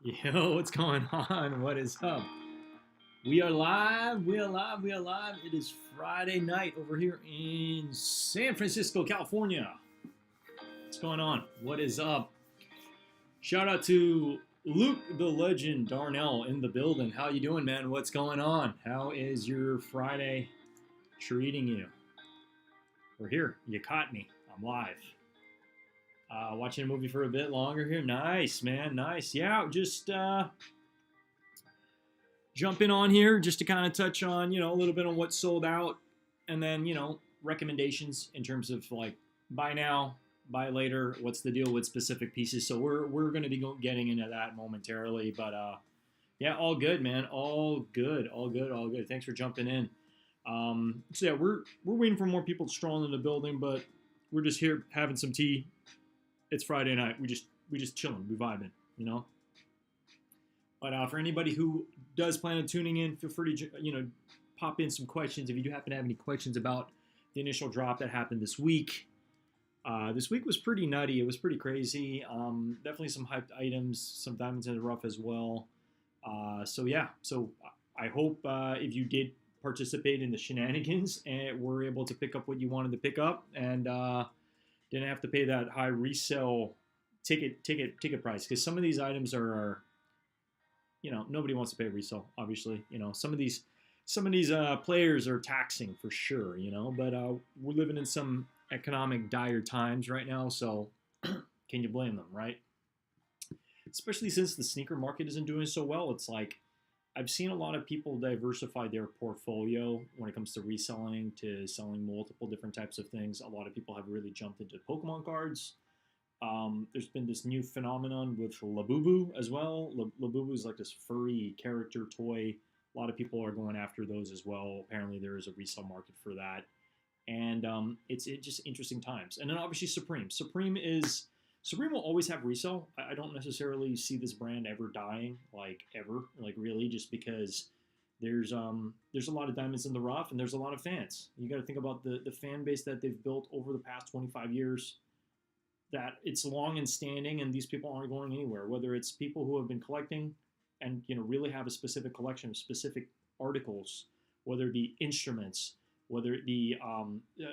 Yo, what's going on? What is up? We are live. We are live. We are live. It is Friday night over here in San Francisco, California. What's going on? What is up? Shout out to Luke the Legend Darnall in the building. How you doing, man? What's going on? How is your Friday treating you? We're here. You caught me. I'm live. Watching a movie for a bit longer here. Nice, man. Nice. Yeah, just jumping on here just to kind of touch on, a little bit on what sold out and then, recommendations in terms of like buy now, buy later, what's the deal with specific pieces. So we're going to be getting into that momentarily, but yeah, all good, man. All good. All good. All good. Thanks for jumping in. So yeah, we're waiting for more people to stroll in the building, but we're just here having some tea. It's Friday night. We just chilling, we vibing, you know. But for anybody who does plan on tuning in, feel free to pop in some questions if you do happen to have any questions about the initial drop that happened this week. This week was pretty nutty. It was pretty crazy. Definitely some hyped items, some diamonds in the rough as well. So yeah. So I hope if you did participate in the shenanigans and were able to pick up what you wanted to pick up and didn't have to pay that high resale ticket price, because some of these items are nobody wants to pay resale, obviously. Some of these players are taxing for sure, but we're living in some economic dire times right now, so can you blame them, right? Especially since the sneaker market isn't doing so well. It's like I've seen a lot of people diversify their portfolio when it comes to reselling, to selling multiple different types of things. A lot of people have really jumped into Pokemon cards. There's been this new phenomenon with Labubu as well. Labubu is like this furry character toy. A lot of people are going after those as well. Apparently, there is a resale market for that, and it's just interesting times. And then obviously Supreme. Supreme will always have resale. I don't necessarily see this brand ever dying, like ever, like really, just because there's a lot of diamonds in the rough and there's a lot of fans. You got to think about the fan base that they've built over the past 25 years. That it's long and standing, and these people aren't going anywhere. Whether it's people who have been collecting and really have a specific collection of specific articles, whether it be instruments, whether it be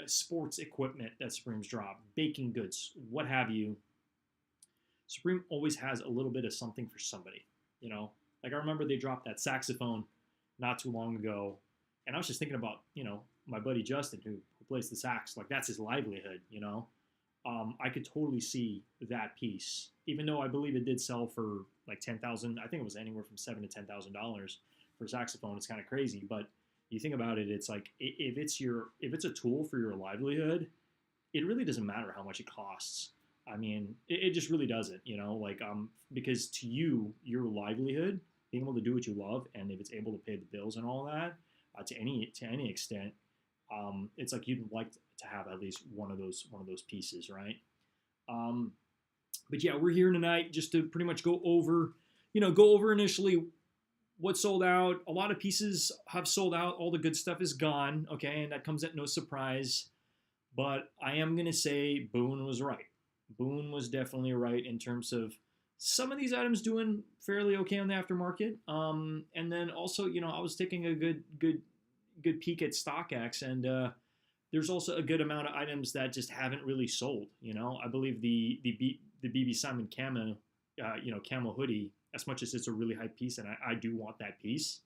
sports equipment that Supreme's drop, baking goods, what have you. Supreme always has a little bit of something for somebody, Like I remember they dropped that saxophone not too long ago, and I was just thinking about, my buddy Justin who plays the sax. Like that's his livelihood. I could totally see that piece, even though I believe it did sell for like 10,000. I think it was anywhere from $7,000 to $10,000 for a saxophone. It's kind of crazy, but you think about it, it's like if it's a tool for your livelihood, it really doesn't matter how much it costs. I mean, it just really doesn't, because to you, your livelihood, being able to do what you love, and if it's able to pay the bills and all that, to any extent, it's like you'd like to have at least one of those pieces, right? Um, but yeah, we're here tonight just to pretty much go over initially what sold out. A lot of pieces have sold out. All the good stuff is gone. Okay, and that comes at no surprise. But I am gonna say Boone was right. Boone was definitely right in terms of some of these items doing fairly okay on the aftermarket. And then also, I was taking a good peek at StockX, and there's also a good amount of items that just haven't really sold. I believe the BB Simon camo hoodie, as much as it's a really high piece, and I do want that piece.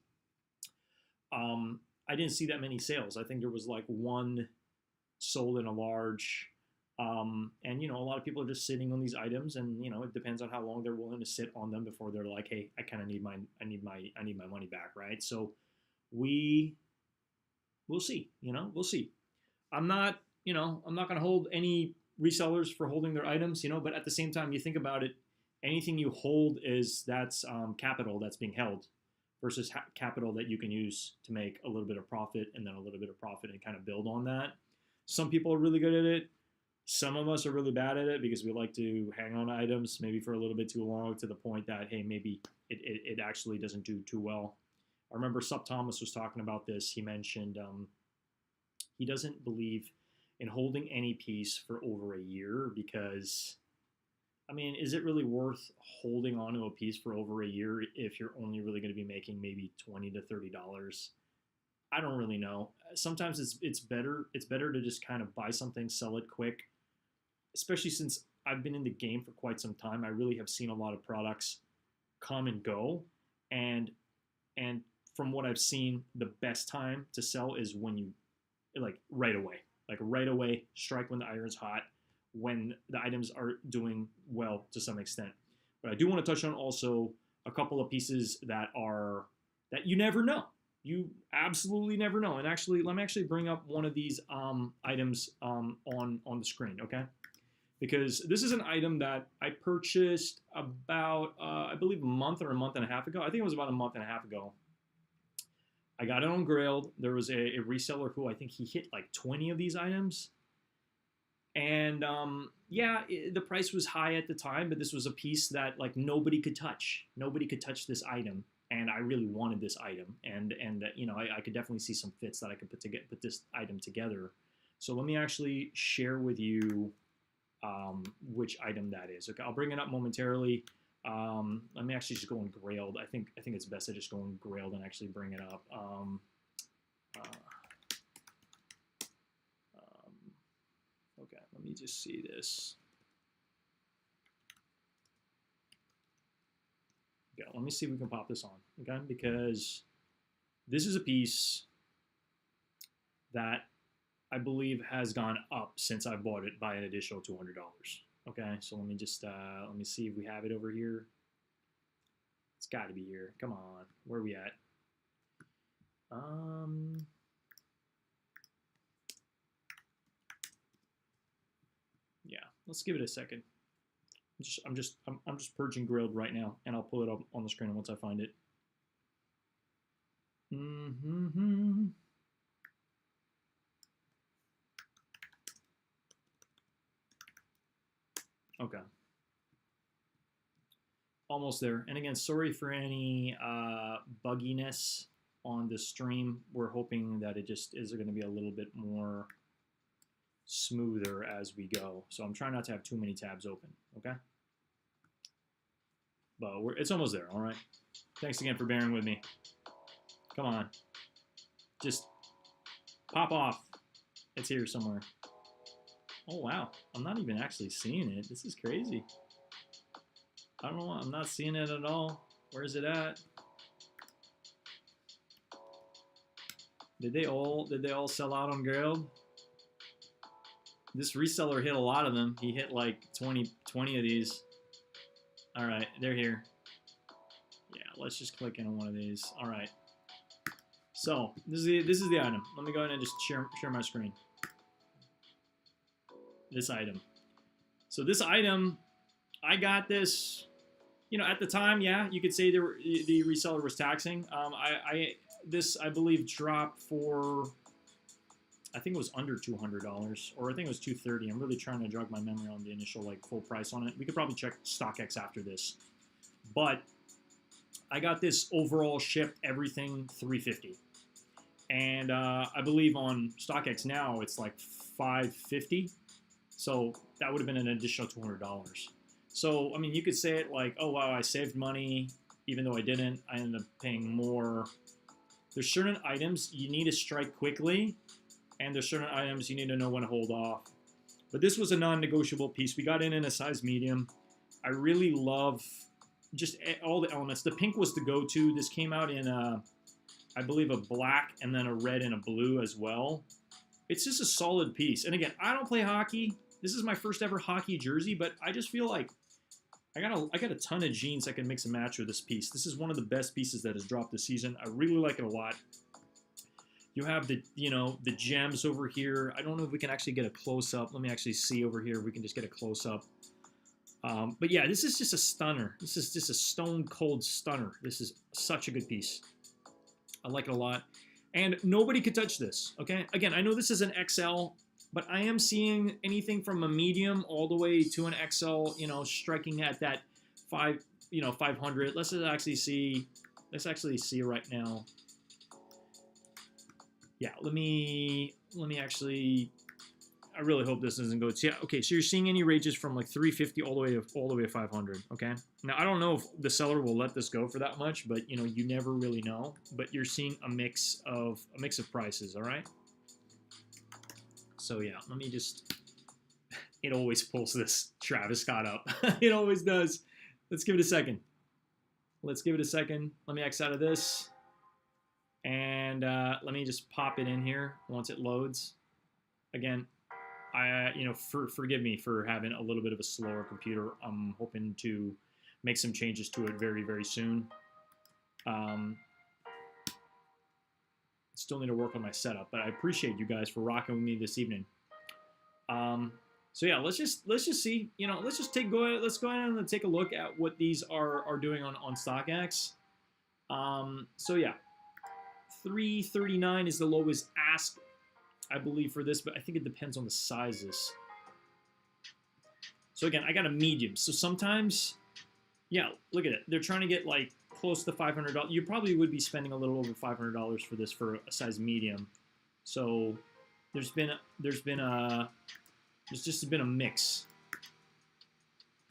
I didn't see that many sales. I think there was like one sold in a large. And a lot of people are just sitting on these items, and it depends on how long they're willing to sit on them before they're like, hey, I kind of need my money back, right? So we'll see. We'll see. I'm not going to hold any resellers for holding their items, but at the same time, you think about it, anything you hold that's capital that's being held versus capital that you can use to make a little bit of profit and then a little bit of profit and kind of build on that. Some people are really good at it. Some of us are really bad at it because we like to hang on to items maybe for a little bit too long, to the point that, hey, maybe it actually doesn't do too well. I remember Sup Thomas was talking about this. He mentioned he doesn't believe in holding any piece for over a year because I mean, is it really worth holding onto a piece for over a year if you're only really going to be making maybe $20 to $30? I don't really know. Sometimes it's better to just kind of buy something, sell it quick, especially since I've been in the game for quite some time. I really have seen a lot of products come and go, and and from what I've seen, the best time to sell is when you like right away, strike when the iron's hot, when the items are doing well to some extent. But I do want to touch on also a couple of pieces that you never know. You absolutely never know. And actually, let me actually bring up one of these items on the screen, okay? Because this is an item that I purchased about, I believe, a month or a month and a half ago. I think it was about a month and a half ago. I got it on Grailed. There was a reseller who I think he hit like 20 of these items. And yeah, the price was high at the time, but this was a piece that like nobody could touch. Nobody could touch this item, and I really wanted this item. And you know, I could definitely see some fits that I could put this item together. So let me actually share with you which item that is. Okay, I'll bring it up momentarily. Let me actually just go in Grailed. I think it's best to just go in Grailed and actually bring it up. Okay, let me just see this. Okay, let me see if we can pop this on, okay? Because this is a piece that I believe has gone up since I bought it by an additional $200. Okay, so let me just let me see if we have it over here. It's got to be here. Come on, where are we at? Yeah, let's give it a second. I'm just purging Grailed right now, and I'll pull it up on the screen once I find it. Okay. Almost there. And again, sorry for any bugginess on the stream. We're hoping that it just is going to be a little bit more smoother as we go. So I'm trying not to have too many tabs open, okay? But it's almost there, all right? Thanks again for bearing with me. Come on. Just pop off. It's here somewhere. Oh, wow. I'm not even actually seeing it. This is crazy. I don't know. I'm not seeing it at all. Where is it at? Did they all sell out on Grailed? This reseller hit a lot of them. He hit like 20 of these. All right, they're here. Yeah, let's just click in on one of these. All right. So this is the item. Let me go ahead and just share my screen. This item. So this item, I got this. You know, at the time, yeah, you could say the reseller was taxing. This I believe dropped for, I think it was under $200, or I think it was $230. I'm really trying to jog my memory on the initial like full price on it. We could probably check StockX after this, but I got this overall shipped everything $350, and I believe on StockX now it's like $550. So that would have been an additional $200. So I mean, you could say it like, oh wow, I saved money, even though I didn't. I ended up paying more. There's certain items you need to strike quickly, and there's certain items you need to know when to hold off. But this was a non-negotiable piece. We got in a size medium. I really love just all the elements. The pink was the go-to. This came out in, I believe, a black and then a red and a blue as well. It's just a solid piece. And again, I don't play hockey. This is my first ever hockey jersey, but I just feel like I got a ton of jeans I can mix and match with this piece. This is one of the best pieces that has dropped this season. I really like it a lot. You have the gems over here. I don't know if we can actually get a close-up. Let me actually see over here if we can just get a close-up. But yeah, this is just a stunner. This is just a stone-cold stunner. This is such a good piece. I like it a lot. And nobody could touch this, okay? Again, I know this is an XL, but I am seeing anything from a medium all the way to an XL, you know, striking at that 500. Let's actually see right now. Yeah, let me actually I really hope this doesn't go. Yeah, okay. So you're seeing any ranges from like 350 all the way to 500. Okay. Now I don't know if the seller will let this go for that much, but you know you never really know. But you're seeing a mix of prices. All right. So yeah, let me just. It always pulls this Travis Scott up. It always does. Let's give it a second. Let's give it a second. Let me X out of this, and let me just pop it in here once it loads. Again, forgive me for having a little bit of a slower computer. I'm hoping to make some changes to it very, very soon. Still need to work on my setup, but I appreciate you guys for rocking with me this evening. So yeah, let's just see. Let's go ahead and take a look at what these are doing on StockX. So yeah, 339 is the lowest ask, I believe, for this, but I think it depends on the sizes. So again, I got a medium. So sometimes, yeah, look at it. They're trying to get like close to $500. You probably would be spending a little over $500 for this for a size medium. So there's just been a mix.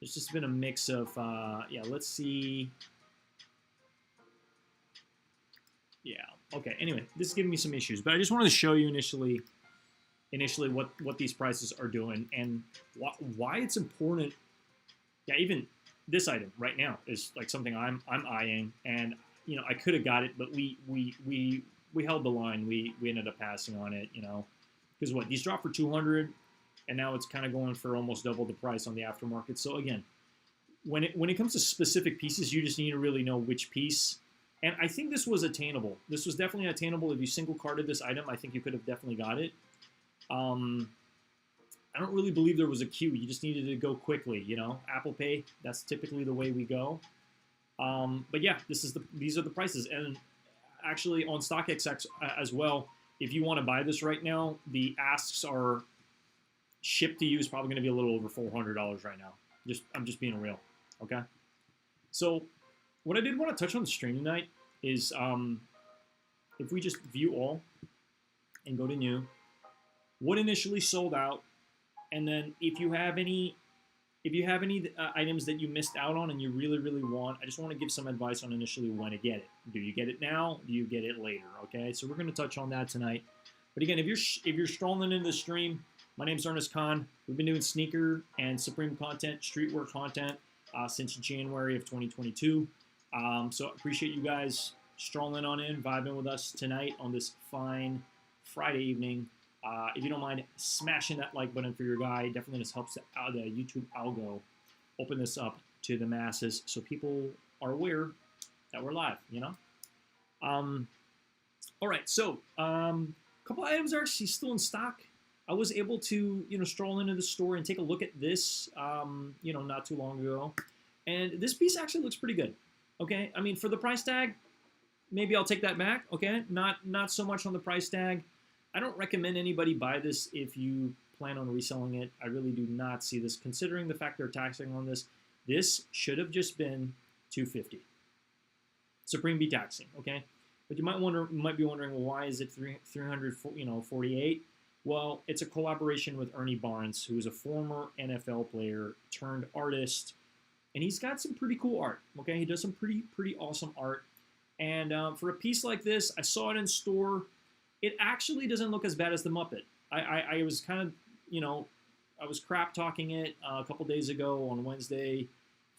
There's just been a mix of yeah. Let's see. Yeah. Okay. Anyway, this is giving me some issues, but I just wanted to show you initially what these prices are doing and why it's important. Yeah, even this item right now is like something I'm eyeing, and I could have got it, but we held the line. We ended up passing on it, because these dropped for 200, and now it's kind of going for almost double the price on the aftermarket. So again, when it comes to specific pieces, you just need to really know which piece. And I think this was attainable. This was definitely attainable. If you single carded this item, I think you could have definitely got it. I don't really believe there was a queue. You just needed to go quickly, Apple Pay, that's typically the way we go. But yeah, these are the prices. And actually on StockX as well, if you want to buy this right now, the asks are shipped to you is probably going to be a little over $400 right now. I'm just being real, okay? So what I did want to touch on the stream tonight is if we just view all and go to new, what initially sold out, and then if you have any items that you missed out on and you really, really want, I just want to give some advice on initially when to get it. Do you get it now? Do you get it later? Okay, so we're going to touch on that tonight. But again, if you're strolling into the stream, my name's Ernest Khan. We've been doing sneaker and Supreme content, streetwear content since January of 2022. So I appreciate you guys strolling on in, vibing with us tonight on this fine Friday evening. If you don't mind smashing that like button for your guy, definitely this helps the YouTube algo open this up to the masses so people are aware that we're live, All right, so a couple items are actually still in stock. I was able to, stroll into the store and take a look at this, not too long ago. And this piece actually looks pretty good, okay? I mean, for the price tag, maybe I'll take that back, okay? Not so much on the price tag. I don't recommend anybody buy this if you plan on reselling it. I really do not see this. Considering the fact they're taxing on this, this should have just been $250. Supreme be taxing, okay? But you might be wondering, well, why is it $348? Well, it's a collaboration with Ernie Barnes, who is a former NFL player turned artist, and he's got some pretty cool art. Okay, he does some pretty awesome art. And for a piece like this, I saw it in store. It actually doesn't look as bad as the Muppet. I was kind of, I was crap talking it a couple days ago on Wednesday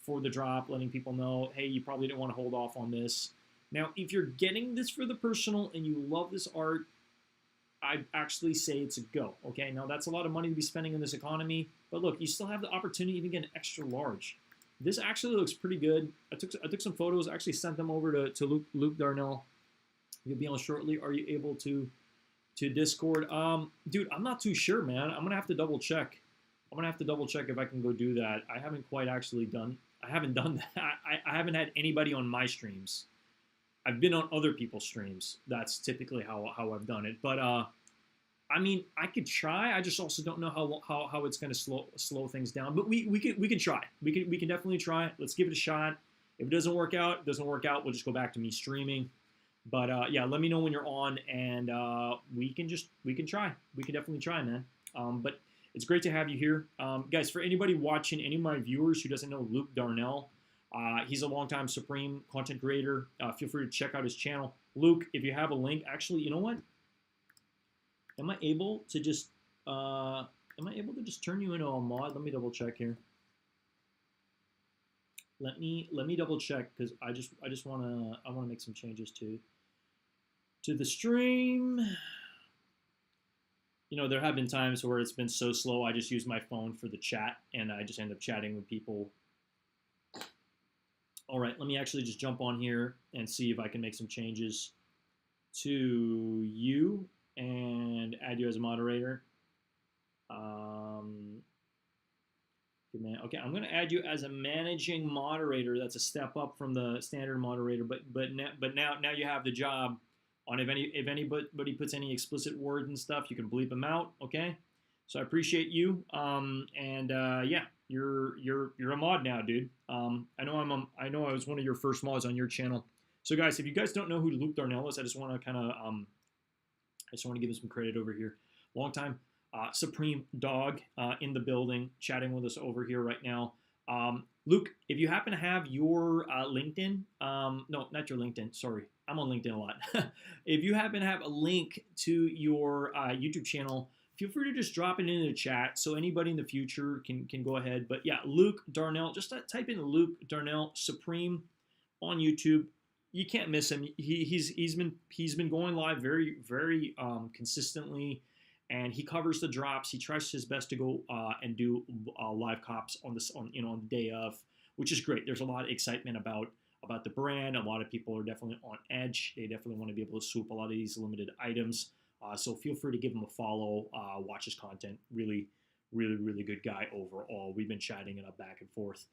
for the drop, letting people know, hey, you probably didn't want to hold off on this. Now, if you're getting this for the personal and you love this art, I'd actually say it's a go, okay? Now, that's a lot of money to be spending in this economy, but look, you still have the opportunity to even get an extra large. This actually looks pretty good. I took some photos, actually sent them over to Luke Darnall. You'll be on shortly. Are you able to Discord? Dude, I'm not too sure, man. I'm going to have to double check. I'm going to have to double check if I can go do that. I haven't quite actually done, I haven't done that. I haven't had anybody on my streams. I've been on other people's streams. That's typically how I've done it. But I mean, I could try. I just also don't know how it's going to slow things down. But we can try. We can definitely try. Let's give it a shot. If it doesn't work out, it doesn't work out. We'll just go back to me streaming. But yeah, let me know when you're on, and we can try. We can definitely try, man. But It's great to have you here. Guys, for anybody watching, any of my viewers who doesn't know Luke Darnall, he's a longtime Supreme content creator. Feel free to check out his channel. Luke, if you have a link, actually, you know what? Am I able to just turn you into a mod? Let me double check here. Let me double check because I just wanna make some changes to the stream. You know, there have been times where it's been so slow, I just use my phone for the chat, and I just end up chatting with people. All right, let me actually just jump on here and see if I can make some changes to you and add you as a moderator. Okay, I'm going to add you as a managing moderator. That's a step up from the standard moderator, but now you have the job on if anybody puts any explicit words and stuff, you can bleep them out. Okay, so I appreciate you. Yeah, you're a mod now, dude. I know I was one of your first mods on your channel. So guys, if you guys don't know who Luke Darnall is, I just want to kind of I just want to give him some credit over here. Long time Supreme dog in the building, chatting with us over here right now. Luke, if you happen to have your LinkedIn, no, not your LinkedIn, sorry. I'm on LinkedIn a lot. If you happen to have a link to your YouTube channel, feel free to just drop it into the chat so anybody in the future can go ahead. But yeah, Luke Darnall, just type in Luke Darnall Supreme on YouTube. You can't miss him. He's been going live very consistently, and he covers the drops. He tries his best to go and do live cops on the day of, which is great. There's a lot of excitement about the brand. A lot of people are definitely on edge. They definitely want to be able to swoop a lot of these limited items. So feel free to give him a follow. Watch his content. Really good guy overall. We've been chatting it up back and forth,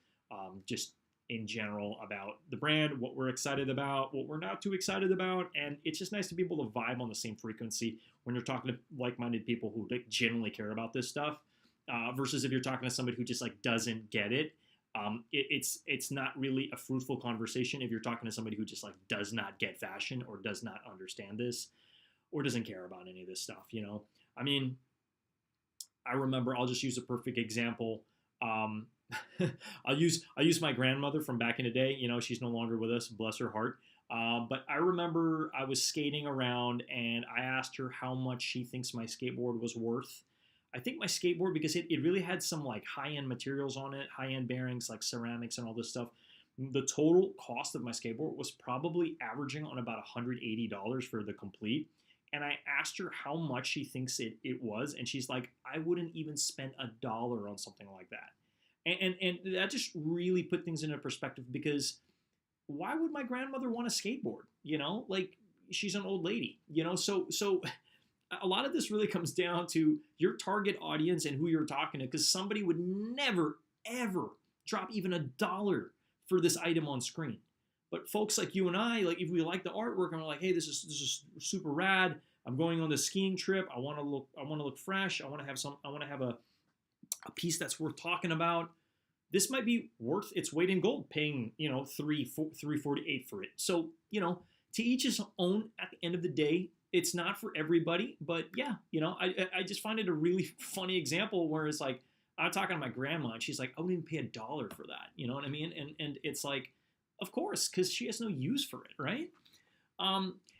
just in general about the brand, what we're excited about, what we're not too excited about, and it's just nice to be able to vibe on the same frequency when you're talking to like-minded people who genuinely care about this stuff, versus if you're talking to somebody who just doesn't get it. It's not really a fruitful conversation if you're talking to somebody who just does not get fashion or does not understand this or doesn't care about any of this stuff. You know, I mean, I remember, I'll just use a perfect example. I'll use my grandmother from back in the day. You know, she's no longer with us, bless her heart. But I remember I was skating around and I asked her how much she thinks my skateboard was worth. I think my skateboard, because it really had some high-end materials on it, high-end bearings like ceramics and all this stuff. The total cost of my skateboard was probably averaging on about $180 for the complete. And I asked her how much she thinks it was, and she's like, I wouldn't even spend $1 on something like that. And that just really put things into perspective, because why would my grandmother want a skateboard? You know, she's an old lady, you know, so a lot of this really comes down to your target audience and who you're talking to, because somebody would never, ever drop even $1 for this item on screen. But folks like you and I, if we like the artwork and we're like, hey, this is super rad. I'm going on this skiing trip. I want to look fresh. I want to have a piece that's worth talking about. This might be worth its weight in gold, paying, you know, $348 for it. So, you know, to each his own. At the end of the day, it's not for everybody, but yeah, you know, I just find it a really funny example where it's I'm talking to my grandma and she's like, I wouldn't even pay $1 for that. You know what I mean? And it's of course, because she has no use for it, right?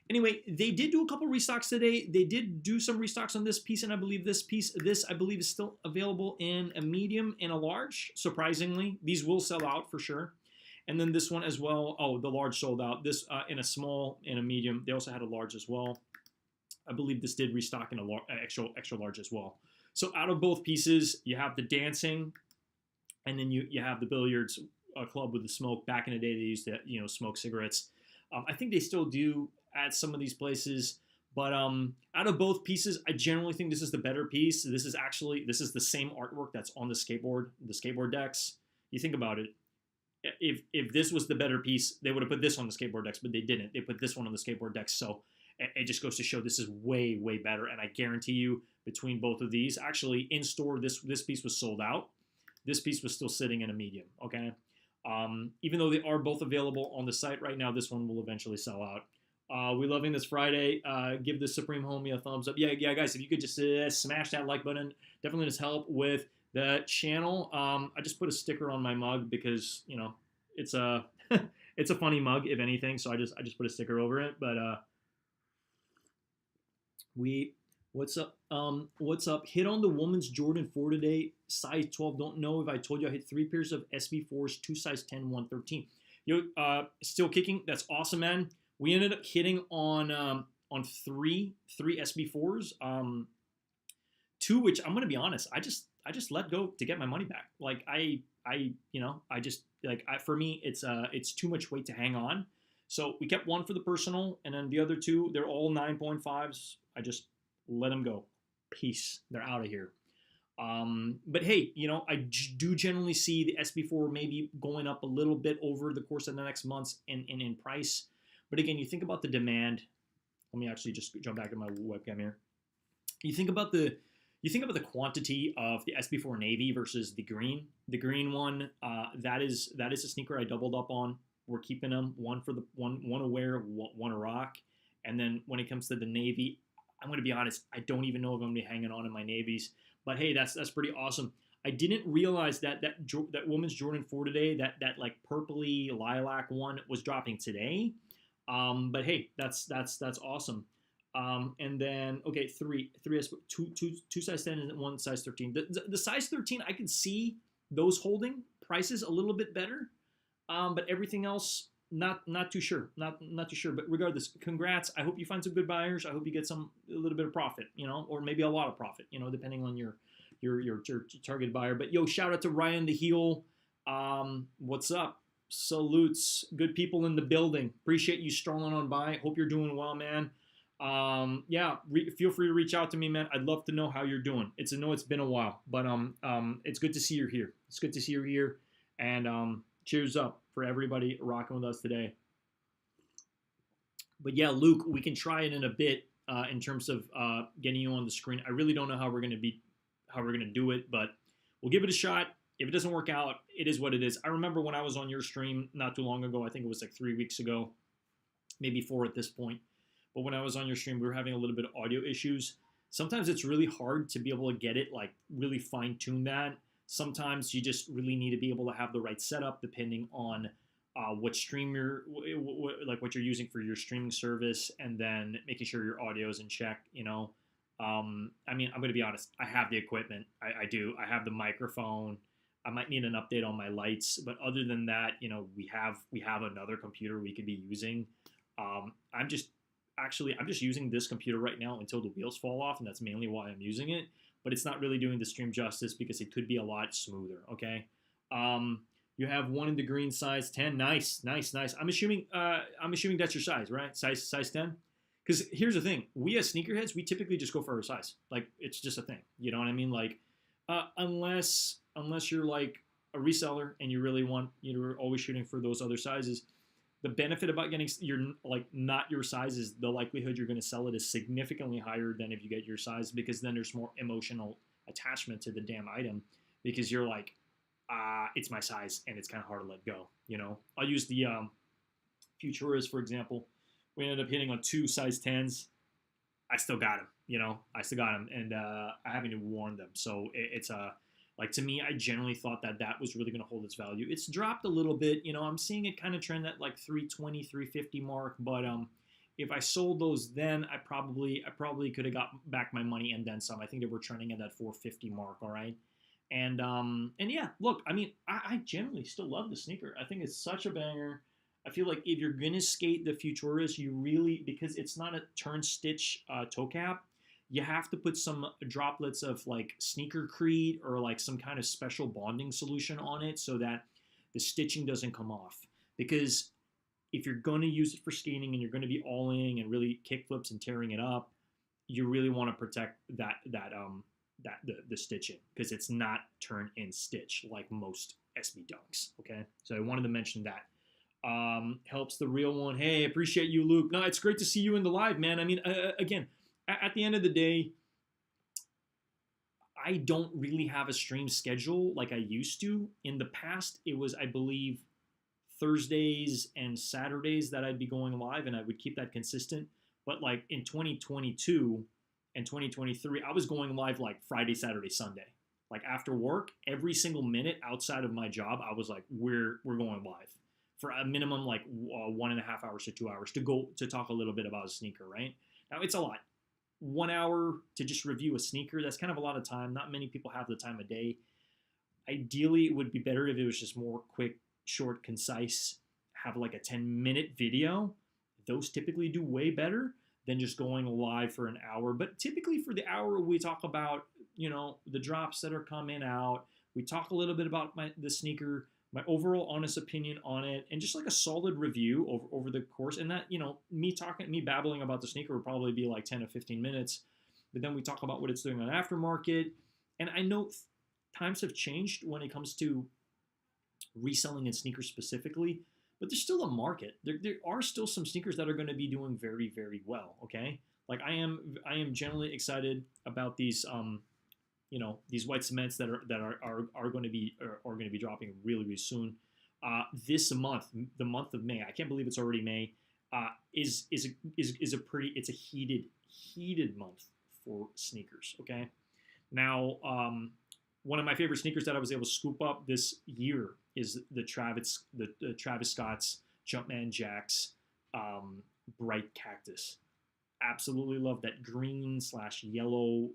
Anyway, they did do a couple restocks today. They did do some restocks on this piece, and I believe this I believe is still available in a medium and a large. Surprisingly, these will sell out for sure. And then this one as well. Oh, the large sold out. This in a small and a medium. They also had a large as well. I believe this did restock in a extra large as well. So out of both pieces, you have the dancing, and then you have the billiards club with the smoke. Back in the day, they used to smoke cigarettes. I think they still do at some of these places, but out of both pieces, I generally think this is the better piece. This is the same artwork that's on the skateboard decks. You think about it. If this was the better piece, they would have put this on the skateboard decks, but they didn't. They put this one on the skateboard decks. So it just goes to show this is way better. And I guarantee you, between both of these, actually in store, this piece was sold out. This piece was still sitting in a medium. Okay. Even though they are both available on the site right now, this one will eventually sell out. We loving this Friday. Give the Supreme Homie a thumbs up. Yeah, guys. If you could just smash that like button, definitely just help with the channel. I just put a sticker on my mug because it's a it's a funny mug if anything. So I just put a sticker over it. But we what's up? What's up? Hit on the woman's Jordan 4 today, size 12. Don't know if I told you I hit 3 pairs of SB4s, 2 size 10, 113. Yo, still kicking. That's awesome, man. We ended up hitting on three SB4s. Two which I'm gonna be honest, I just let go to get my money back. Like I just like for me it's too much weight to hang on. So we kept one for the personal, and then the other two they're all 9.5s. I just let them go. Peace. They're out of here. But hey, I do generally see the SB4 maybe going up a little bit over the course of the next months in price. But again, you think about the demand. Let me actually just jump back to my webcam here. You think about the quantity of the SB4 Navy versus the green. The green one, that is a sneaker I doubled up on. We're keeping them one for the one to wear, one to rock. And then when it comes to the Navy, I'm going to be honest, I don't even know if I'm going to be hanging on in my Navies. But hey, that's pretty awesome. I didn't realize that woman's Jordan 4 today, that like purpley lilac one was dropping today. But hey, that's awesome. And then okay, two size 10 and one size 13. The size 13, I can see those holding prices a little bit better. But everything else, not too sure, not too sure. But regardless, congrats. I hope you find some good buyers. I hope you get a little bit of profit, or maybe a lot of profit, depending on your target buyer. But yo, shout out to Ryan the Heel. What's up? Salutes, good people in the building. Appreciate you strolling on by. Hope you're doing well, man. Yeah, feel free to reach out to me, man. I'd love to know how you're doing. I know it's been a while, but it's good to see you're here. It's good to see you're here, and cheers up for everybody rocking with us today. But yeah, Luke, we can try it in a bit in terms of getting you on the screen. I really don't know how we're gonna do it, but we'll give it a shot. If it doesn't work out, it is what it is. I remember when I was on your stream not too long ago. I think it was like 3 weeks ago, maybe 4 at this point. But when I was on your stream, we were having a little bit of audio issues. Sometimes it's really hard to be able to get it, like really fine tune that. Sometimes you just really need to be able to have the right setup depending on what stream what you're using for your streaming service, and then making sure your audio is in check. I mean, I'm going to be honest. I have the equipment. I do. I have the microphone. I might need an update on my lights, but other than that, we have another computer we could be using. I'm just using this computer right now until the wheels fall off, and that's mainly why I'm using it. But it's not really doing the stream justice because it could be a lot smoother. Okay. You have one in the green size 10. Nice. I'm assuming that's your size, right? Size 10. Because here's the thing, we as sneakerheads, we typically just go for our size. Like, it's just a thing. You know what I mean? Like, unless you're like a reseller and you're always shooting for those other sizes. The benefit about getting not your size is the likelihood you're going to sell it is significantly higher than if you get your size, because then there's more emotional attachment to the damn item, because you're like, it's my size and it's kind of hard to let go. I'll use the Futurist, for example. We ended up hitting on 2 size 10s. I still got them, and I haven't even worn them. So it's to me, I generally thought that was really going to hold its value. It's dropped a little bit. I'm seeing it kind of trend at like 320, 350 mark. But if I sold those then, I probably could have got back my money and then some. I think they were trending at that 450 mark. All right. And yeah, look, I mean, I generally still love the sneaker. I think it's such a banger. I feel like if you're going to skate the Futurist, you really, because it's not a turn stitch toe cap, you have to put some droplets of like sneaker creed or like some kind of special bonding solution on it so that the stitching doesn't come off. Because if you're going to use it for skating and you're going to be all-in and really kick flips and tearing it up, you really want to protect the stitching, because it's not turn in stitch like most SB dunks. Okay, so I wanted to mention that. Helps the real one. Hey, appreciate you, Luke. No, it's great to see you in the live, man. I mean, again, at the end of the day, I don't really have a stream schedule like I used to. In the past, it was, I believe, Thursdays and Saturdays that I'd be going live, and I would keep that consistent. But like in 2022 and 2023, I was going live like Friday, Saturday, Sunday. Like after work, every single minute outside of my job, I was like, we're going live for a minimum like 1.5 hours to 2 hours to go to talk a little bit about a sneaker, right? Now it's a lot. 1 hour to just review a sneaker, that's kind of a lot of time. Not many people have the time of day. Ideally, it would be better if it was just more quick, short, concise, have like a 10-minute video. Those typically do way better than just going live for an hour. But typically for the hour, we talk about, the drops that are coming out. We talk a little bit about the sneaker, my overall honest opinion on it, and just like a solid review over the course. And that, me babbling about the sneaker would probably be like 10 to 15 minutes. But then we talk about what it's doing on aftermarket. And I know times have changed when it comes to reselling in sneakers specifically, but there's still a market. There are still some sneakers that are going to be doing very, very well. Okay, like I am generally excited about these these white cements that are going to be dropping really, really soon. This month, the month of May, I can't believe it's already May. Is a heated month for sneakers. Okay, now one of my favorite sneakers that I was able to scoop up this year is the Travis Scott's Jumpman Jacks Bright Cactus. Absolutely love that green/yellow,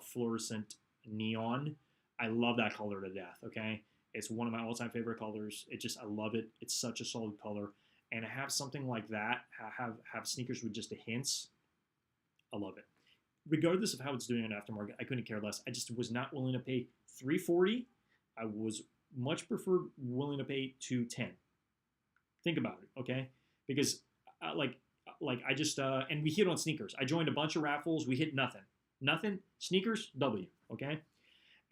fluorescent neon. I love that color to death. Okay, it's one of my all-time favorite colors. I love it. It's such a solid color, and to have something like that, have sneakers with just the hints, I love it. Regardless of how it's doing on aftermarket, I couldn't care less. I just was not willing to pay $340. I was much willing to pay $210. Think about it, okay? Because I just and we hit on sneakers. I joined a bunch of raffles. We hit nothing. Sneakers, W, okay?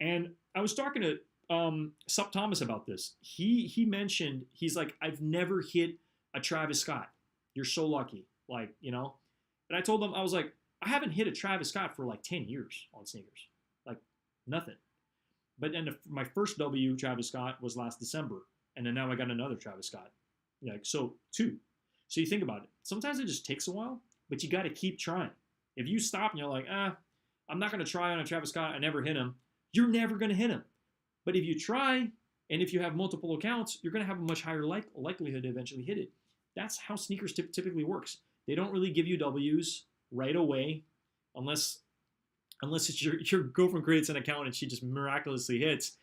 And I was talking to Sup Thomas about this. He mentioned, he's like, I've never hit a Travis Scott. You're so lucky, And I told him, I was like, I haven't hit a Travis Scott for like 10 years on sneakers, like nothing. But then my first W Travis Scott was last December, and then now I got another Travis Scott. So 2. So you think about it. Sometimes it just takes a while, but you got to keep trying. If you stop and you're like, I'm not going to try on a Travis Scott, I never hit him, you're never going to hit him. But if you try, and if you have multiple accounts, you're going to have a much higher likelihood to eventually hit it. That's how sneakers typically works. They don't really give you W's right away, unless it's your girlfriend creates an account and she just miraculously hits,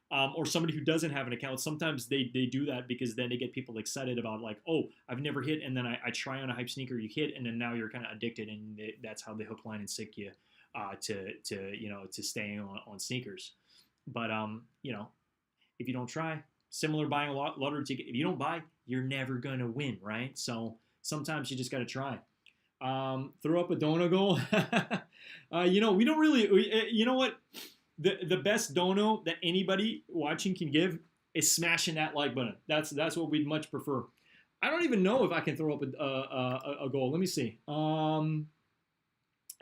or somebody who doesn't have an account. Sometimes they do that because then they get people excited about like, oh, I've never hit, and then I try on a hype sneaker, you hit, and then now you're kind of addicted, and that's how they hook, line, and sick you to staying on sneakers. But if you don't try, similar buying a lottery ticket, if you don't buy, you're never gonna win, right? So sometimes you just gotta try. Throw up a dono goal. We don't really. You know what? The best dono that anybody watching can give is smashing that like button. That's what we'd much prefer. I don't even know if I can throw up a goal. Let me see.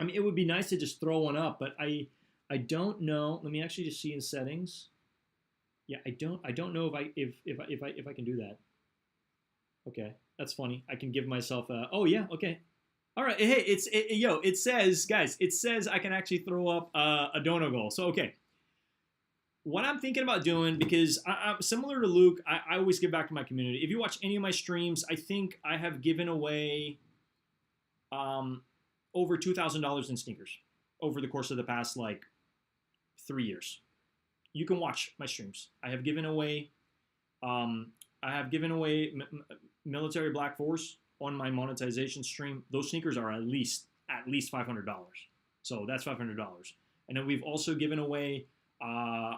It would be nice to just throw one up, but I don't know. Let me actually just see in settings. Yeah, I don't know if I can do that. Okay, that's funny. I can give myself a. Oh yeah, okay. All right, hey, it says, guys, I can actually throw up a dono goal. So, okay, what I'm thinking about doing, because I'm similar to Luke, I always give back to my community. If you watch any of my streams, I think I have given away over $2,000 in sneakers over the course of the past, 3 years. You can watch my streams. I have given away military Black Force on my monetization stream. Those sneakers are at least $500. So that's $500. And then we've also given away, I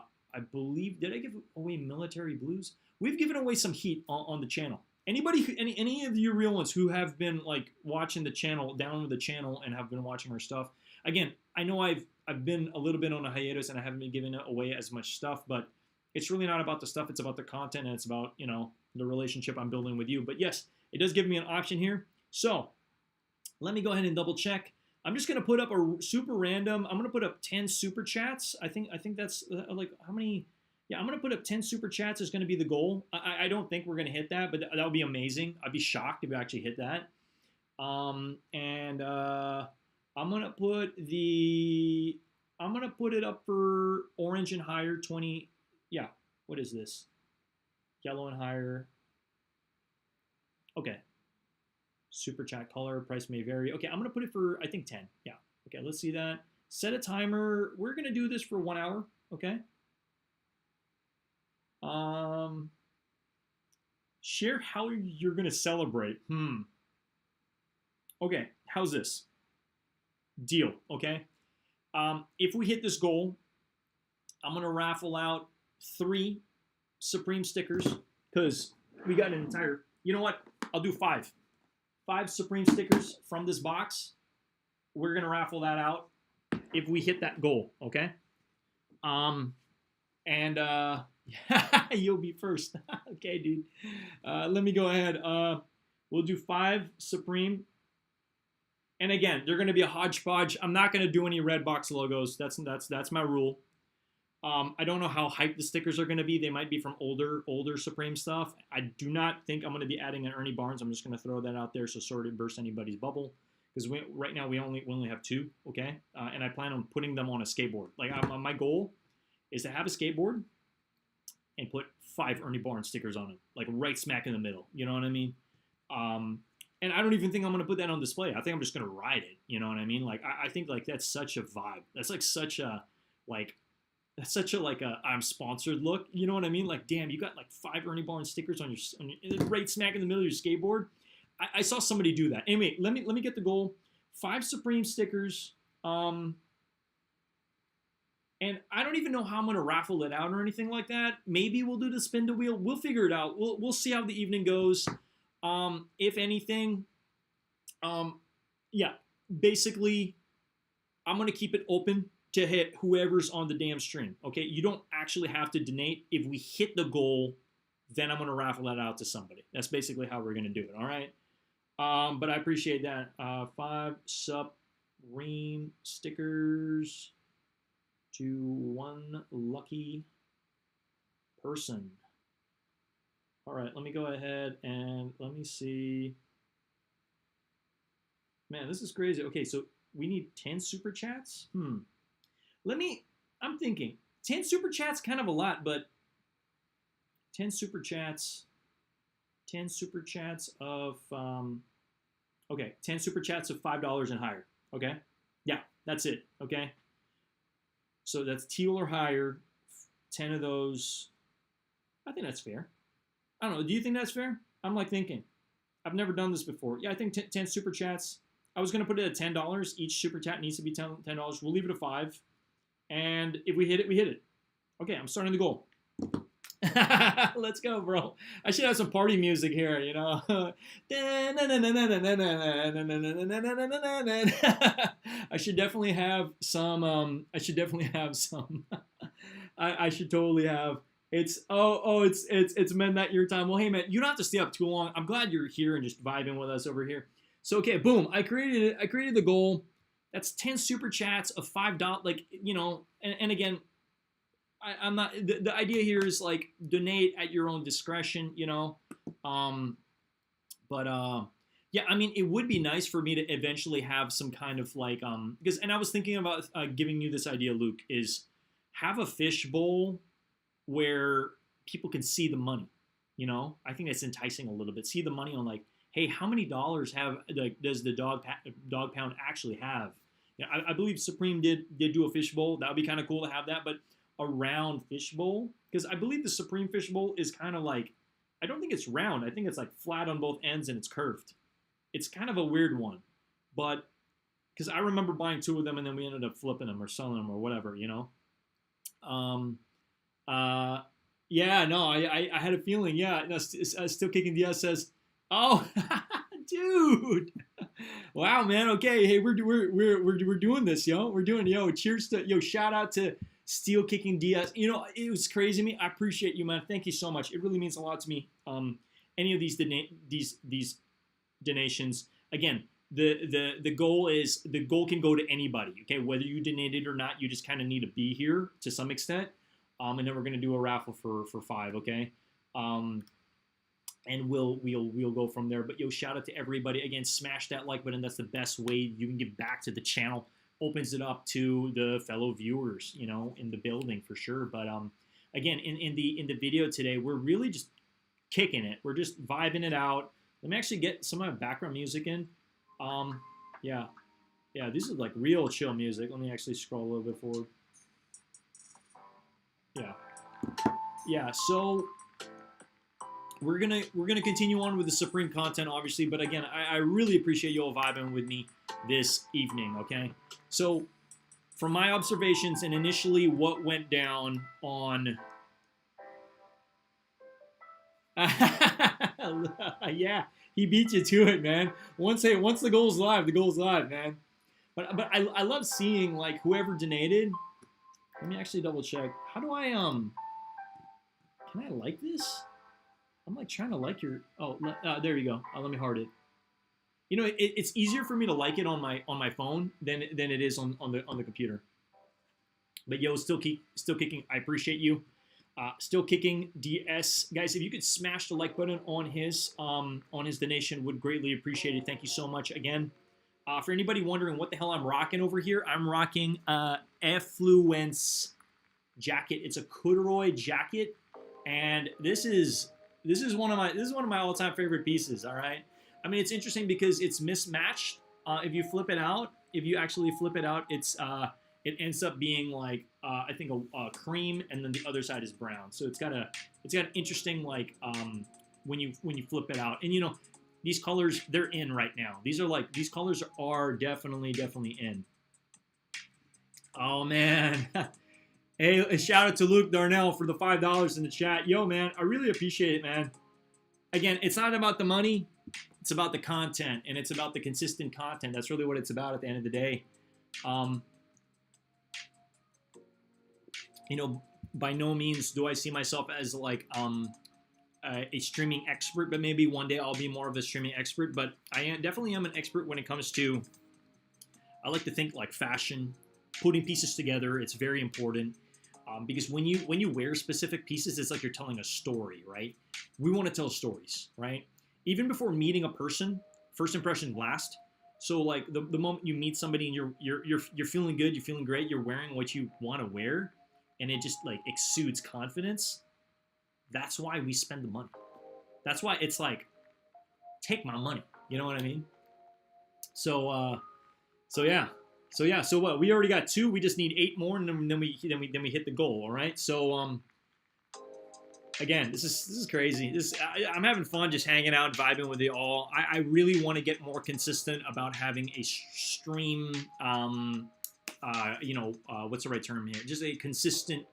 believe, did I give away military blues? We've given away some heat on the channel. Anybody, any of you real ones who have been watching the channel, down with the channel, and have been watching our stuff. Again, I know I've been a little bit on a hiatus and I haven't been giving away as much stuff, but it's really not about the stuff. It's about the content, and it's about the relationship I'm building with you. But yes, it does give me an option here. So let me go ahead and double check. I'm just going to put up a super random. I'm going to put up 10 super chats. I think that's how many? Yeah, I'm gonna put up 10 super chats is gonna be the goal. I don't think we're gonna hit that, but that would be amazing. I'd be shocked if we actually hit that. And I'm gonna put the I'm gonna put it up for orange and higher 20. Yeah, what is this? Yellow and higher. Okay. Super chat color price may vary. Okay, I'm gonna put it for I think 10. Yeah. Okay, let's see that. Set a timer. We're gonna do this for 1 hour. Okay. Share how you're gonna celebrate. Okay, how's this? Deal. Okay. If we hit this goal, I'm gonna raffle out 3 Supreme stickers because we got an entire. You know what? I'll do 5. 5 Supreme stickers from this box. We're gonna raffle that out if we hit that goal. Okay. And you'll be first. Okay, dude. Let me go ahead. We'll do 5 Supreme. And again, they're going to be a hodgepodge. I'm not going to do any red box logos. That's my rule. I don't know how hyped the stickers are going to be. They might be from older Supreme stuff. I do not think I'm going to be adding an Ernie Barnes. I'm just going to throw that out there so sort of burst anybody's bubble. Because right now we only have 2, okay? And I plan on putting them on a skateboard. Like my goal is to have a skateboard and put 5 Ernie Barnes stickers on it, like right smack in the middle. You know what I mean? And I don't even think I'm gonna put that on display. I think I'm just gonna ride it. You know what I mean? Like I think like that's such a vibe. That's like such a I'm sponsored look. You know what I mean? Like damn, you got like 5 Ernie Barnes stickers on your right smack in the middle of your skateboard. I saw somebody do that. Anyway, let me get the goal. 5 Supreme stickers. And I don't even know how I'm gonna raffle it out or anything like that. Maybe we'll do the spin the wheel. We'll figure it out. We'll see how the evening goes. If anything, yeah, basically, I'm gonna keep it open to hit whoever's on the damn stream. Okay, you don't actually have to donate. If we hit the goal, then I'm gonna raffle that out to somebody. That's basically how we're gonna do it. All right. But I appreciate that. 5 Supreme stickers to 1 lucky person. All right, let me go ahead and let me see. Man, this is crazy. Okay, so we need 10 super chats. I'm thinking 10 super chats kind of a lot, but 10 super chats of okay, 10 super chats of $5 and higher. Okay, yeah, that's it. Okay, so that's teal or higher. 10 of those. I think that's fair. I don't know. Do you think that's fair? I'm like thinking. I've never done this before. Yeah, I think 10 super chats. I was going to put it at $10. Each super chat needs to be $10. We'll leave it at 5. And if we hit it, we hit it. Okay, I'm starting the goal. Let's go, bro. I should have some party music here, you know. I should definitely have some. I should totally have. It's men that your time. Well, hey man, you don't have to stay up too long. I'm glad you're here and just vibing with us over here. So okay, boom, I created it. I created the goal. That's 10 super chats of $5. Like you know, and again, I'm not. The idea here is like donate at your own discretion. You know, yeah, I mean, it would be nice for me to eventually have some kind of like because and I was thinking about giving you this idea, Luke, is have a fish bowl where people can see the money, you know. I think that's enticing a little bit. See the money on like, hey, how many dollars does the dog pound actually have? You know, I believe Supreme did do a fish bowl. That would be kind of cool to have that, but a round fish bowl, because I believe the Supreme fish bowl is kind of like, I don't think it's round. I think it's like flat on both ends and it's curved. It's kind of a weird one, but because I remember buying 2 of them and then we ended up flipping them or selling them or whatever, you know. Yeah, no, I had a feeling. Yeah, no, Still Kicking Diaz says, "Oh, dude, wow, man. Okay, hey, we're doing this, yo. We're doing, yo. Cheers to, yo. Shout out to Steel Kicking Diaz. You know, it was crazy to me. I appreciate you, man. Thank you so much. It really means a lot to me. Any of these donations, again, the goal can go to anybody. Okay, whether you donated or not, you just kind of need to be here to some extent. and then we're gonna do a raffle for 5. Okay. Um, and we'll go from there. But yo, shout out to everybody again. Smash that like button. That's the best way you can give back to the channel. Opens it up to the fellow viewers, you know, in the building for sure. But again, in the video today, we're really just kicking it. We're just vibing it out. Let me actually get some of my background music in. Yeah, yeah, this is like real chill music. Let me actually scroll a little bit forward. Yeah, yeah. So we're gonna continue on with the Supreme content, obviously. But again, I really appreciate you all vibing with me this evening. Okay, so from my observations and initially what went down on. Yeah, he beat you to it, man. Once the goal's live, man. But I love seeing like whoever donated. Let me actually double check. How do I Can I like this? I'm like trying to like your. Oh, there you go. Let me heart it. You know, it's easier for me to like it on my phone than it is on the computer. But yo, still kicking. I appreciate you. Still kicking DS guys. If you could smash the like button on his donation, would greatly appreciate it. Thank you so much again. For anybody wondering what the hell I'm rocking over here, I'm rocking Effluence jacket. It's a corduroy jacket, and this is one of my all-time favorite pieces. All right. I mean, it's interesting because it's mismatched. If you flip it out, if you actually flip it out, it ends up being like I think a cream, and then the other side is brown. So it's got interesting like when you flip it out, and you know these colors, they're in right now. These colors are definitely in. Oh man. Hey, a shout out to Luke Darnall for the $5 in the chat. Yo, man, I really appreciate it, man. Again, it's not about the money. It's about the content, and it's about the consistent content. That's really what it's about at the end of the day. You know, by no means do I see myself as like a streaming expert, but maybe one day I'll be more of a streaming expert. But I definitely am an expert when it comes to, I like to think like fashion, putting pieces together. It's very important. Because when you wear specific pieces, it's like you're telling a story, right? We want to tell stories, right? Even before meeting a person, first impression last. So like the moment you meet somebody and you're feeling good, you're feeling great, you're wearing what you want to wear, and it just like exudes confidence. That's why we spend the money. That's why it's like, take my money. You know what I mean? So yeah. So what? We already got 2. We just need 8 more, and then we hit the goal. All right. So again, this is crazy. I'm having fun just hanging out and vibing with you all. I really want to get more consistent about having a stream. What's the right term here? Just a consistent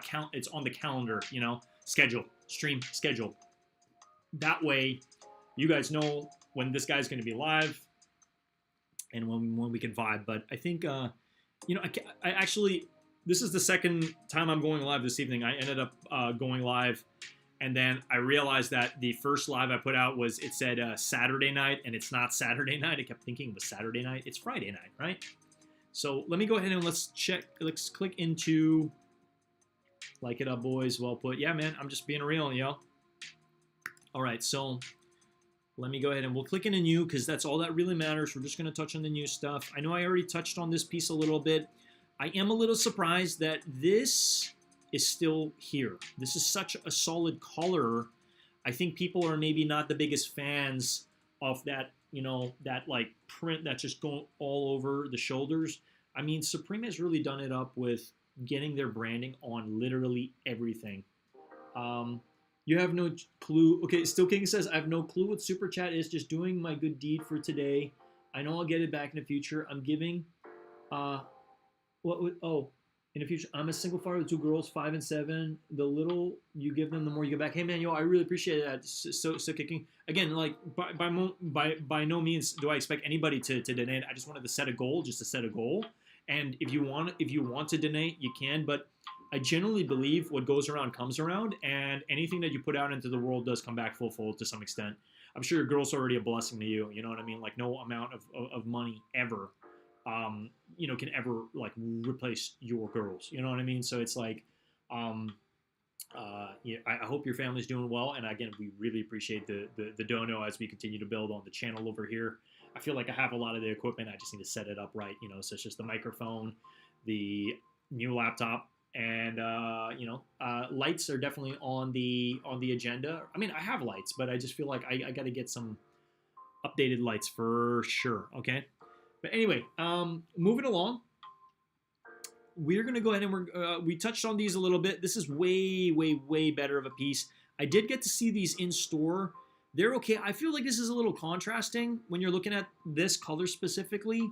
count. It's on the calendar. You know, stream schedule. That way, you guys know when this guy's going to be live. And when we can vibe. But I think, I actually, this is the second time I'm going live this evening. I ended up going live, and then I realized that the first live I put out it said Saturday night, and it's not Saturday night. I kept thinking it was Saturday night. It's Friday night, right? So let me go ahead and let's check. Let's click into like it up, boys. Well put. Yeah, man, I'm just being real, yo. All right, so let me go ahead and we'll click into new because that's all that really matters. We're just going to touch on the new stuff. I know I already touched on this piece a little bit. I am a little surprised that this is still here. This is such a solid color. I think people are maybe not the biggest fans of that, that like print that's just going all over the shoulders. I mean, Supreme has really done it up with getting their branding on literally everything. You have no clue. Okay, Still King says, I have no clue what Super Chat is. Just doing my good deed for today. I know I'll get it back in the future. I'm giving, in the future, I'm a single father with 2 girls, 5 and 7. The little you give them, the more you get back. Hey, man, yo, I really appreciate that. So kicking. Again, like, by no means do I expect anybody to donate. I just wanted to set a goal, just to set a goal. And if you want to donate, you can, but I generally believe what goes around comes around, and anything that you put out into the world does come back full to some extent. I'm sure your girl's already a blessing to you. You know what I mean? Like no amount of money ever, can ever like replace your girls. You know what I mean? So it's like, Yeah, I hope your family's doing well. And again, we really appreciate the dono as we continue to build on the channel over here. I feel like I have a lot of the equipment. I just need to set it up right. So it's just the microphone, the new laptop, and lights are definitely on the agenda. I mean, I have lights, but I just feel like I got to get some updated lights for sure. Okay, but anyway, moving along. We're going to go ahead and we touched on these a little bit. This is way, way, way better of a piece. I did get to see these in store. They're okay. I feel like this is a little contrasting when you're looking at this color specifically.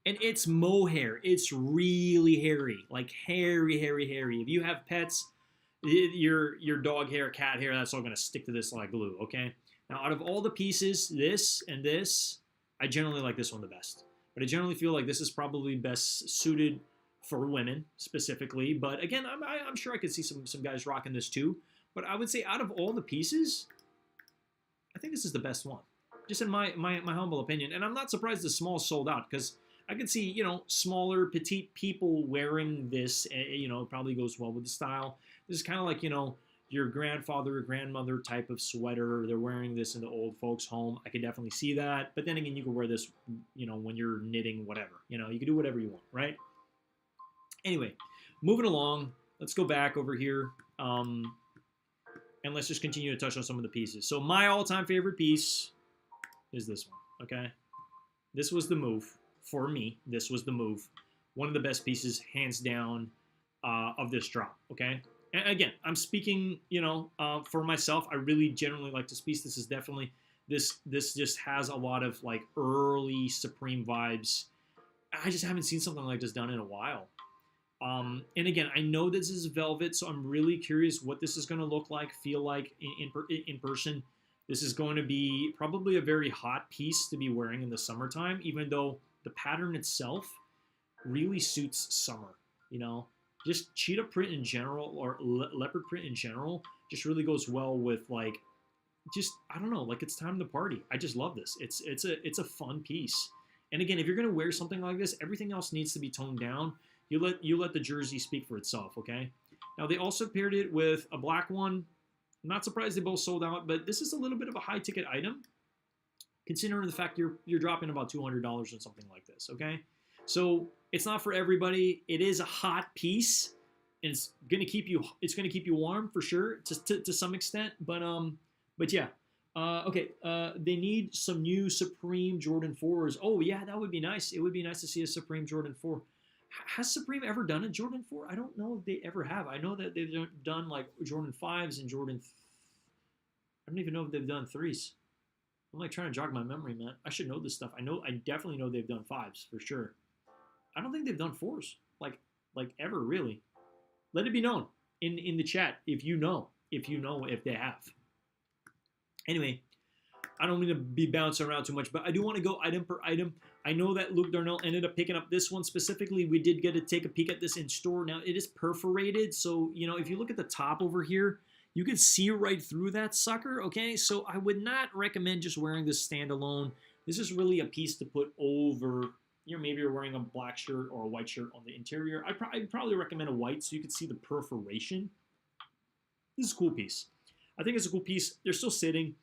And it's mohair. It's really hairy. Like hairy, hairy, hairy. If you have pets, your dog hair, cat hair, that's all going to stick to this like glue, okay? Now, out of all the pieces, this and this, I generally like this one the best. But I generally feel like this is probably best suited for women specifically. But again, I'm sure I could see some guys rocking this too. But I would say out of all the pieces, I think this is the best one. Just in my humble opinion. And I'm not surprised the small sold out because I could see, smaller, petite people wearing this. It probably goes well with the style. This is kind of like, your grandfather or grandmother type of sweater. They're wearing this in the old folks' home. I could definitely see that. But then again, you can wear this, when you're knitting, whatever. You can do whatever you want, right? Anyway, moving along, let's go back over here, and let's just continue to touch on some of the pieces. So my all-time favorite piece is this one, okay? This was the move. For me, this was the move. One of the best pieces, hands down, of this drop, okay? And again, I'm speaking, for myself. I really generally like this piece. This is definitely, this just has a lot of, like, early Supreme vibes. I just haven't seen something like this done in a while. And again, I know this is velvet, so I'm really curious what this is going to look like, feel like in person. This is going to be probably a very hot piece to be wearing in the summertime, even though the pattern itself really suits summer, Just cheetah print in general or leopard print in general just really goes well with like, I don't know, like it's time to party. I just love this. It's a fun piece. And again, if you're going to wear something like this, everything else needs to be toned down. You let the jersey speak for itself, okay? Now, they also paired it with a black one. I'm not surprised they both sold out, but this is a little bit of a high-ticket item, considering the fact you're dropping about $200 on something like this, okay? So it's not for everybody. It is a hot piece, and it's gonna keep you warm for sure, to some extent. But yeah. Okay, they need some new Supreme Jordan 4s. Oh yeah, that would be nice. It would be nice to see a Supreme Jordan 4. Has Supreme ever done a Jordan 4? I don't know if they ever have. I know that they've done like Jordan 5s and I don't even know if they've done 3s. I'm like trying to jog my memory, man. I should know this stuff. I definitely know they've done 5s for sure. I don't think they've done 4s like ever really. Let it be known in the chat if you know if they have. Anyway, I don't mean to be bouncing around too much, but I do want to go item per item. I know that Luke Darnall ended up picking up this one specifically. We did get to take a peek at this in store. Now, it is perforated, so, if you look at the top over here, you can see right through that sucker, okay? So I would not recommend just wearing this standalone. This is really a piece to put over, maybe you're wearing a black shirt or a white shirt on the interior. I'd probably recommend a white so you can see the perforation. This is a cool piece. I think it's a cool piece. They're still sitting.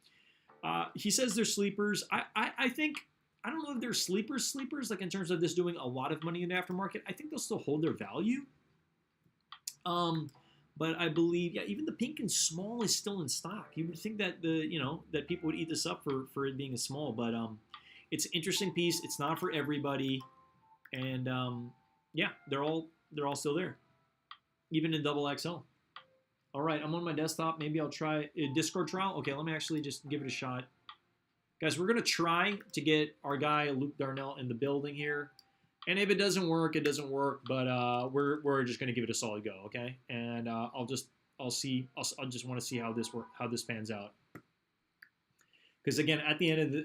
He says they're sleepers. I think, I don't know if they're sleepers, like in terms of this doing a lot of money in the aftermarket. I think they'll still hold their value. But I believe, yeah, even the pink and small is still in stock. You would think that that people would eat this up for it being a small, but it's an interesting piece. It's not for everybody, and yeah, they're all still there, even in double XL. All right, I'm on my desktop. Maybe I'll try a Discord trial. Okay, let me actually just give it a shot. Guys, we're going to try to get our guy, Luke Darnall, in the building here. And if it doesn't work, it doesn't work. But we're just going to give it a solid go, okay? And I'll just want to see how this pans out. Because again, at the end of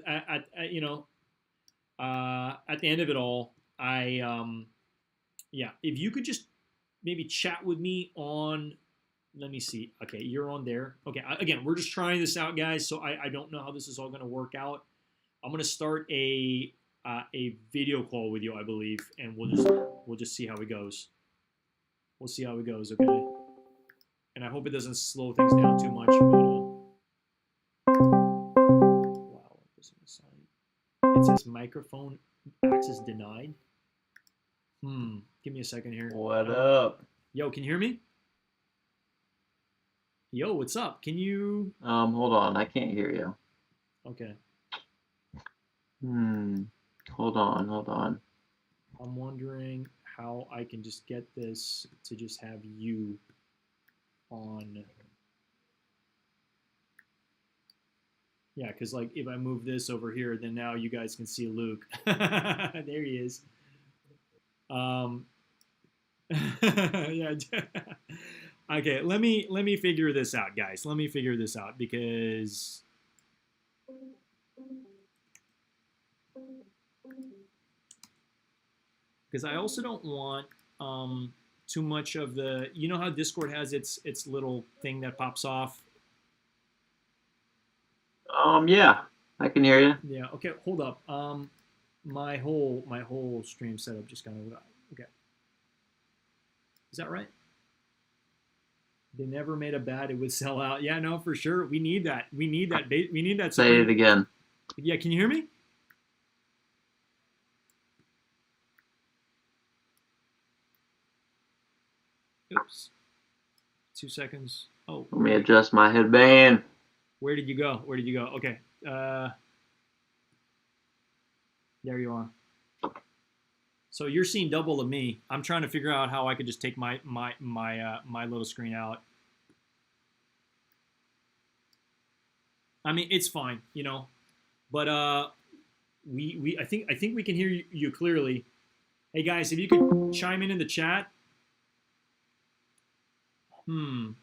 at the end of it all, yeah, if you could just maybe chat with me on. Let me see. Okay, you're on there. Okay, again, we're just trying this out, guys, so I don't know how this is all going to work out. I'm going to start a video call with you, I believe, and we'll just see how it goes. We'll see how it goes, okay? and I hope it doesn't slow things down too much. But wow, it says microphone access denied. Give me a second here. What up? Yo, can you hear me? Yo, what's up? Can you? Hold on, I can't hear you. Okay. Hold on. I'm wondering how I can just get this to just have you on. Yeah, because like if I move this over here, then now you guys can see Luke. There he is. Yeah. Okay, let me figure this out, guys. Let me figure this out because I also don't want too much of the. You know how Discord has its little thing that pops off. Yeah, I can hear you. Yeah. Okay. Hold up. My whole stream setup just kind of. Okay. Is that right? They never made a bat. It would sell out. Yeah. No, for sure. We need that. We need that. We need that. Say it again. Yeah. Can you hear me? Oops. 2 seconds. Oh. Let me adjust my headband. Where did you go? Where did you go? Okay. There you are. So you're seeing double of me. I'm trying to figure out how I could just take my little screen out. I mean, it's fine, you know, but I think we can hear you clearly. Hey guys, if you could chime in the chat.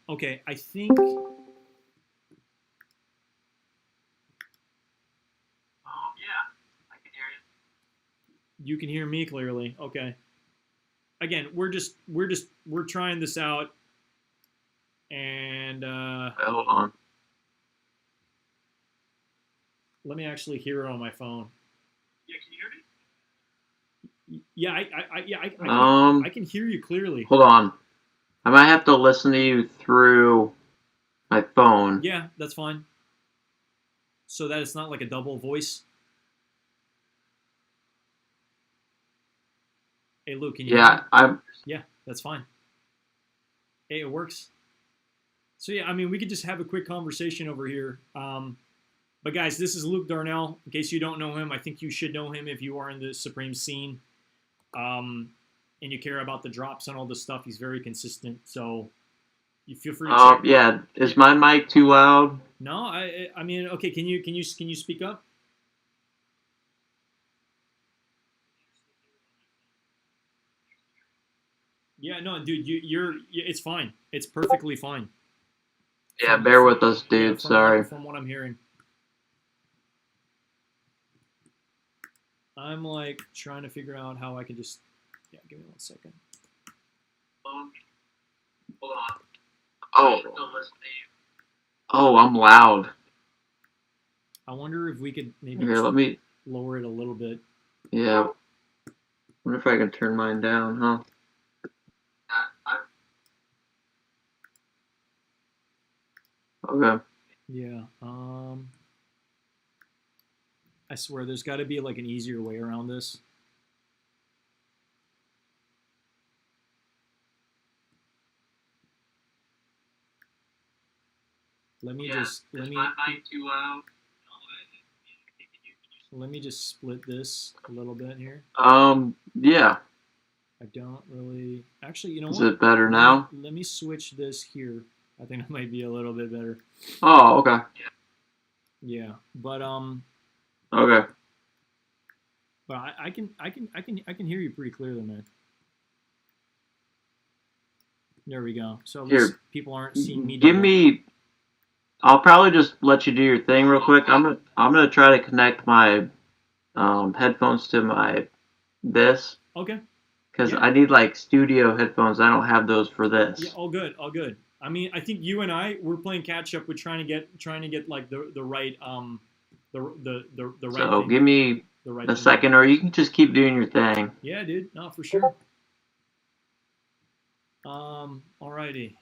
Okay, I think. You can hear me clearly. Okay. Again, we're trying this out, and Hold on. let me actually hear it on my phone. Yeah, can you hear me? Yeah, I can hear you clearly. Hold on. I might have to listen to you through my phone. Yeah, that's fine. So that it's not like a double voice. Hey, Luke, can you? Yeah, Yeah, that's fine. Hey, it works. So yeah, I mean, we could just have a quick conversation over here. But guys, this is Luke Darnall. In case you don't know him, I think you should know him if you are in the Supreme scene, and you care about the drops and all this stuff. He's very consistent. So you feel free to check. Yeah. Is my mic too loud? No, I mean, okay. Can you speak up? Yeah, no, dude, it's fine. It's perfectly fine. Yeah, bear with us, dude. Sorry. From what I'm hearing. I'm like trying to figure out how I can just. Yeah, give me 1 second. Hold on. Oh, I'm loud. I wonder if we could maybe Here, let me lower it a little bit. Yeah. Wonder if I can turn mine down, huh? Okay. Yeah. I swear, there's got to be like an easier way around this. Let me too loud? Let me just split this a little bit here. Yeah. I don't really. Actually, you know what? Is it better now? Let me switch this here. I think that might be a little bit better. Oh, okay. Yeah, but Okay. But I can hear you pretty clearly, man. There we go. So at least people aren't seeing me. Give me. I'll probably just let you do your thing real quick. I'm gonna try to connect my headphones to this. Okay. Because I need like studio headphones. I don't have those for this. Yeah, all good, all good. I mean, I think you and we're playing catch up with trying to get like the right the right. So thing. Give me a second, or you can just keep doing your thing. Yeah, dude. No, for sure. Alrighty.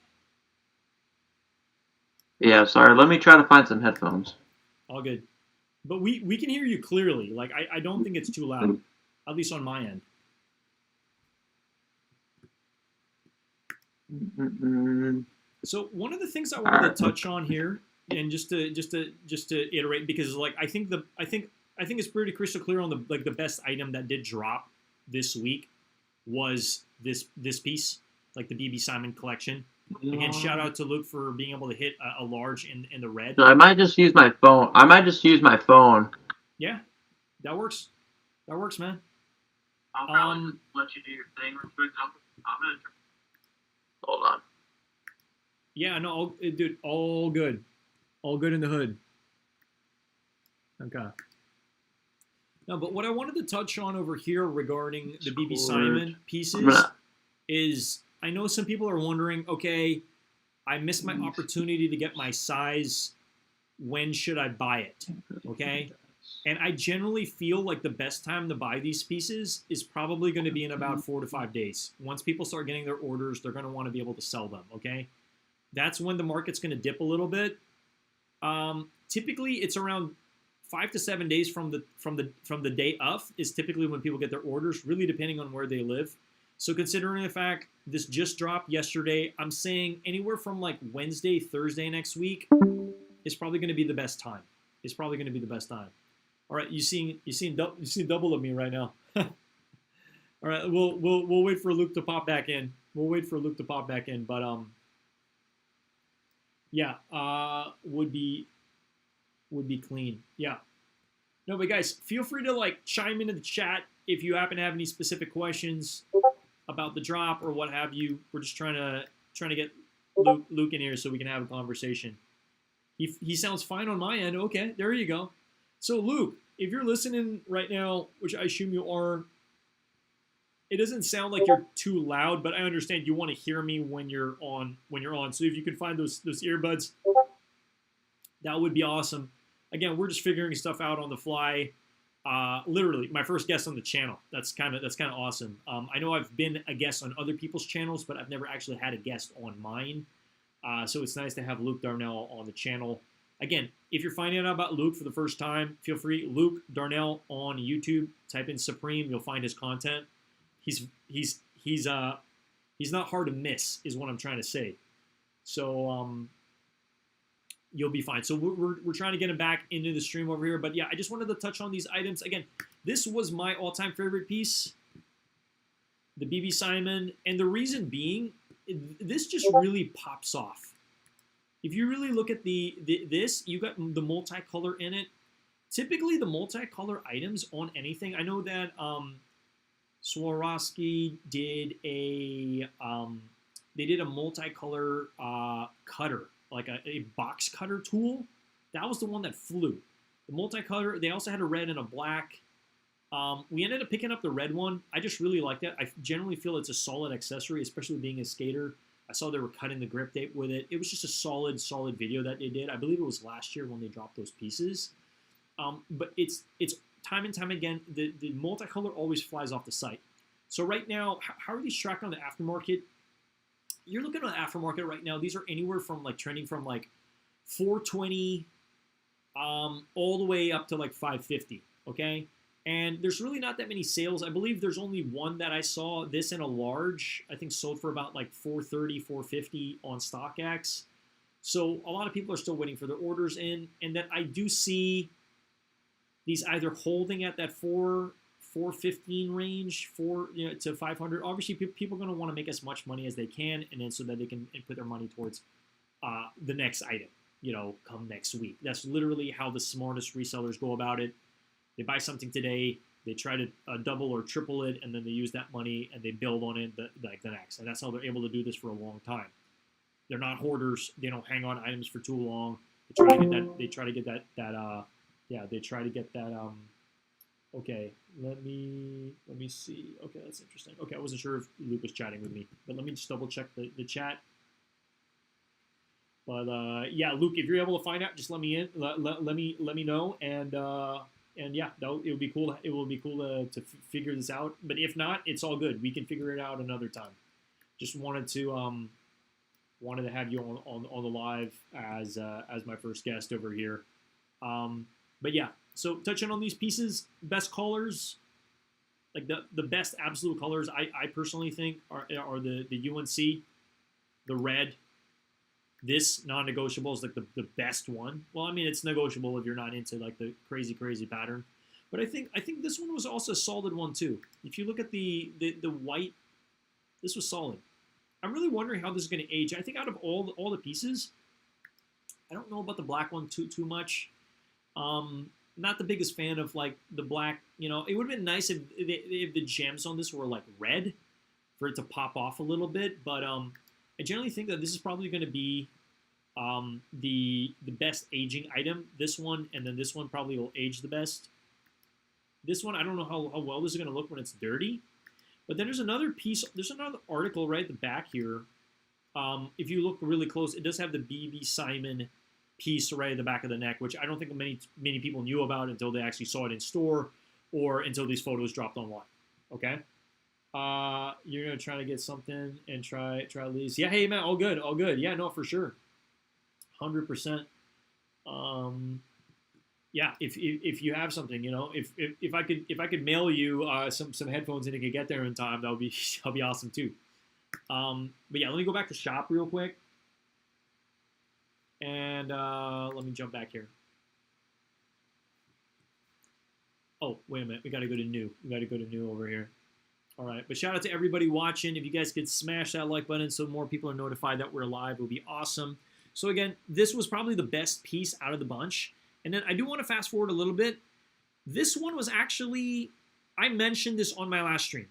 Yeah, sorry. Let me try to find some headphones. All good. But we can hear you clearly. Like I don't think it's too loud, at least on my end. So one of the things I wanted to touch on here, and just to iterate, because like I think it's pretty crystal clear on the best item that did drop this week was this piece, like the BB Simon collection. Again, shout out to Luke for being able to hit a large in the red. So I might just use my phone. Yeah, that works. That works, man. I'll probably just let you do your thing real quick. I'm gonna. Hold on. Yeah, no, dude, all good in the hood. Okay. No, but what I wanted to touch on over here regarding the BB Simon pieces is, I know some people are wondering, okay, I missed my opportunity to get my size. When should I buy it? Okay. And I generally feel like the best time to buy these pieces is probably going to be in about 4 to 5 days. Once people start getting their orders, they're going to want to be able to sell them, okay? That's when the market's going to dip a little bit. Typically, it's around 5 to 7 days from the day of is typically when people get their orders, really depending on where they live. So considering the fact this just dropped yesterday, I'm saying anywhere from like Wednesday, Thursday next week is probably going to be the best time. It's probably going to be the best time. All right, you seen double of me right now. All right, we'll wait for Luke to pop back in. But yeah, would be clean. Yeah. No, but guys, feel free to like chime into the chat if you happen to have any specific questions about the drop or what have you. We're just trying to get Luke in here so we can have a conversation. He sounds fine on my end. Okay, there you go. So Luke, if you're listening right now, which I assume you are, it doesn't sound like you're too loud, but I understand you want to hear me when you're on. So if you can find those earbuds, that would be awesome. Again, we're just figuring stuff out on the fly. Literally, my first guest on the channel. That's kind of awesome. I know I've been a guest on other people's channels, but I've never actually had a guest on mine. So it's nice to have Luke Darnall on the channel. Again, if you're finding out about Luke for the first time, feel free. Luke Darnall on YouTube. Type in Supreme. You'll find his content. He's not hard to miss, is what I'm trying to say. So you'll be fine. So we're trying to get him back into the stream over here. But yeah, I just wanted to touch on these items. Again, this was my all-time favorite piece, the BB Simon. And the reason being, this just really pops off. If you really look at this, you got the multicolor in it. Typically, the multicolor items on anything, I know that Swarovski did a multicolor cutter, like a box cutter tool. That was the one that flew. The multicolor. They also had a red and a black. We ended up picking up the red one. I just really like that. I generally feel it's a solid accessory, especially being a skater. I saw they were cutting the grip tape with it. It was just a solid video that they did. I believe it was last year when they dropped those pieces. But it's time and time again, the multicolor always flies off the site. So right now, how are these tracked on the aftermarket? You're looking at the aftermarket right now. These are anywhere from like trending from like 420 all the way up to like 550. Okay. And there's really not that many sales. I believe there's only one that I saw, this in a large, I think sold for about like 430, 450 on StockX. So a lot of people are still waiting for their orders in. And then I do see these either holding at that 415 range, to 500. Obviously, people are going to want to make as much money as they can, and then so that they can put their money towards the next item, come next week. That's literally how the smartest resellers go about it. They buy something today, they try to double or triple it, and then they use that money and they build on it the next. And that's how they're able to do this for a long time. They're not hoarders. They don't hang on items for too long. They try to get that. Okay, let me see. Okay, that's interesting. Okay, I wasn't sure if Luke was chatting with me, but let me just double check the chat. But yeah, Luke, if you're able to find out, just let me in. Let me know, and yeah, it would be cool. It will be cool to figure this out. But if not, it's all good. We can figure it out another time. Just wanted to wanted to have you on the live as my first guest over here. But yeah, so touching on these pieces, best colors, like the best absolute colors, I personally think are the UNC, the red. This non-negotiable is like the best one. Well, I mean, it's negotiable if you're not into like the crazy pattern. But I think this one was also a solid one too. If you look at the white, this was solid. I'm really wondering how this is going to age. I think out of all the pieces, I don't know about the black one too much. Not the biggest fan of like the black. You know, it would have been nice if the gems on this were like red, for it to pop off a little bit. But I generally think that this is probably going to be the best aging item. This one and then this one probably will age the best. This one, I don't know how well this is going to look when it's dirty. But then there's another piece. There's another article right at the back here. If you look really close, it does have the BB Simon piece right at the back of the neck, which I don't think many people knew about until they actually saw it in store or until these photos dropped online. Okay. You're gonna try to get something and try these. Yeah, hey man, all good. Yeah, no, for sure, 100%. Yeah, if you have something, you know, if I could mail you some headphones and it could get there in time, that'll be awesome too. But yeah, let me go back to shop real quick, and let me jump back here. Oh, wait a minute, we got to go to new. We got to go to new over here. All right, but shout out to everybody watching. If you guys could smash that like button so more people are notified that we're live, it would be awesome. So again, this was probably the best piece out of the bunch. And then I do want to fast forward a little bit. This one was actually, I mentioned this on my last stream,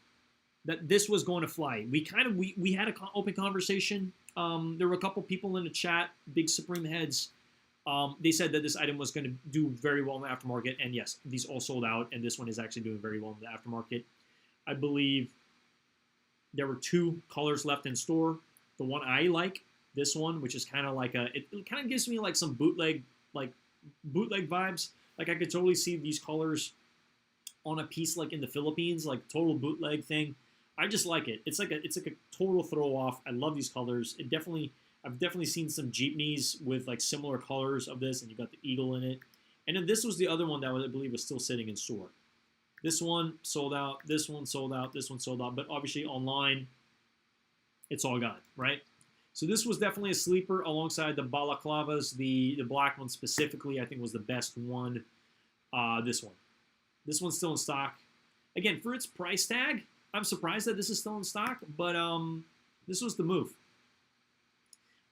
that this was going to fly. We had an open conversation. There were a couple people in the chat, big Supreme heads. They said that this item was going to do very well in the aftermarket. And yes, these all sold out. And this one is actually doing very well in the aftermarket. I believe there were 2 colors left in store. The one I like, this one, which is kind of like it kind of gives me like some bootleg vibes. Like I could totally see these colors on a piece like in the Philippines, like total bootleg thing. I just like it. It's like a total throw off. I love these colors. I've definitely seen some Jeepneys with like similar colors of this, and you got the eagle in it. And then this was the other one that I believe was still sitting in store. This one sold out. This one sold out. This one sold out. But obviously online, it's all gone, right? So this was definitely a sleeper alongside the balaclavas. The black one specifically, I think, was the best one. This one's still in stock. Again, for its price tag, I'm surprised that this is still in stock, but this was the move.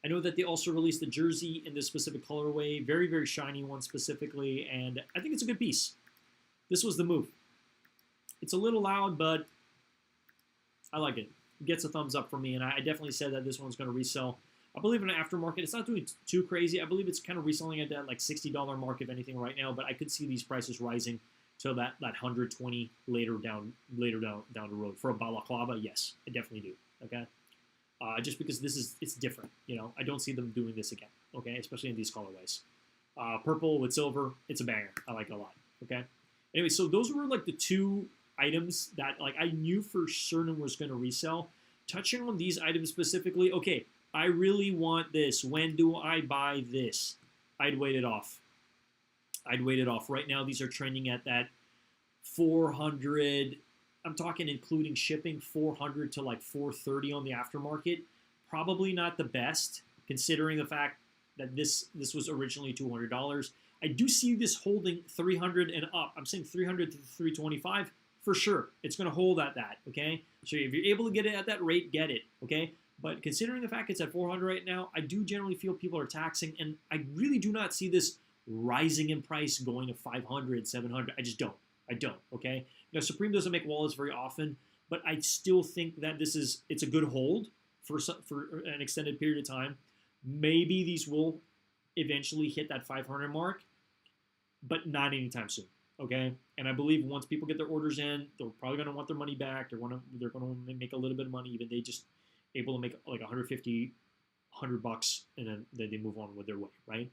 I know that they also released the jersey in this specific colorway, very, very shiny one specifically, and I think it's a good piece. This was the move. It's a little loud, but I like it. It gets a thumbs up from me, and I definitely said that this one's going to resell. I believe in an aftermarket. It's not doing too crazy. I believe it's kind of reselling at that like $60 mark, if anything, right now, but I could see these prices rising to that 120 later down the road. For a balaclava, yes, I definitely do. Okay, just because it's different. You know, I don't see them doing this again. Okay, especially in these colorways. Purple with silver, it's a banger. I like it a lot. Okay. Anyway, so those were like the 2 items that like I knew for certain was going to resell. Touching on these items specifically, okay, I really want this. When do I buy this? I'd wait it off. Right now, these are trending at that 400. I'm talking including shipping, 400 to like 430 on the aftermarket. Probably not the best, considering the fact that this was originally $200. I do see this holding 300 and up. I'm saying 300 to 325 for sure. It's going to hold at that, okay? So if you're able to get it at that rate, get it, okay? But considering the fact it's at 400 right now, I do generally feel people are taxing, and I really do not see this rising in price going to 500, 700. I just don't. I don't, okay? Now, Supreme doesn't make wallets very often, but I still think that it's a good hold for an extended period of time. Maybe these will eventually hit that 500 mark, but not anytime soon. Okay, and I believe once people get their orders in, they're probably going to want their money back. They're going to make a little bit of money, even they just able to make like 150, $100, and then they move on with their way, right?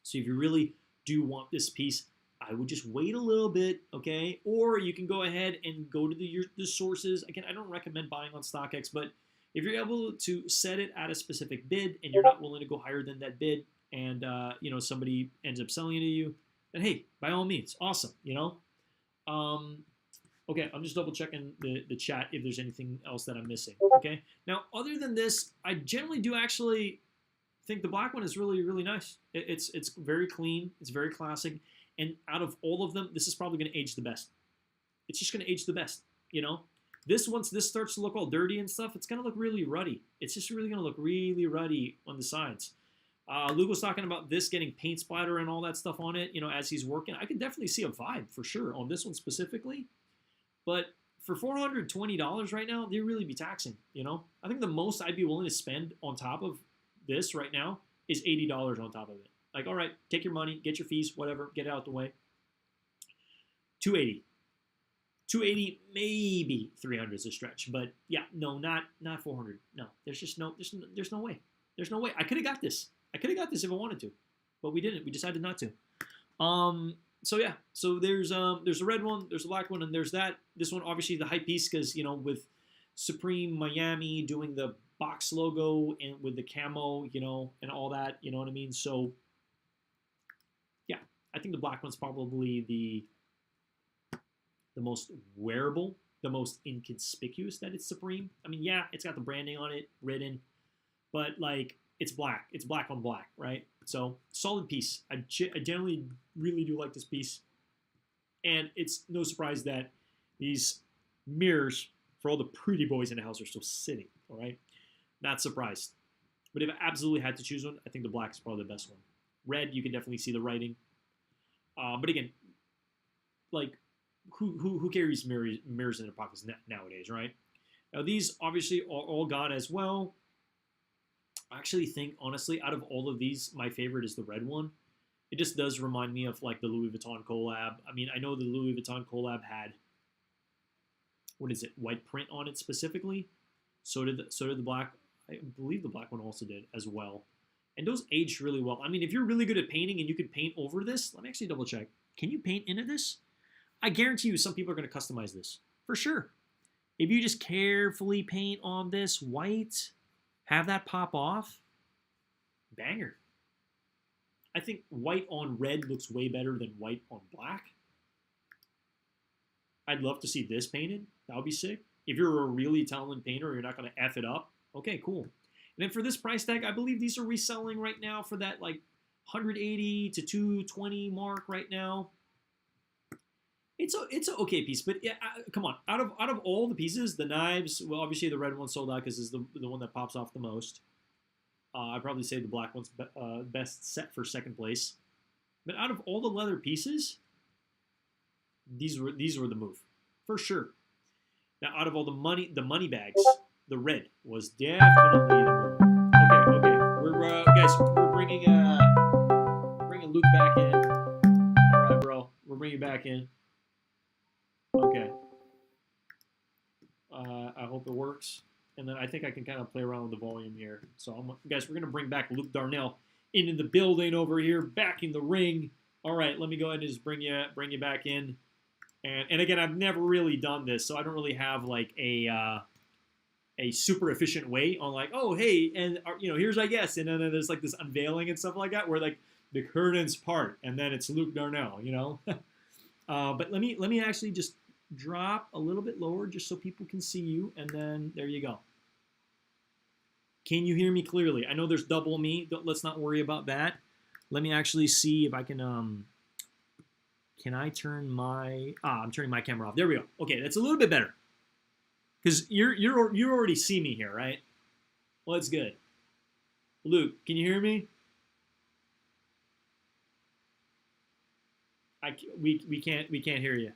So if you really do want this piece, I would just wait a little bit, okay? Or you can go ahead and go to the sources. Again, I don't recommend buying on StockX, but If you're able to set it at a specific bid and you're not willing to go higher than that bid, and somebody ends up selling it to you, then hey, by all means, awesome. Um, okay, I'm just double checking the chat if there's anything else that I'm missing. Okay, now other than this, I generally do actually think the black one is really really nice. It's very clean, it's very classic, and out of all of them, this is probably going to age the best. It's just going to age the best. This, once this starts to look all dirty and stuff, it's going to look really ruddy. It's just really going to look really ruddy on the sides. Luke was talking about this getting paint splatter and all that stuff on it, as he's working. I could definitely see a vibe for sure on this one specifically. But for $420 right now, they'd really be taxing, I think the most I'd be willing to spend on top of this right now is $80 on top of it. Like, all right, take your money, get your fees, whatever, get it out the way. 280. 280, maybe 300 is a stretch, but yeah, no, not 400. No, there's just there's no way. There's no way. I could have got this. if I wanted to, but we didn't. We decided not to. So yeah, so there's a red one, there's a black one, and there's that. This one, obviously, the hype piece, because with Supreme Miami doing the box logo and with the camo, and all that, you know what I mean? So yeah, I think the black one's probably the most wearable, the most inconspicuous that it's Supreme. I mean, yeah, it's got the branding on it written, but like it's black. It's black on black, right? So solid piece. I generally really do like this piece. And it's no surprise that these mirrors for all the pretty boys in the house are still sitting, all right? Not surprised. But if I absolutely had to choose one, I think the black is probably the best one. Red, you can definitely see the writing. But again, like, who carries mirrors in their pockets nowadays, right? Now these obviously are all gone as well. I actually think, honestly, out of all of these, my favorite is the red one. It just does remind me of like the Louis Vuitton collab. I mean, I know the Louis Vuitton collab had, what is it, white print on it specifically. So did the black. I believe the black one also did as well. And those aged really well. I mean, if you're really good at painting and you could paint over this, let me actually double check. Can you paint into this? I guarantee you some people are going to customize this, for sure. If you just carefully paint on this white, have that pop off, banger. I think white on red looks way better than white on black. I'd love to see this painted. That would be sick. If you're a really talented painter, you're not going to F it up. Okay, cool. And then for this price tag, I believe these are reselling right now for that like 180 to 220 mark right now. It's an okay piece, but yeah, come on. Out of all the pieces, the knives, well, obviously the red one sold out because it's the one that pops off the most. I'd probably say the black one's best set for second place. But out of all the leather pieces, these were the move for sure. Now, out of all the money bags, the red was definitely the move. Okay, we're guys, we're bringing Luke back in. All right, bro, we're bringing you back in. Okay. I hope it works. And then I think I can kind of play around with the volume here. So, guys, we're going to bring back Luke Darnall into the building over here, back in the ring. All right, let me go ahead and just bring you back in. And again, I've never really done this, so I don't really have like a super efficient way on like, oh, hey, and here's I guess, and then there's like this unveiling and stuff like that where like the curtains part, and then it's Luke Darnall, But let me actually just drop a little bit lower just so people can see you, and then there you go. Can you hear me clearly? I know there's double me. Let's not worry about that. Let me actually see if I can I turn my I'm turning my camera off. There we go. Okay, that's a little bit better. Because you already see me here, right? Well, that's good. Luke, can you hear me? We can't hear you.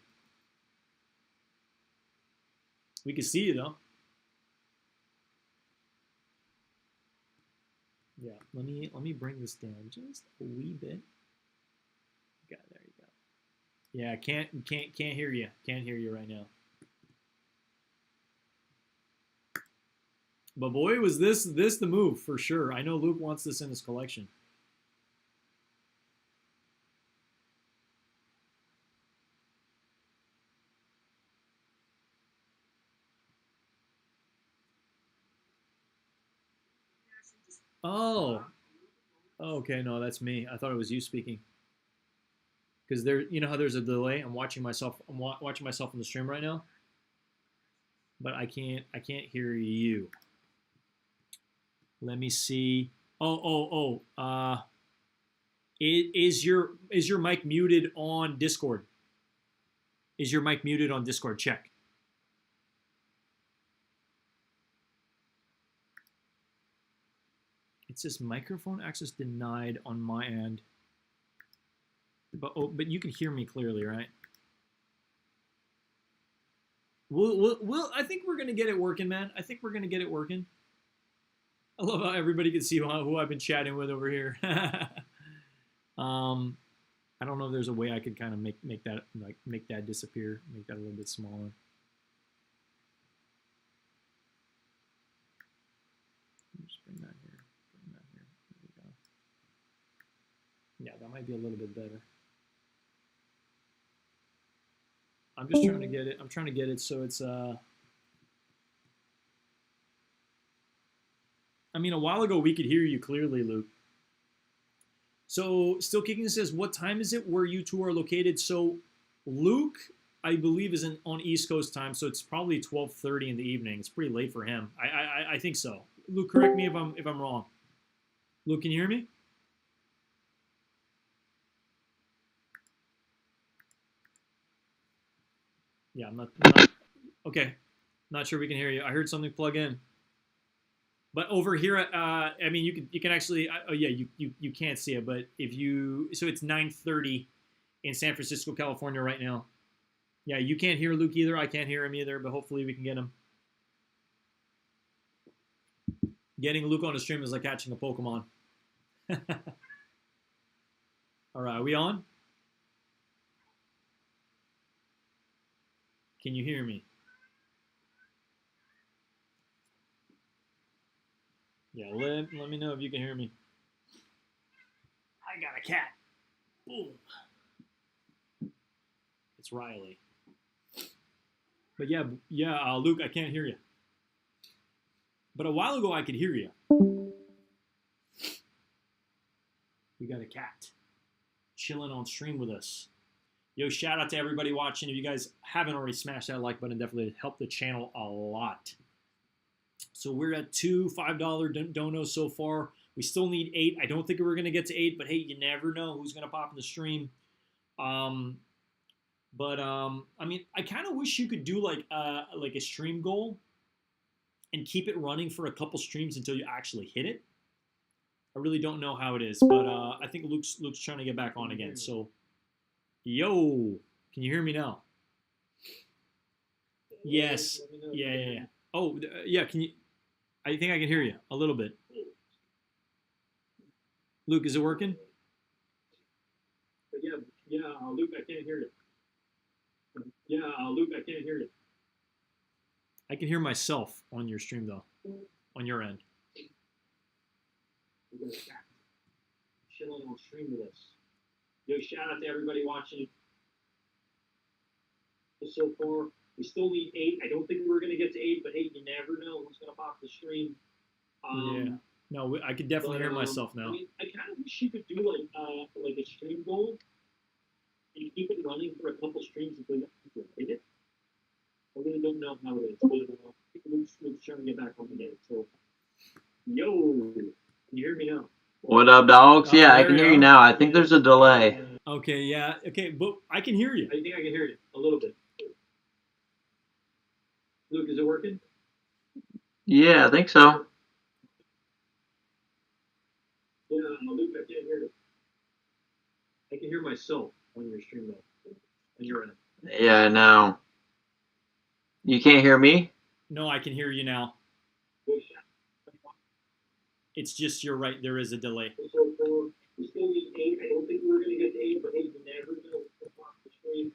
We can see you though. Yeah, let me bring this down just a wee bit. Okay, there you go. Yeah, can't hear you. Can't hear you right now. But boy, was this the move for sure. I know Luke wants this in his collection. Oh. Okay, no, that's me. I thought it was you speaking. Because there, you know how there's a delay. I'm watching myself. Watching myself on the stream right now, but I can't. I can't hear you. Let me see. Oh. Is your mic muted on Discord? Is your mic muted on Discord? Check. It says microphone access denied on my end. But you can hear me clearly, right? I think we're gonna get it working, man. I think we're gonna get it working. I love how everybody can see who I've been chatting with over here. I don't know if there's a way I could kind of make that disappear, make that a little bit smaller. Just bring that here. Bring that here. There we go. Yeah, that might be a little bit better. I'm just trying to get it. I'm trying to get it so it's I mean, a while ago we could hear you clearly, Luke. So, Still Kicking says, what time is it where you two are located? So, Luke, I believe, is on East Coast time, so it's probably 12:30 in the evening. It's pretty late for him. I think so. Luke, correct me if I'm wrong. Luke, can you hear me? Yeah, I'm not okay. Not sure we can hear you. I heard something plug in. But over here, I mean, you can actually. Oh yeah, you can't see it, but if you, so it's 9:30 in San Francisco, California right now. Yeah, you can't hear Luke either. I can't hear him either, but hopefully we can get him. Getting Luke on the stream is like catching a Pokemon. All right, are we on? Can you hear me? Yeah, let me know if you can hear me. I got a cat. Boom. It's Riley. But yeah, Luke, I can't hear you. But a while ago, I could hear you. We got a cat chilling on stream with us. Yo, shout out to everybody watching. If you guys haven't already smashed that like button, definitely help the channel a lot. So we're at two $5 donos so far. We still need 8. I don't think we're going to get to 8, but hey, you never know who's going to pop in the stream. I mean, I kind of wish you could do like a stream goal and keep it running for a couple streams until you actually hit it. I really don't know how it is, but I think Luke's trying to get back on again. So, yo, can you hear me now? Yes. Yeah. Oh, yeah. Can you? I think I can hear you a little bit. Luke, is it working? Yeah, Luke, I can't hear you. Yeah, Luke, I can't hear you. I can hear myself on your stream though, on your end. We got a cat chilling on stream with us. Yo, shout out to everybody watching. So far, we still need 8. I don't think we're gonna get to 8, but hey, you never know who's gonna pop the stream. Yeah. No, I could definitely hear myself now. I mean, I kind of wish you could do like a stream goal and keep it running for a couple streams until you hit it. I really don't know how it is. But Luke's trying to get back on the game. So, yo, can you hear me now? What up, dogs? Yeah, I can hear you now. I think there's a delay. Okay, yeah. Okay, but I can hear you. I think I can hear you a little bit. Luke, is it working? Yeah, I think so. Yeah, Luke, I can't hear you. I can hear myself on your stream though. On your end. Yeah, I know. You can't hear me? No, I can hear you now. It's just you're right. There is a delay. We still need 8. I don't think we're gonna get to 8, but hey, you never know. The stream.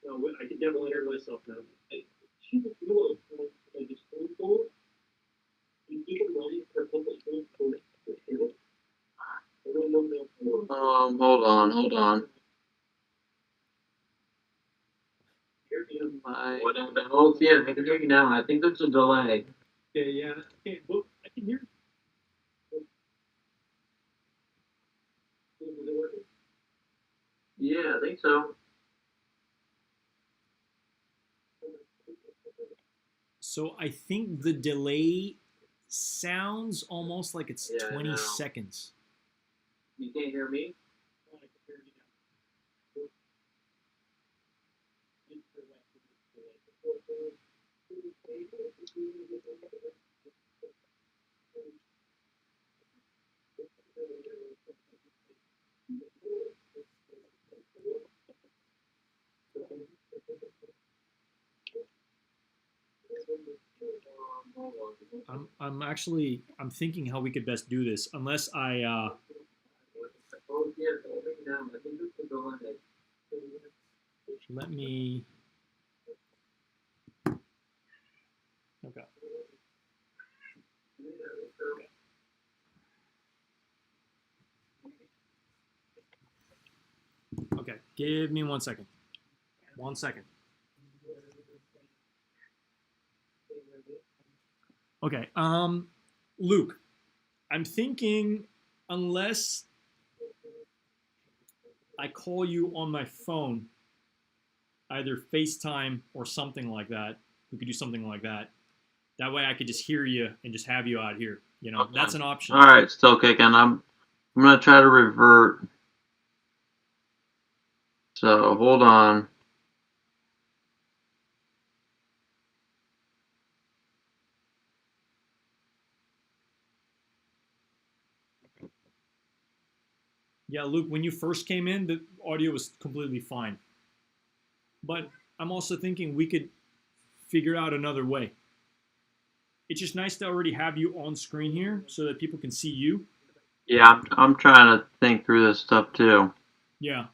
No, I can definitely hear myself now. She was doing like a stream goal. You keep it running for a couple streams for it. I don't know. Hold on. What up, dogs? Yeah, I can hear you now. I think there's a delay. Okay, yeah. Okay, well, I can hear. Yeah, I think so. So I think the delay sounds almost like it's Yeah, 20 no. seconds. You can't hear me? I'm thinking how we could best do this. Unless I Oh, yeah, I think we can go ahead. let me. Okay. Okay. Give me 1 second. 1 second. Okay. Luke, I'm thinking unless I call you on my phone, either FaceTime or something like that, we could do something like that. That way I could just hear you and just have you out here. That's Okay. an option. All right, still kicking. I'm gonna try to revert. So hold on. Yeah, Luke, when you first came in, the audio was completely fine. But I'm also thinking we could figure out another way. It's just nice to already have you on screen here so that people can see you. Yeah, I'm trying to think through this stuff too. Yeah.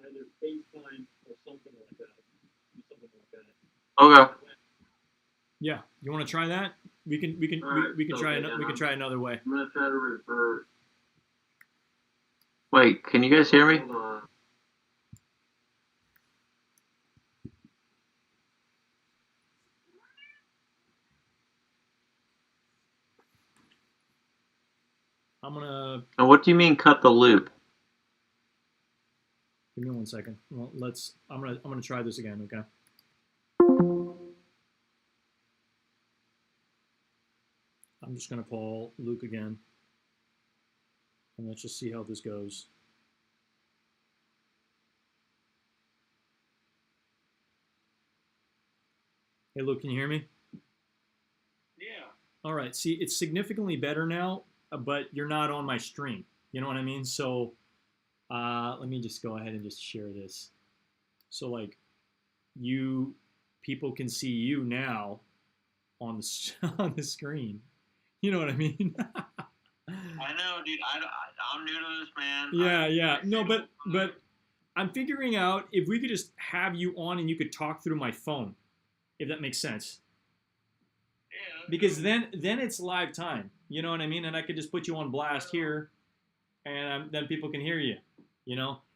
Either FaceTime or something like that. Something like that. Okay. Yeah, you want to try that? We can try another way. I'm gonna try to revert. Wait, can you guys hear me? Hold on. I'm gonna And what do you mean cut the loop? give me 1 second. Well, I'm gonna try this again. Okay. I'm just gonna call Luke again, and let's just see how this goes. Hey, Luke, can you hear me? Yeah. All right. See, it's significantly better now, but you're not on my stream. You know what I mean? So let me just go ahead and just share this. So like, people can see you now on the on the screen. You know what I mean? I know, dude. I'm new to this, man. Yeah. No, but I'm figuring out if we could just have you on and you could talk through my phone, if that makes sense. Yeah. Because then it's live time. You know what I mean? And I could just put you on blast here, and then people can hear you.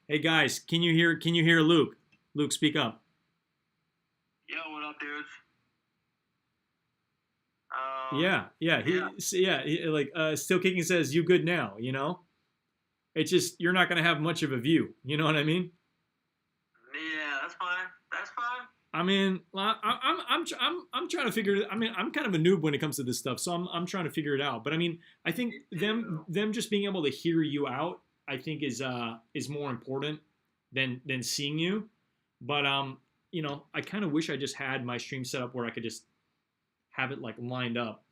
Hey guys, can you hear Luke? Luke, speak up. Yo, what up, dudes? Still kicking says you good now. It's just you're not gonna have much of a view. You know what I mean? Yeah, that's fine. That's fine. I mean, I'm trying to figure it. I mean, I'm kind of a noob when it comes to this stuff, so I'm trying to figure it out. But I mean, I think them just being able to hear you out, I think is more important than seeing you. But I kind of wish I just had my stream set up where I could just have it like lined up.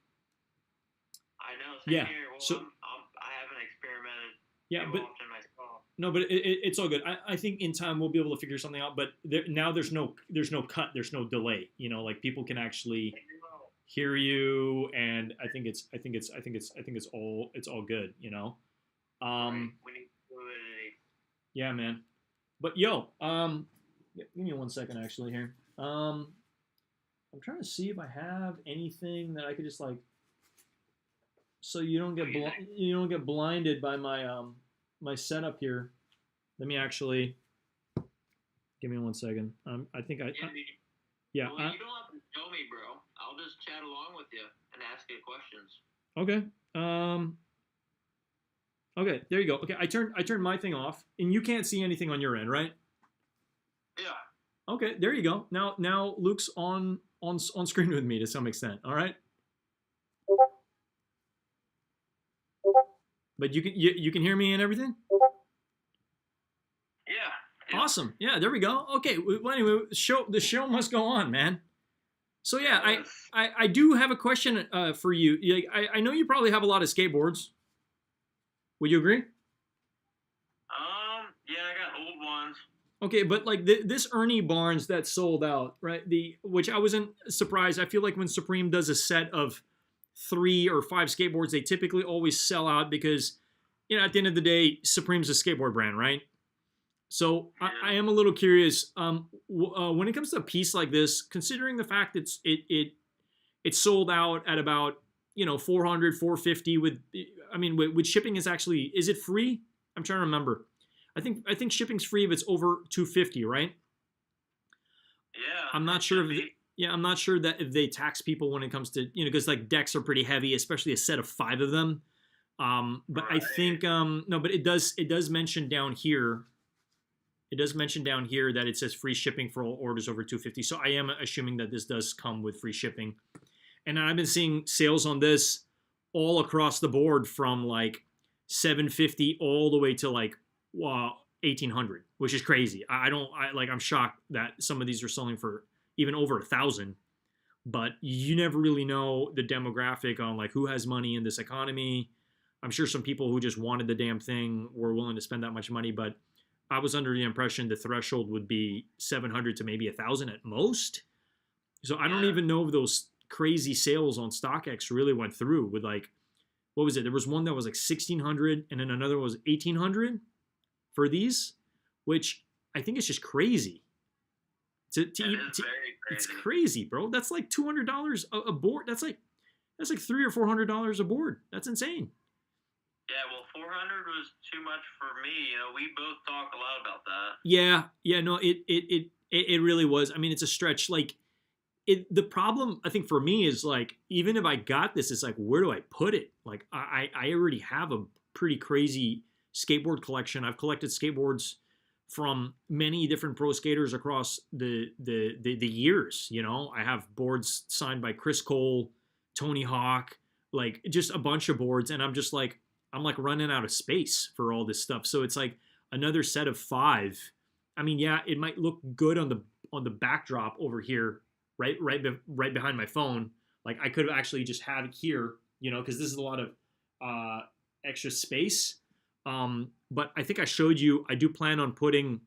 I know. Same Yeah. here. Well, So I haven't experimented yeah, too but often myself. no, but it's all good. I think in time we'll be able to figure something out. But now there's no cut, there's no delay. Like people can actually hear you, and I think it's all good. Right. We need fluidity. Yeah, man. But yo, give me 1 second actually here. I'm trying to see if I have anything that I could just like, so you don't get blinded by my setup here. Let me actually give me 1 second. I think I Yeah, dude. yeah. Well, you don't have to show me, bro. I'll just chat along with you and ask you questions. Okay. Okay, there you go. Okay, I turned my thing off, and you can't see anything on your end, right? Yeah. Okay, there you go. Now Luke's on screen with me to some extent. All right, but you can hear me and everything. Yeah. Awesome. Yeah, there we go. Okay. Well, anyway, the show must go on, man. So yeah, Yes. I do have a question for you. I know you probably have a lot of skateboards. Would you agree? Yeah, I got old ones. Okay, but like this Ernie Barnes that sold out, right? Which I wasn't surprised. I feel like when Supreme does a set of 3 or 5 skateboards, they typically always sell out because, at the end of the day, Supreme's a skateboard brand, right? So I am a little curious. When it comes to a piece like this, considering the fact it's sold out at about 400, 450 with, I mean, with shipping is it free? I'm trying to remember. I think shipping's free if it's over 250, right? Yeah. I'm not sure if I'm not sure that if they tax people when it comes to because like decks are pretty heavy, especially a set of 5 of them. But I think no, but it does mention down here. It does mention down here that it says free shipping for all orders over 250. So I am assuming that this does come with free shipping. And I've been seeing sales on this all across the board from like 750 all the way to like 1800, which is crazy. I'm shocked that some of these are selling for even over 1,000. But you never really know the demographic on like who has money in this economy. I'm sure some people who just wanted the damn thing were willing to spend that much money, but I was under the impression the threshold would be 700 to maybe 1,000 at most. So I don't even know if those crazy sales on StockX really went through with like, what was it? There was one that was like 1,600 and then another was 1,800 for these, which I think is just crazy. It's crazy, bro. That's like $200 a board. That's like $300 or $400 a board. That's insane. Yeah, well, 400 was too much for me. We both talked a lot about that. Yeah, no, it really was. I mean, it's a stretch. Like, the problem I think for me is like, even if I got this, it's like, where do I put it? Like, I already have a pretty crazy skateboard collection. I've collected skateboards from many different pro skaters across the years. I have boards signed by Chris Cole, Tony Hawk, like just a bunch of boards, and I'm running out of space for all this stuff. So it's like another set of 5. I mean, yeah, it might look good on the backdrop over here, right behind my phone. Like I could have actually just had it here, because this is a lot of extra space. But I think I showed you. I do plan on putting.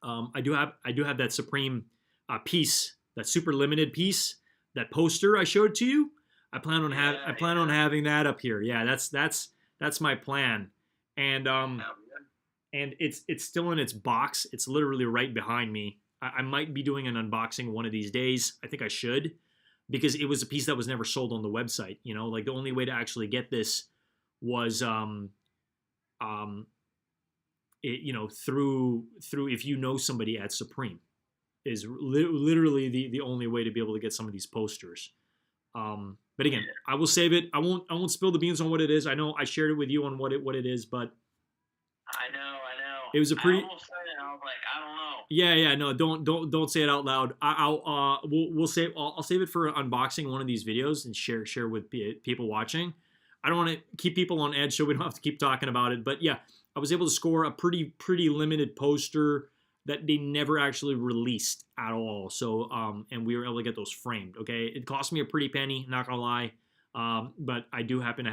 I do have that Supreme piece, that super limited piece, that poster I showed to you. I plan on having that up here. Yeah, that's my plan. And and it's still in its box. It's literally right behind me. I might be doing an unboxing one of these days. I think I should, because it was a piece that was never sold on the website. Like the only way to actually get this was through if you know somebody at Supreme, is literally the only way to be able to get some of these posters. But again, I will save it. I won't spill the beans on what it is. I know I shared it with you on what it is, but I know. It was a pretty. I almost said it. I was like, I don't know. Yeah. No, don't say it out loud. We'll save. I'll save it for unboxing one of these videos and share with people watching. I don't want to keep people on edge, so we don't have to keep talking about it. But yeah, I was able to score a pretty limited poster that they never actually released at all. So and we were able to get those framed. Okay, it cost me a pretty penny, not gonna lie. But I do happen to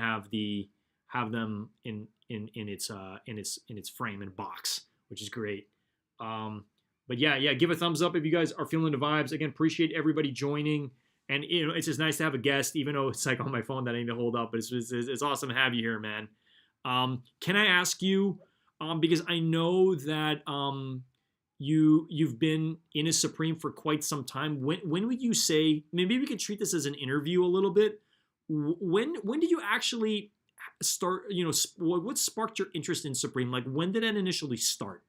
have them in its frame and box, which is great. But yeah, give a thumbs up if you guys are feeling the vibes. Again, appreciate everybody joining. And it's just nice to have a guest, even though it's like on my phone that I need to hold up. But it's awesome to have you here, man. Can I ask you, because I know that you've been in a Supreme for quite some time. When would you say, maybe we could treat this as an interview a little bit? When did you actually start? What sparked your interest in Supreme? Like, when did that initially start?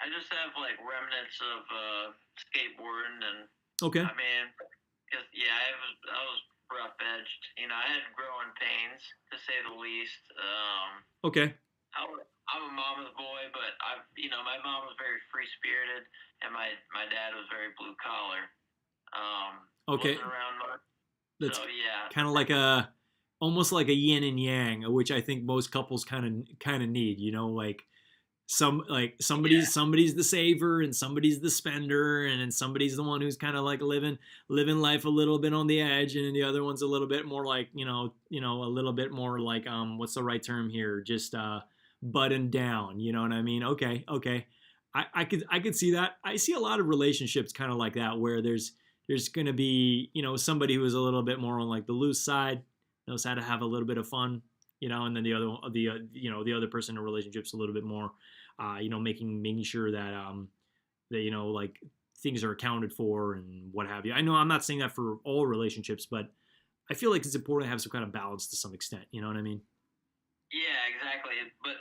I just have like remnants experience of skateboarding, and Okay. I mean, cause yeah, I was rough edged. You know, I had growing pains to say the least. Okay. I'm a mama's boy, but my mom was very free spirited, and my dad was very blue collar. Okay. Wasn't around much. That's So yeah. kind of like almost like a yin and yang, which I think most couples kind of need. You know, like Yeah. somebody's the saver and somebody's the spender, and then somebody's the one who's kind of like living life a little bit on the edge, and then the other one's a little bit more like a little bit more like what's the right term here? Just buttoned down. You know what I mean? Okay, okay. I could see that. I see a lot of relationships kind of like that where there's going to be somebody who is a little bit more on like the loose side, knows how to have a little bit of fun, and then the other person in a relationship's a little bit more, making sure that like things are accounted for and what have you. I know I'm not saying that for all relationships, but I feel like it's important to have some kind of balance to some extent. You know what I mean? Yeah, exactly. But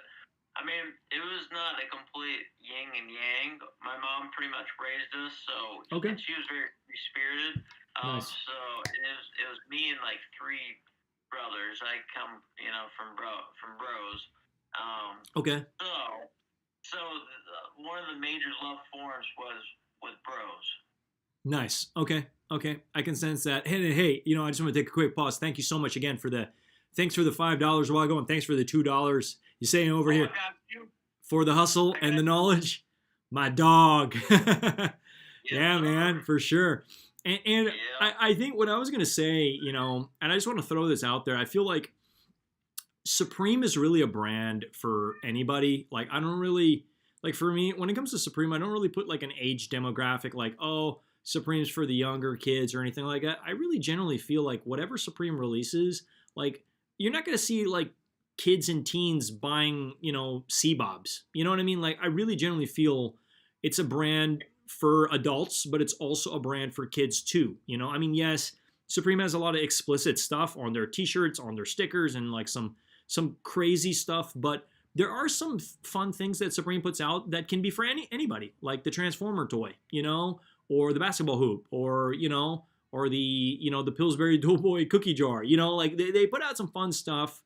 I mean, it was not a complete yin and yang. My mom pretty much raised us, so Okay. and she was very free spirited. Nice. So it was me and like three brothers. I come, from bros. Okay. So one of the major love forms was with bros. Nice. Okay. Okay. I can sense that. Hey, I just want to take a quick pause. Thank you so much again thanks for the $5 a while ago, and thanks for the $2 you're saying over here I got you. for the hustle and the knowledge. My dog. Yeah, man, for sure. And Yeah. I think what I was gonna say, and I just want to throw this out there. I feel like Supreme is really a brand for anybody. Like I don't really like for me when it comes to Supreme, I don't really put like an age demographic like, oh, Supreme's for the younger kids or anything like that. I really generally feel like whatever Supreme releases, like you're not gonna see like kids and teens buying, C-Bobs. You know what I mean? Like I really generally feel it's a brand for adults, but it's also a brand for kids too. I mean, yes, Supreme has a lot of explicit stuff on their t-shirts, on their stickers, and like some crazy stuff, but there are some fun things that Supreme puts out that can be for anybody, like the Transformer toy, or the basketball hoop, or or the Pillsbury Doughboy cookie jar. Like they put out some fun stuff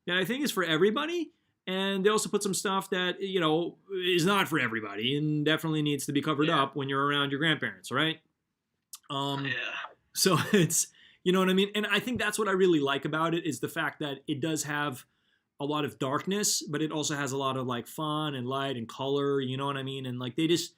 that I think is for everybody, and they also put some stuff that is not for everybody and definitely needs to be covered up when you're around your grandparents, right? Yeah. So it's what I mean, and I think that's what I really like about it is the fact that it does have a lot of darkness, but it also has a lot of like fun and light and color. You know what I mean? And like they just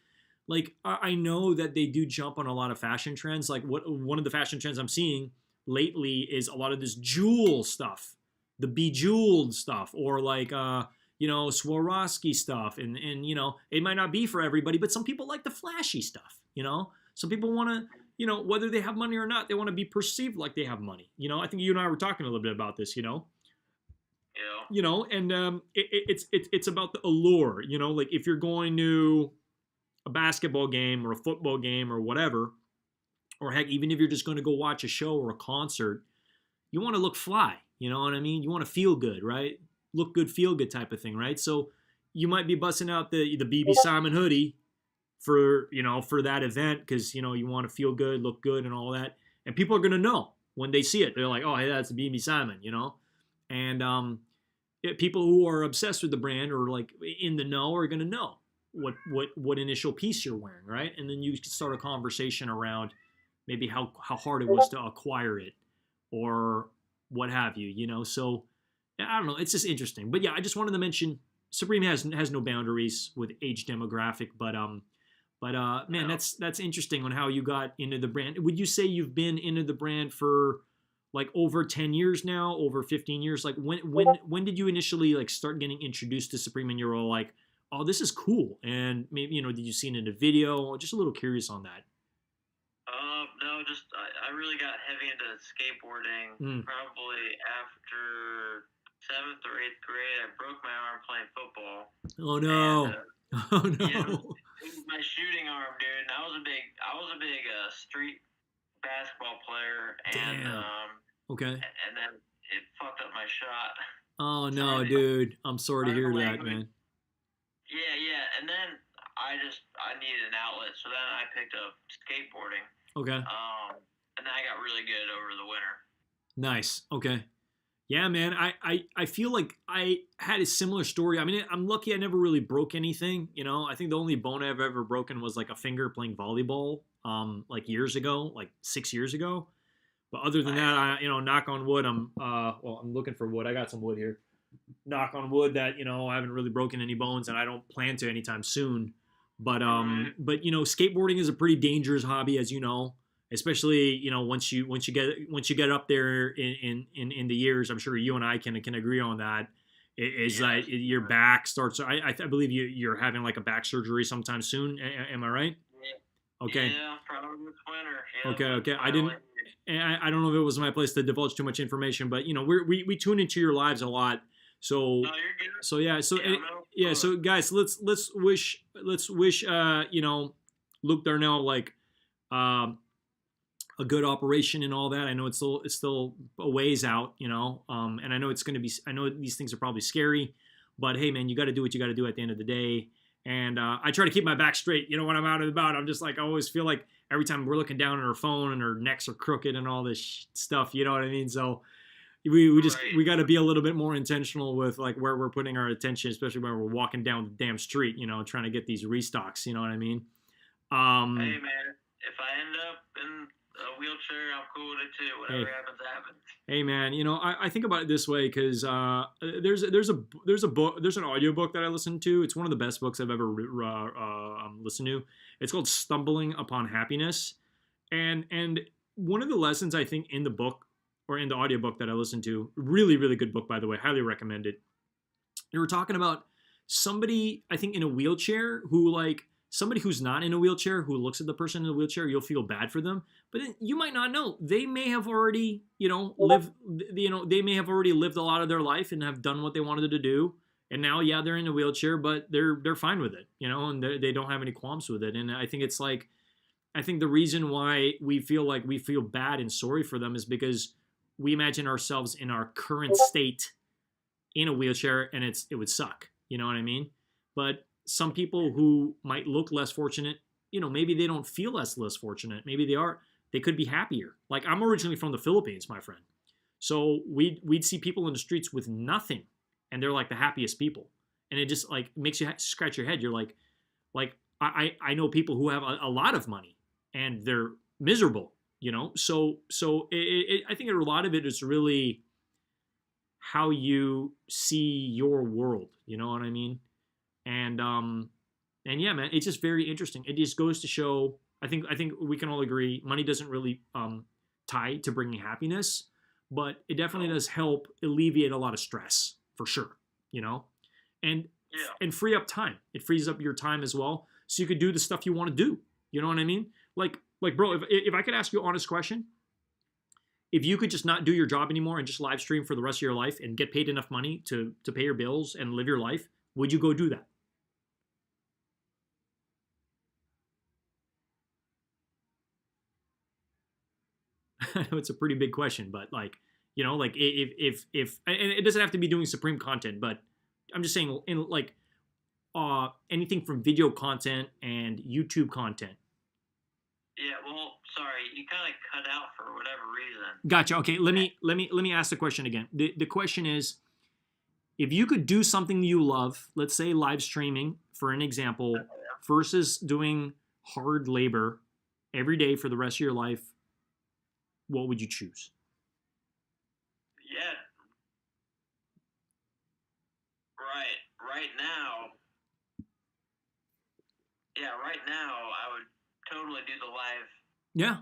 like I know that they do jump on a lot of fashion trends. Like one of the fashion trends I'm seeing lately is a lot of this jewel stuff, the bejeweled stuff, or like Swarovski stuff, and it might not be for everybody, but some people like the flashy stuff. Some people want to. Whether they have money or not, they want to be perceived like they have money. I think you and I were talking a little bit about this. Yeah. And it's about the allure. Like if you're going to a basketball game or a football game or whatever, or heck, even if you're just going to go watch a show or a concert, you want to look fly. You know what I mean? You want to feel good, right? Look good, feel good type of thing, right? So you might be busting out the BB Simon hoodie for that event because you want to feel good, look good, and all that, and people are gonna know when they see it. They're like, oh, hey, that's a BB Simon, and people who are obsessed with the brand or like in the know are gonna know what initial piece you're wearing, right? And then you can start a conversation around maybe how hard it was to acquire it or what have you. So I don't know, it's just interesting. But yeah, I just wanted to mention Supreme has no boundaries with age demographic, but man, that's interesting on how you got into the brand. Would you say you've been into the brand for like over 10 years now, over 15 years? Like when did you initially like start getting introduced to Supreme and you're all like, oh, this is cool? And maybe, did you see it in a video? Just a little curious on that. No, just I really got heavy into skateboarding probably after 7th or 8th grade. I broke my arm playing football. Oh no. And, oh no. Yeah, it was my shooting arm, dude. And I was a big street basketball player, and Damn. Okay. and then it fucked up my shot. Oh no, dude. I'm sorry to hear that, man. Yeah, and then I I needed an outlet, so then I picked up skateboarding. Okay. And then I got really good over the winter. Nice. Okay. Yeah, man. I feel like I had a similar story. I mean, I'm lucky I never really broke anything. You know, I think the only bone I've ever broken was like a finger playing volleyball, like years ago, like 6 years ago. But other than that, knock on wood, I'm looking for wood. I got some wood here. Knock on wood that, I haven't really broken any bones and I don't plan to anytime soon. But skateboarding is a pretty dangerous hobby, as you know, especially, once you get up there in the years. I'm sure you and I can agree on that. Like your back starts. I believe you're having like a back surgery sometime soon. Am I right? Okay. Yeah, probably this winter. Yeah, Okay. I don't know if it was my place to divulge too much information, but we tune into your lives a lot. So no, you're good. So yeah, so guys, let's wish Luke Darnall like a good operation and all that. I know it's still a ways out, and I know I know these things are probably scary, but hey man, you got to do what you got to do at the end of the day. And I try to keep my back straight. When I'm out and about, I'm just like, I always feel like every time we're looking down at our phone and our necks are crooked and all this stuff, you know what I mean? So we got to be a little bit more intentional with like where we're putting our attention, especially when we're walking down the damn street, trying to get these restocks, you know what I mean? Hey man, if I end up in a wheelchair, I'm cool with it too. Whatever happens. Hey man, I think about it this way because there's an audiobook that I listen to. It's one of the best books I've ever listened to. It's called Stumbling Upon Happiness, and one of the lessons I think in the book or in the audiobook that I listened to, really really good book by the way, highly recommend it. They were talking about somebody I think in a wheelchair somebody who's not in a wheelchair who looks at the person in the wheelchair, you'll feel bad for them, but you might not know. They may have already, they may have already lived a lot of their life and have done what they wanted to do. And now, yeah, they're in a wheelchair, but they're fine with it, and they don't have any qualms with it. And I think the reason why we feel bad and sorry for them is because we imagine ourselves in our current state in a wheelchair and it would suck. You know what I mean? But some people who might look less fortunate, maybe they don't feel less fortunate. Maybe they could be happier. Like I'm originally from the Philippines, my friend. So we'd see people in the streets with nothing and they're like the happiest people. And it just like makes you scratch your head. You're like I know people who have a lot of money and they're miserable, So I think a lot of it is really how you see your world. You know what I mean? And yeah, man, it's just very interesting. It just goes to show. I think we can all agree money doesn't really tie to bringing happiness, but it definitely does help alleviate a lot of stress for sure. And free up time. It frees up your time as well, so you could do the stuff you want to do. You know what I mean? Like bro, if I could ask you an honest question, if you could just not do your job anymore and just live stream for the rest of your life and get paid enough money to pay your bills and live your life, would you go do that? I know it's a pretty big question, but if and it doesn't have to be doing Supreme content, but I'm just saying in anything from video content and YouTube content. Yeah, well, sorry, you kind of cut out for whatever reason. Gotcha. Okay, let me ask the question again. The question is, if you could do something you love, let's say live streaming for an example, versus doing hard labor every day for the rest of your life, what would you choose? Yeah. Right now, I would totally do the live. Yeah.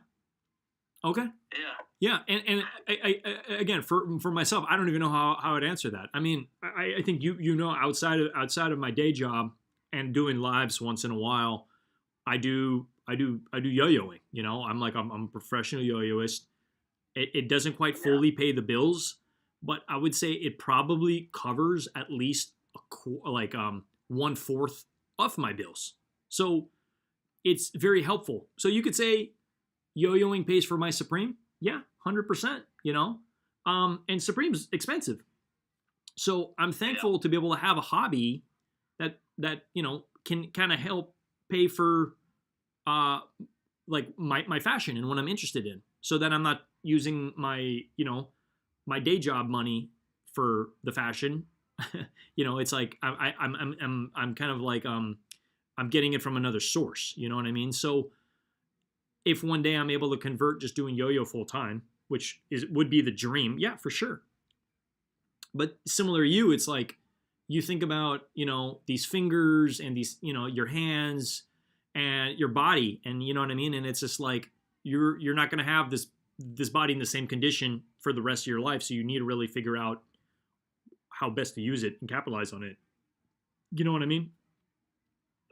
Okay. Yeah. Yeah, and I again for myself, I don't even know how I'd answer that. I mean, I think outside of my day job and doing lives once in a while, I do yo-yoing. I'm a professional yo-yoist. It doesn't quite fully pay the bills, but I would say it probably covers at least 1/4 of my bills. So it's very helpful. So you could say yo-yoing pays for my Supreme. Yeah, 100%. And Supreme's expensive. So I'm thankful to be able to have a hobby that can kind of help pay for like my fashion and what I'm interested in, so that I'm not using my my day job money for the fashion. It's like I'm kind of like I'm getting it from another source. You know what I mean? So if one day I'm able to convert just doing yo-yo full time, which would be the dream, yeah, for sure. But similar to you, it's like you think about these fingers and these your hands and your body, and you know what I mean, and it's just like you're not going to have this body in the same condition for the rest of your life, so you need to really figure out how best to use it and capitalize on it. You know what I mean?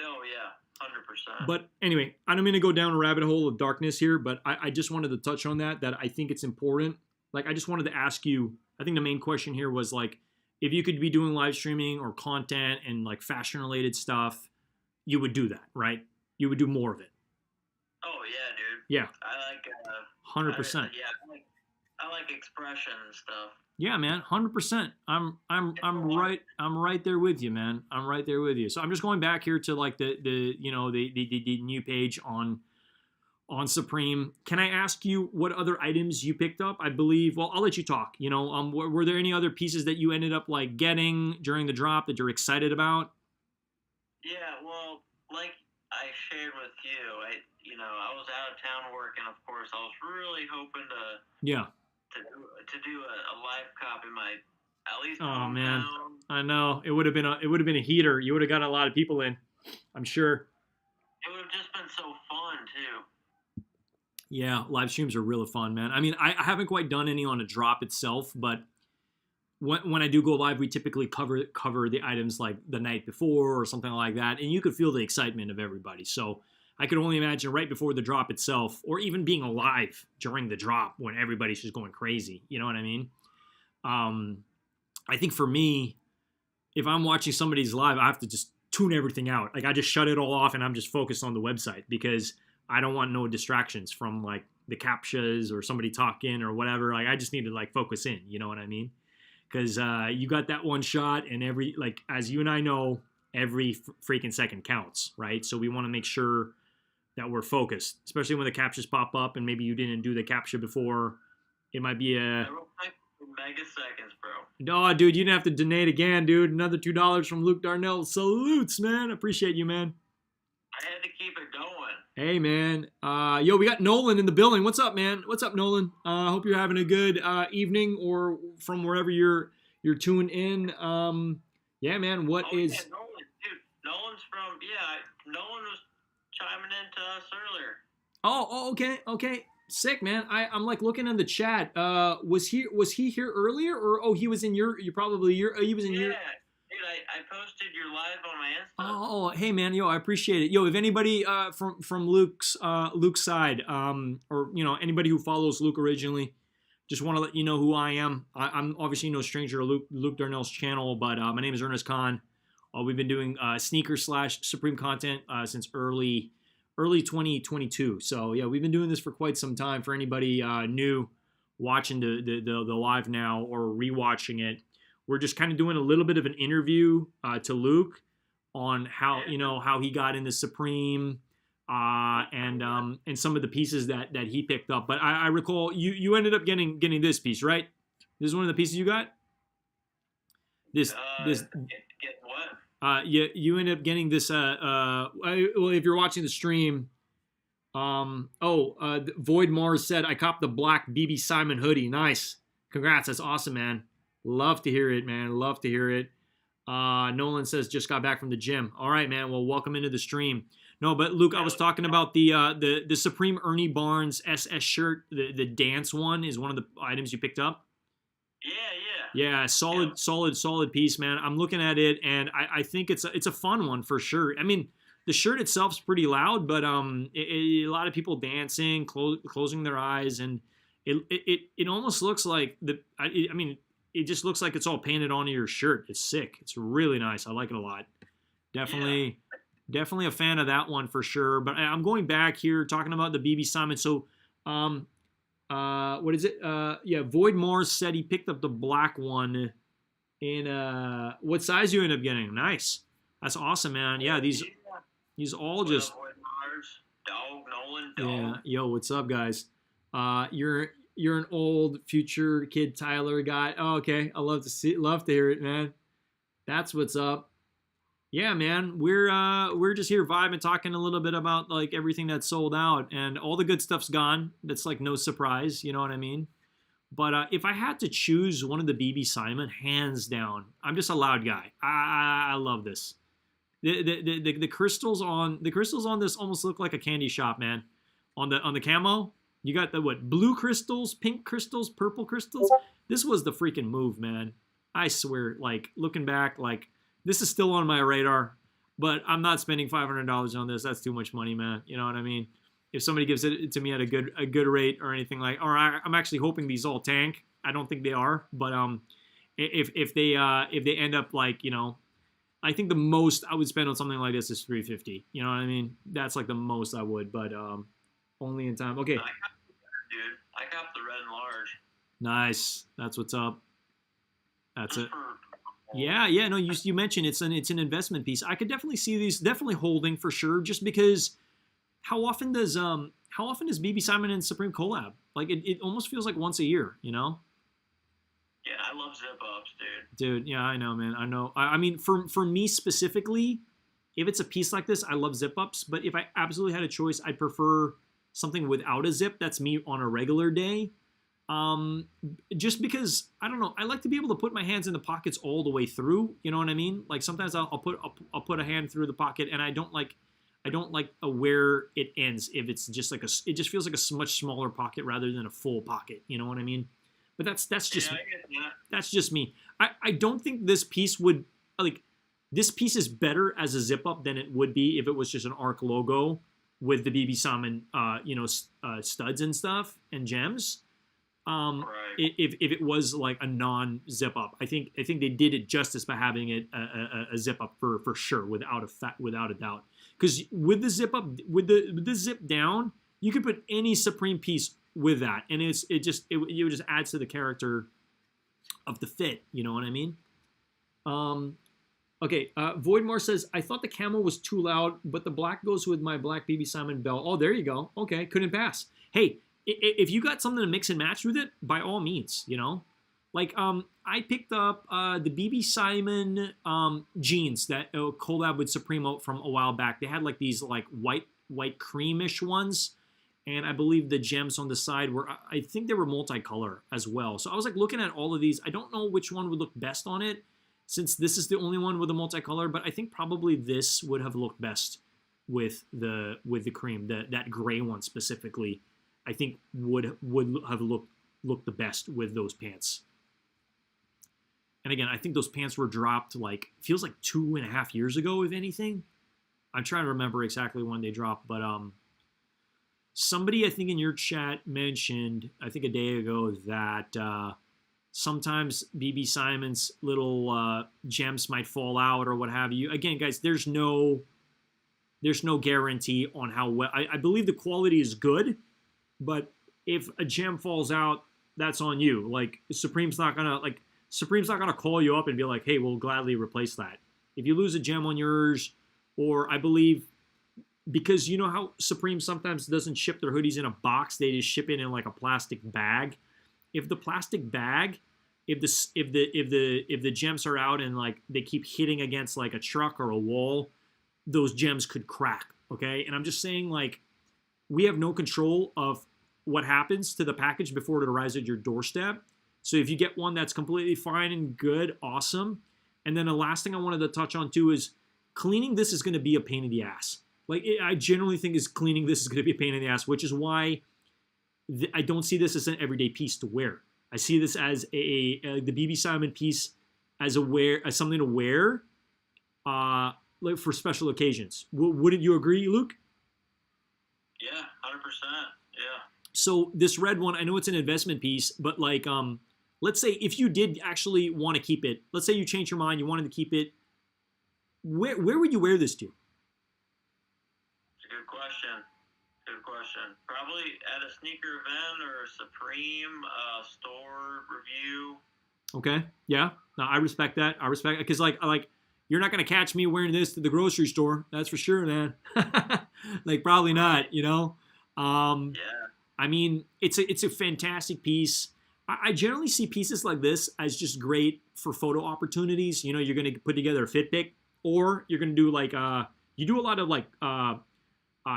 Oh yeah, 100%. But anyway, I don't mean to go down a rabbit hole of darkness here, but I just wanted to touch on that I think it's important. Like, I just wanted to ask you, I think the main question here was like, if you could be doing live streaming or content and like fashion related stuff, you would do that, right? You would do more of it. Oh yeah, dude. Yeah. I like 100%. Yeah, I like expression and stuff. Yeah, man, 100%. I'm right there with you, man. I'm right there with you. So I'm just going back here to like the new page on Supreme. Can I ask you what other items you picked up? I believe. Well, I'll let you talk. Were there any other pieces that you ended up like getting during the drop that you're excited about? Yeah, well, like I shared with you, I was out of town working. Of course, I was really hoping to do a live copy my at least. Oh man, I know it would have been a heater. You would have got a lot of people in, I'm sure. It would have just been so fun too. Yeah, live streams are really fun, man. I mean, I haven't quite done any on a drop itself, but when I do go live, we typically cover the items like the night before or something like that, and you could feel the excitement of everybody. So I could only imagine right before the drop itself, or even being alive during the drop when everybody's just going crazy. You know what I mean? I think for me, if I'm watching somebody's live, I have to just tune everything out. Like, I just shut it all off and I'm just focused on the website, because I don't want no distractions from like the captchas or somebody talking or whatever. Like, I just need to like focus in. You know what I mean? Because you got that one shot, and as you and I know, every freaking second counts, right? So we want to make sure that we're focused, especially when the captchas pop up and maybe you didn't do the captcha before. It might be a mega seconds, bro. No, dude, you didn't have to donate again, dude. Another $2 from Luke Darnall. Salutes, man. Appreciate you, man. I had to keep it going. Hey, man. Yo, we got Nolan in the building. What's up, man? What's up, Nolan? Hope you're having a good evening, or from wherever you're tuned in. Yeah, man. Yeah, Nolan, dude. Nolan was chiming in to us earlier. Oh, okay. Sick, man. I'm like looking in the chat. Was he here earlier, or he was in he was in your. Dude, I posted your live on my Insta. Oh, hey man, yo, I appreciate it. Yo, if anybody from Luke's side, or anybody who follows Luke originally, just want to let you know who I am. I'm obviously no stranger to Luke Darnall's channel, but my name is Ernest Khan. We've been doing sneaker / Supreme content since early 2022. So yeah, we've been doing this for quite some time. For anybody new watching the live now or rewatching it, we're just kind of doing a little bit of an interview to Luke on how how he got into Supreme and some of the pieces that he picked up. But I recall you ended up getting this piece, right? This is one of the pieces you got. This Get what? You ended up getting this. Well, if you're watching the stream, Void Mars said I copped the black BB Simon hoodie. Nice, congrats, that's awesome, man. Love to hear it, man. Love to hear it. Nolan says just got back from the gym. All right, man. Well, welcome into the stream. No, but Luke, I was talking about the Supreme Ernie Barnes SS shirt. The dance one is one of the items you picked up. Yeah, solid piece, man. I'm looking at it, and I think it's a fun one for sure. I mean, the shirt itself's pretty loud, but a lot of people dancing, closing their eyes, and it almost looks like it just looks like it's all painted onto your shirt. It's sick. It's really nice. I like it a lot. Definitely a fan of that one for sure. But I'm going back here talking about the BB Simon. So, what is it? Void Mars said he picked up the black one. In what size you end up getting? Nice. That's awesome, man. Yeah, these These all just. Dog Nolan. Yeah. Yo, what's up, guys? You're an old future kid Tyler guy. Oh, okay. I love to hear it, man. That's what's up. Yeah, man. We're just here vibing, talking a little bit about like everything that's sold out, and all the good stuff's gone. That's like no surprise. You know what I mean? But if I had to choose one of the BB Simon, hands down, I'm just a loud guy. I love this. The crystals on this almost look like a candy shop, man. On the camo, you got the blue crystals, pink crystals, purple crystals. This was the freaking move, man. I swear, like looking back, like this is still on my radar, but I'm not spending $500 on this. That's too much money, man. You know what I mean? If somebody gives it to me at a good rate or anything like, or I'm actually hoping these all tank. I don't think they are, but if they end up like, you know, I think the most I would spend on something like this is $350. You know what I mean? That's like the most I would, but only in time. Okay. I got the red and large. Nice. That's what's up. That's it. Yeah. No, you mentioned it's an investment piece. I could definitely see these definitely holding for sure, just because how often does BB Simon and Supreme collab? Like it almost feels like once a year, you know? Yeah, I love zip ups, dude. Dude, yeah, I know, man. I know. I mean, for me specifically, if it's a piece like this, I love zip ups. But if I absolutely had a choice, I'd prefer something without a zip. That's me on a regular day. Just because I don't know, I like to be able to put my hands in the pockets all the way through. You know what I mean? Like sometimes I'll put a hand through the pocket, and I don't like where it ends. If it's just like it just feels like a much smaller pocket rather than a full pocket. You know what I mean? But that's just that's just me. I don't think this piece would like this piece is better as a zip up than it would be if it was just an ARC logo with the BB Simon studs and stuff and gems. Right. If it was like a non zip up, I think they did it justice by having it a zip up for sure without a doubt. Because with the zip up with the zip down, you could put any Supreme piece with that, and it just adds to the character of the fit. You know what I mean? Okay. Voidmore says, I thought the camo was too loud, but the black goes with my black BB Simon belt. Oh, there you go. Okay, couldn't pass. Hey, if you got something to mix and match with it, by all means, you know. Like I picked up the BB Simon jeans that collab with Supremo from a while back. They had like these like white creamish ones. And I believe the gems on the side were, I think they were multicolor as well. So I was like looking at all of these. I don't know which one would look best on it, since this is the only one with a multicolor, but I think probably this would have looked best with the cream. That gray one specifically, I think would have looked the best with those pants. And again, I think those pants were dropped like, feels like 2.5 years ago, if anything. I'm trying to remember exactly when they dropped, but somebody, I think in your chat mentioned, I think a day ago, that sometimes BB Simon's little gems might fall out or what have you. Again, guys, there's no guarantee on how well. I believe the quality is good, but if a gem falls out, that's on you. Like Supreme's not gonna call you up and be like, hey, we'll gladly replace that. If you lose a gem on yours, or I believe, because you know how Supreme sometimes doesn't ship their hoodies in a box, they just ship it in like a plastic bag. If the plastic bag, if the gems are out and like they keep hitting against like a truck or a wall, those gems could crack. Okay, and I'm just saying, like, we have no control of what happens to the package before it arrives at your doorstep. So if you get one that's completely fine and good, awesome. And then the last thing I wanted to touch on too is cleaning this is going to be a pain in the ass. Like, I generally think cleaning this is going to be a pain in the ass, which is why I don't see this as an everyday piece to wear. I see this as the BB Simon piece as something to wear, like for special occasions. Wouldn't you agree, Luke? Yeah, 100%. Yeah. So this red one, I know it's an investment piece, but like, let's say if you did actually want to keep it, let's say you changed your mind, you wanted to keep it, where would you wear this to? It's a good question. Good question. Probably at a sneaker event or a Supreme store review. Okay. Yeah. No, I respect that. I respect it because like you're not gonna catch me wearing this to the grocery store. That's for sure, man. Like probably not, you know. Yeah. I mean, it's a fantastic piece. I generally see pieces like this as just great for photo opportunities. You know, you're gonna put together a fit pic, or you're gonna do like you do a lot of like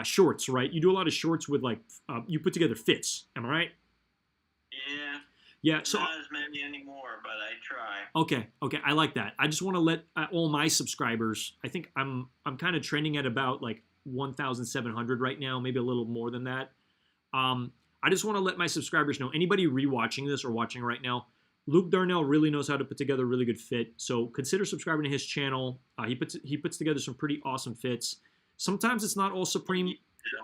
shorts, right? You do a lot of shorts with like you put together fits. Am I right? Yeah. Yeah. So not as many anymore, but I try. Okay, I like that. I just want to let all my subscribers. I think I'm kind of trending at about like 1,700 right now, maybe a little more than that. I just want to let my subscribers know. Anybody rewatching this or watching right now, Luke Darnall really knows how to put together a really good fit. So consider subscribing to his channel. He puts together some pretty awesome fits. Sometimes it's not all supreme.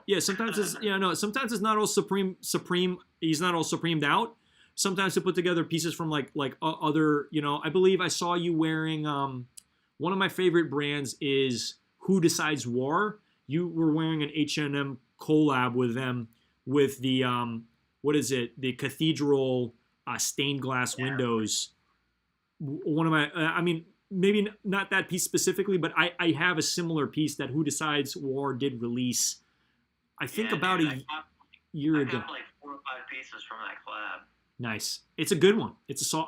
Yeah, sometimes it's sometimes it's not all supreme. He's not all supremed out. Sometimes to put together pieces from like other, you know, I believe I saw you wearing one of my favorite brands is Who Decides War. You were wearing an H&M collab with them with the what is it? The cathedral stained glass windows. One of my I mean maybe not that piece specifically, but I have a similar piece that Who Decides War did release. I think about a year ago. I got like 4 or 5 pieces from that collab. Nice. It's a good one.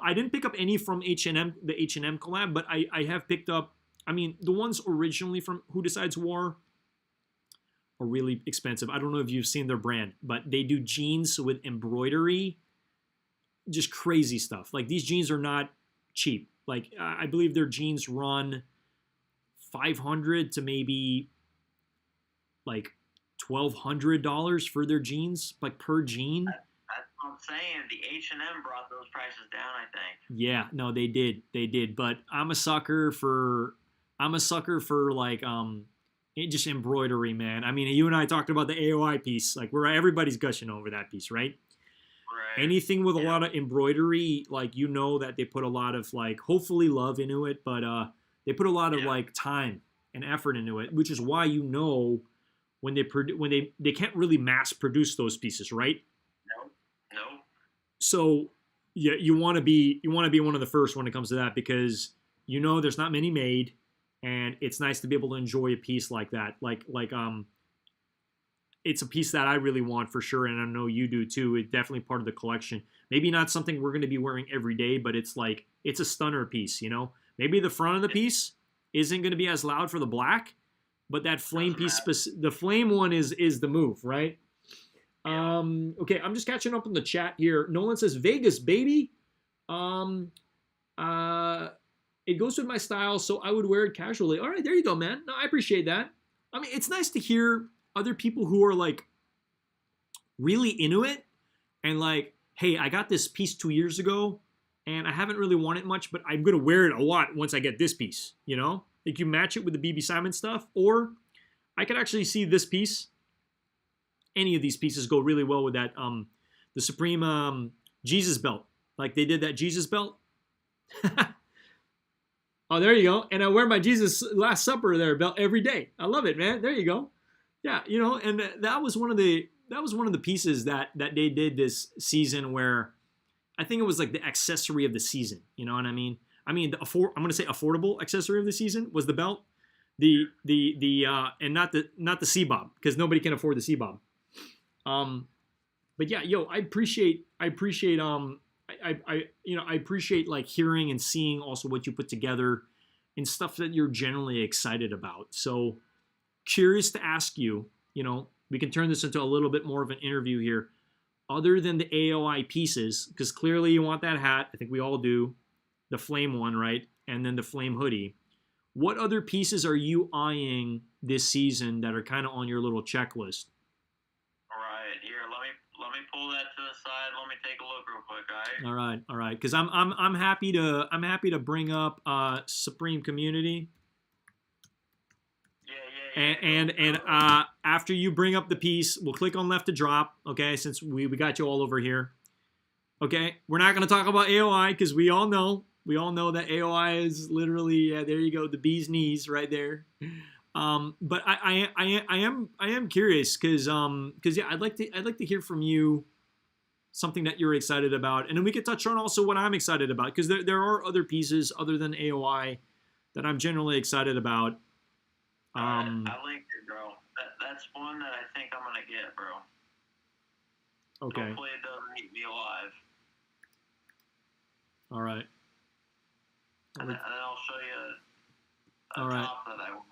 I didn't pick up any from H&M, the H&M collab, but I have picked up, I mean, the ones originally from Who Decides War are really expensive. I don't know if you've seen their brand, but they do jeans with embroidery, just crazy stuff. Like these jeans are not cheap. Like I believe their jeans run $500 to maybe like $1,200 for their jeans, like per jean. I'm saying the H&M brought those prices down, I think. Yeah, no, they did. But I'm a sucker for like just embroidery, man. I mean, you and I talked about the AOI piece. Like everybody's gushing over that piece, right? Right. Anything with a lot of embroidery, like you know that they put a lot of like hopefully love into it, but they put a lot of like time and effort into it, which is why you know when they can't really mass produce those pieces, right? No. So yeah, you want to be one of the first when it comes to that because you know there's not many made, and it's nice to be able to enjoy a piece like that. Like it's a piece that I really want for sure, and I know you do too. It's definitely part of the collection. Maybe not something we're going to be wearing every day, but it's like it's a stunner piece. You know, maybe the front of the piece isn't going to be as loud for the black, but that flame piece, the flame one is the move, right? Okay, I'm just catching up on the chat here. Nolan says Vegas, baby. It goes with my style, so I would wear it casually. All right, there you go, man. No, I appreciate that. I mean, it's nice to hear other people who are like really into it and like, hey, I got this piece 2 years ago and I haven't really worn it much, but I'm gonna wear it a lot once I get this piece. You know, like you match it with the BB Simon stuff, or I could actually see this piece. Any of these pieces go really well with that the Supreme Jesus belt. Like they did that Jesus belt. Oh, there you go. And I wear my Jesus Last Supper there belt every day. I love it, man. There you go. Yeah, you know, and that was one of the pieces that they did this season where I think it was like the accessory of the season. You know what I mean? I'm going to say affordable accessory of the season was the belt. And not the C-Bob, because nobody can afford the C-Bob. But yeah, I appreciate like hearing and seeing also what you put together and stuff that you're generally excited about. So curious to ask you, you know, we can turn this into a little bit more of an interview here. Other than the AOI pieces, because clearly you want that hat, I think we all do, the flame one, right? And then the flame hoodie. What other pieces are you eyeing this season that are kind of on your little checklist? Let me pull that to the side. Let me take a look real quick, all right? All right. Because I'm happy to bring up Supreme Community. Yeah. And after you bring up the piece, we'll click on left to drop. Okay, since we got you all over here. Okay, we're not going to talk about AOI because we all know that AOI is literally there you go, the bee's knees right there. But I am curious because yeah, I'd like to hear from you something that you're excited about, and then we could touch on also what I'm excited about because there are other pieces other than AOI that I'm generally excited about. I linked it, bro. That's one that I think I'm gonna get, bro. Okay. Hopefully it doesn't eat me alive. All right. And then I'll show you a all right. top that I want.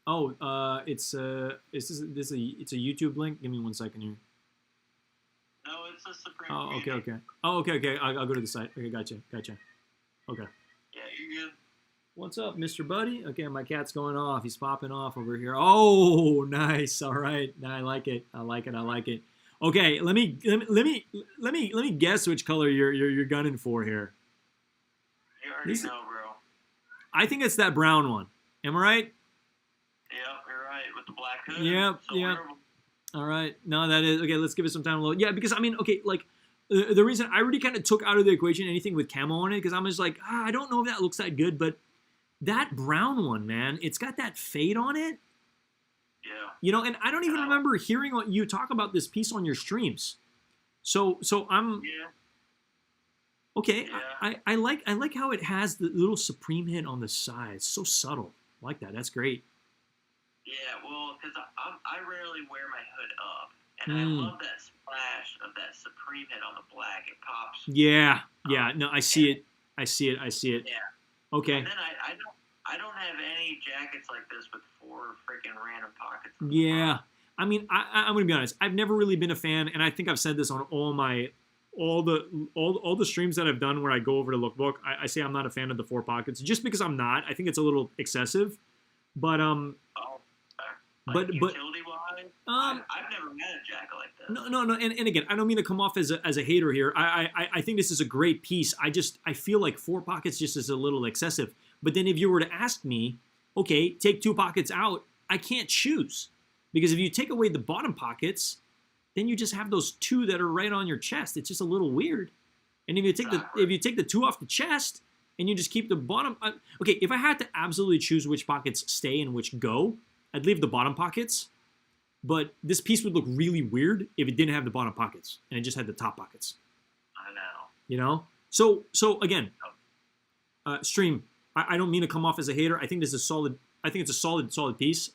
Oh, it's a YouTube link. Give me 1 second here. No, it's a Supreme. Oh, okay. Oh, okay. I'll go to the site. Okay, gotcha. Okay. Yeah, you're good. What's up, Mr. Buddy? Okay, my cat's going off. He's popping off over here. Oh, nice. All right. I like it. Okay, let me guess which color you're gunning for here. You already know, bro. I think it's that brown one. Am I right? Yep, you're right. With the black hood. Yep. Wearable. All right. No, that is okay. Let's give it some time to load. Yeah, because I mean, okay, like the reason I already kind of took out of the equation anything with camo on it, because I'm just like, I don't know if that looks that good, but that brown one, man, it's got that fade on it. Yeah. And I don't even remember hearing you talk about this piece on your streams. So I'm. Yeah. Okay, yeah. I like how it has the little Supreme hit on the side. It's so subtle. I like that. That's great. Yeah, well, because I rarely wear my hood up, and I love that splash of that Supreme hit on the black. It pops. Yeah. No, I see it. Yeah. Okay. And then I don't have any jackets like this with 4 freaking random pockets. Yeah. I mean, I'm gonna be honest. I've never really been a fan, and I think I've said this on all the streams that I've done where I go over to lookbook. I say I'm not a fan of the 4 pockets, just because I'm not. I think it's a little excessive. But utility-wise, I've never had a jacket like this. No, and again, I don't mean to come off as a hater here. I think this is a great piece. I feel like 4 pockets just is a little excessive. But then if you were to ask me, okay, take 2 pockets out, I can't choose, because if you take away the bottom pockets, then you just have those 2 that are right on your chest. It's just a little weird. And if you take the 2 off the chest and you just keep the bottom, okay, if I had to absolutely choose which pockets stay and which go, I'd leave the bottom pockets, but this piece would look really weird if it didn't have the bottom pockets and it just had the top pockets. I know. So again, stream. I don't mean to come off as a hater. I think this is solid. I think it's a solid piece.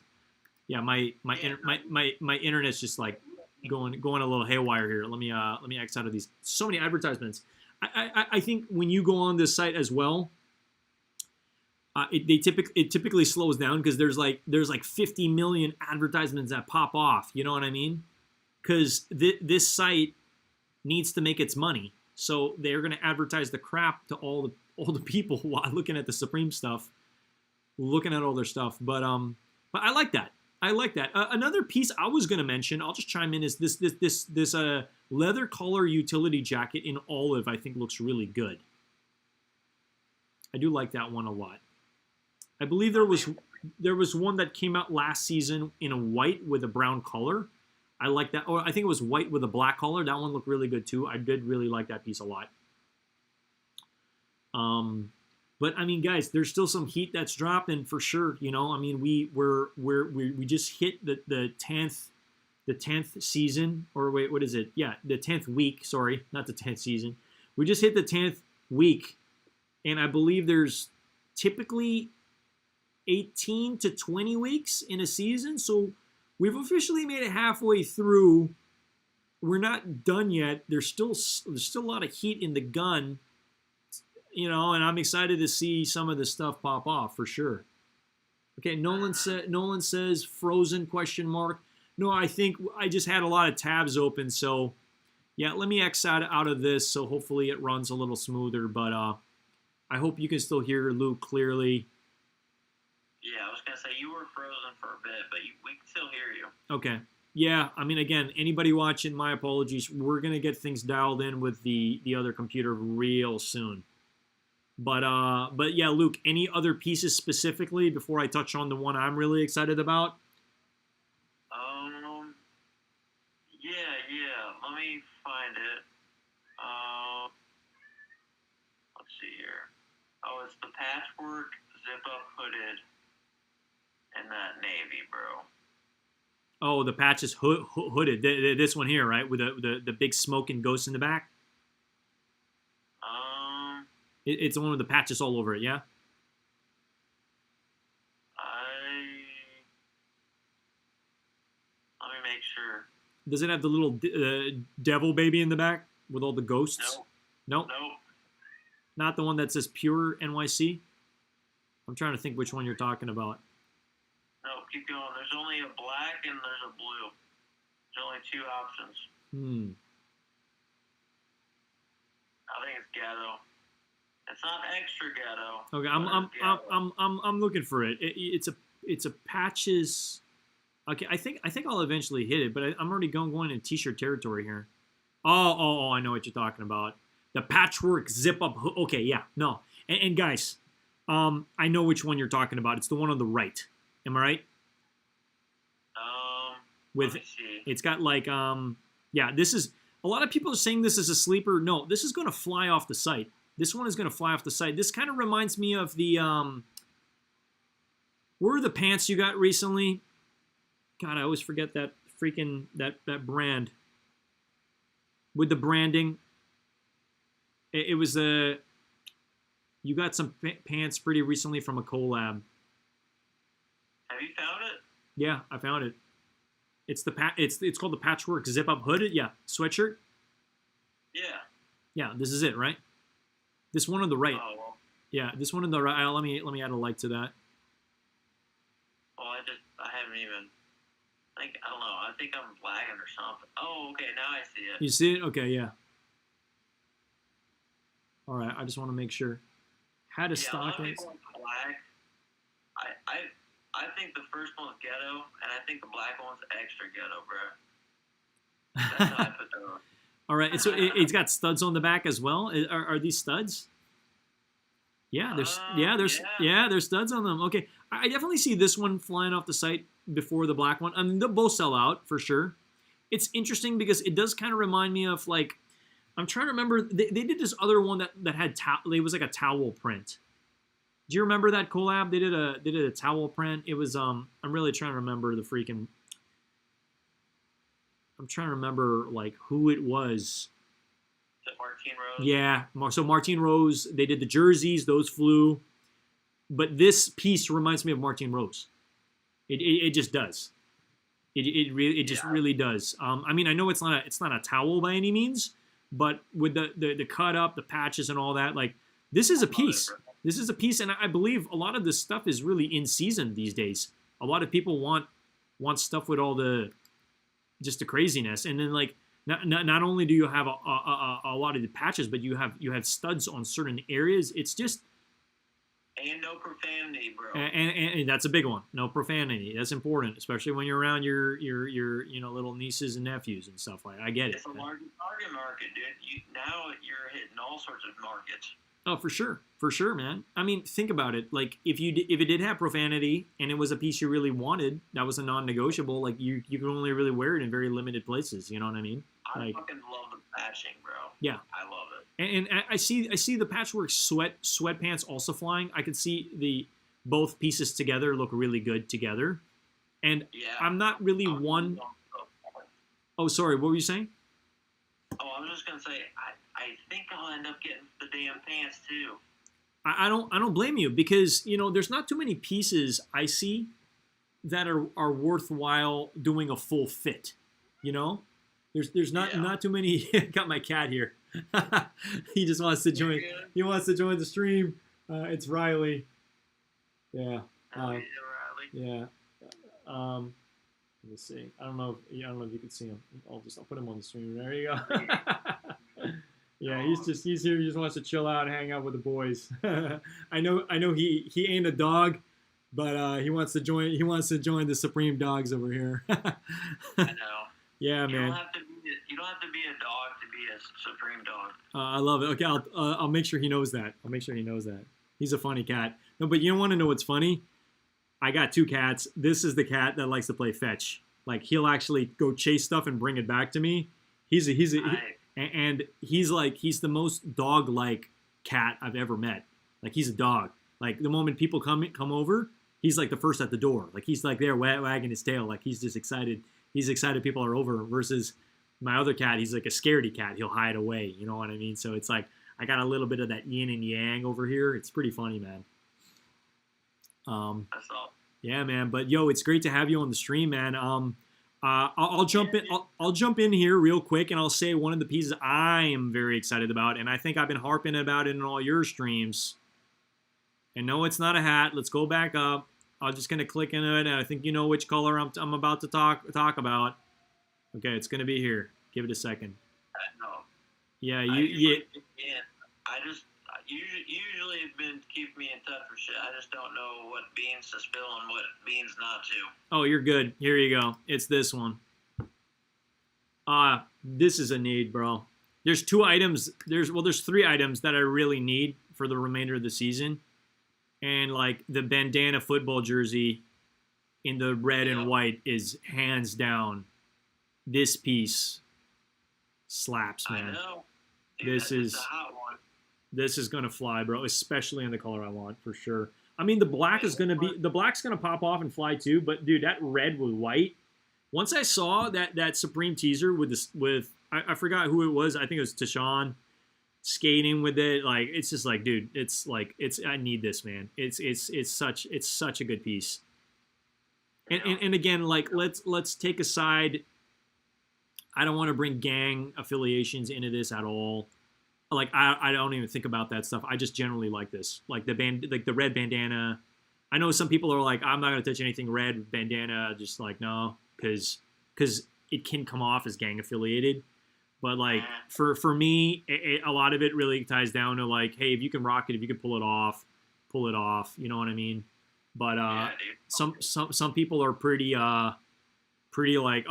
Yeah, my internet's just like going a little haywire here. Let me X out of these. So many advertisements. I think when you go on this site as well, it typically slows down because there's like 50 million advertisements that pop off. You know what I mean? Because this site needs to make its money, so they're going to advertise the crap to all the people while looking at the Supreme stuff, looking at all their stuff. But I like that. Another piece I was going to mention, I'll just chime in, is this leather color utility jacket in olive. I think looks really good. I do like that one a lot. I believe there was one that came out last season in a white with a brown color. I like that. Or I think it was white with a black color. That one looked really good too. I did really like that piece a lot. But I mean, guys, there's still some heat that's dropped, and for sure, I mean, we just hit the 10th season, or wait, what is it? Yeah, the 10th week. Sorry, not the 10th season. We just hit the 10th week, and I believe there's typically 18 to 20 weeks in a season. So we've officially made it halfway through. We're not done yet. There's still a lot of heat in the gun. And I'm excited to see some of this stuff pop off for sure. Okay, Nolan says frozen ? No, I think I just had a lot of tabs open, so yeah, let me X out of this, so hopefully it runs a little smoother. But I hope you can still hear Luke clearly. Yeah, I was gonna say you were frozen for a bit, but we can still hear you. Okay. Yeah, I mean, again, anybody watching, my apologies. We're gonna get things dialed in with the other computer real soon. But yeah, Luke, any other pieces specifically before I touch on the one I'm really excited about? Yeah. Let me find it. Let's see here. Oh, it's the patchwork zip-up hooded and that navy, bro. Oh, the patch is hooded. This one here, right, with the big smoke and ghost in the back. It's the one with the patches all over it, yeah? Does it have the little devil baby in the back with all the ghosts? Nope. Nope. Not the one that says Pure NYC? I'm trying to think which one you're talking about. No, keep going. There's only a black and there's a blue. There's only 2 options. I think it's ghetto. It's not extra ghetto. Okay, I'm looking for it. It's a patches. Okay, I think I'll eventually hit it, but I'm already going in t-shirt territory here. Oh, I know what you're talking about. The patchwork zip up. Okay, yeah, no. And guys, I know which one you're talking about. It's the one on the right. Am I right? Let me see. It's got like yeah. This is a lot of people are saying this is a sleeper. No, this is going to fly off the site. This one is going to fly off the site. This kind of reminds me of the where are the pants you got recently? God, I always forget that freaking that brand with the branding. It was you got some pants pretty recently from a collab. Have you found it? Yeah, I found it. It's it's called the Patchwork Zip Up Hooded. Yeah, sweatshirt. Yeah. Yeah, this is it, right? This one on the right. Oh, well. Yeah, this one on the right. Let me add a like to that. Well, I haven't even. I don't know. I think I'm lagging or something. Oh, okay. Now I see it. You see it? Okay, yeah. All right, I just want to make sure. How to stock it? Black. I think the first one's ghetto, and I think the black one's extra ghetto, bro. That's how I put that on. All right, so it's got studs on the back as well. Are these studs? Yeah, there's studs on them. Okay, I definitely see this one flying off the site before the black one. I mean, they'll both sell out for sure. It's interesting because it does kind of remind me of like, I'm trying to remember. They did this other one that had it was like a towel print. Do you remember that collab? They did a towel print. It was I'm really trying to remember the freaking. I'm trying to remember like who it was. Is it Martine Rose? Yeah, so Martine Rose. They did the jerseys; those flew. But this piece reminds me of Martine Rose. It just does. It just really does. I mean, I know it's not a towel by any means, but with the cut up, the patches, and all that, like this is a piece. This is a piece, and I believe a lot of this stuff is really in season these days. A lot of people want stuff with all the just the craziness, and then like not only do you have a lot of the patches, but you have studs on certain areas. It's just and no profanity, bro. And that's a big one. No profanity. That's important, especially when you're around your little nieces and nephews and stuff like that. I get it. It's a larger target market, dude. Now you're hitting all sorts of markets. Oh, for sure, man. I mean, think about it. Like, if it did have profanity and it was a piece you really wanted, that was a non-negotiable. Like, you can only really wear it in very limited places. You know what I mean? I fucking love the patching, bro. Yeah, I love it. And I see the patchwork sweatpants also flying. I could see both pieces together look really good together. And yeah, I'm not really one. Oh, sorry. What were you saying? Oh, I was just gonna say I think I'll end up getting the damn pants too. I don't blame you because there's not too many pieces I see that are worthwhile doing a full fit. There's not too many. Got my cat here. He just wants to join. He wants to join the stream. It's Riley. Yeah. Riley. Yeah. Let me see. I don't know if you can see him. I'll put him on the stream. There you go. Yeah, he's here. He just wants to chill out, hang out with the boys. I know he ain't a dog, but he wants to join. He wants to join the Supreme Dogs over here. I know. Yeah, man. You don't have to be a dog to be a Supreme dog. I love it. Okay, I'll make sure he knows that. He's a funny cat. No, but you don't want to know what's funny? I got 2 cats. This is the cat that likes to play fetch. Like he'll actually go chase stuff and bring it back to me. He's the most dog-like cat I've ever met. Like he's a dog. Like the moment people come over, he's like the first at the door. Like he's like there wagging his tail. Like he's just excited. He's excited people are over. Versus my other cat, he's like a scaredy cat. He'll hide away. You know what I mean? So it's like I got a little bit of that yin and yang over here. It's pretty funny, man. That's all. Yeah, man. But yo, it's great to have you on the stream, man. I'll jump in. I'll jump in here real quick, and I'll say one of the pieces I am very excited about, and I think I've been harping about it in all your streams. And no, it's not a hat. Let's go back up. I'm just gonna click into it, and I think you know which color I'm about to talk about. Okay, it's gonna be here. Give it a second. No. Yeah, I just usually have been keeping me in touch with shit. I just don't know what beans to spill and what beans not to. Oh, you're good. Here you go. It's this one. This is a need, bro. There's 2 items. There's 3 items that I really need for the remainder of the season. And like the bandana football jersey in the red and white is hands down. This piece slaps, man. I know. Dude, this is a hot one. This is gonna fly, bro. Especially in the color I want, for sure. I mean, the black's gonna pop off and fly too. But dude, that red with white. Once I saw that Supreme teaser with I forgot who it was. I think it was Tashawn skating with it. Like, it's just like, dude, I need this, man. It's such a good piece. And again, like, let's take aside. I don't want to bring gang affiliations into this at all. Like, I don't even think about that stuff. I just generally like this, like the red bandana. I know some people are like, I'm not gonna touch anything red bandana. Just like, no, because it can come off as gang affiliated. But like for me, a lot of it really ties down to like, hey, if you can rock it, if you can pull it off. You know what I mean? But some people are pretty like,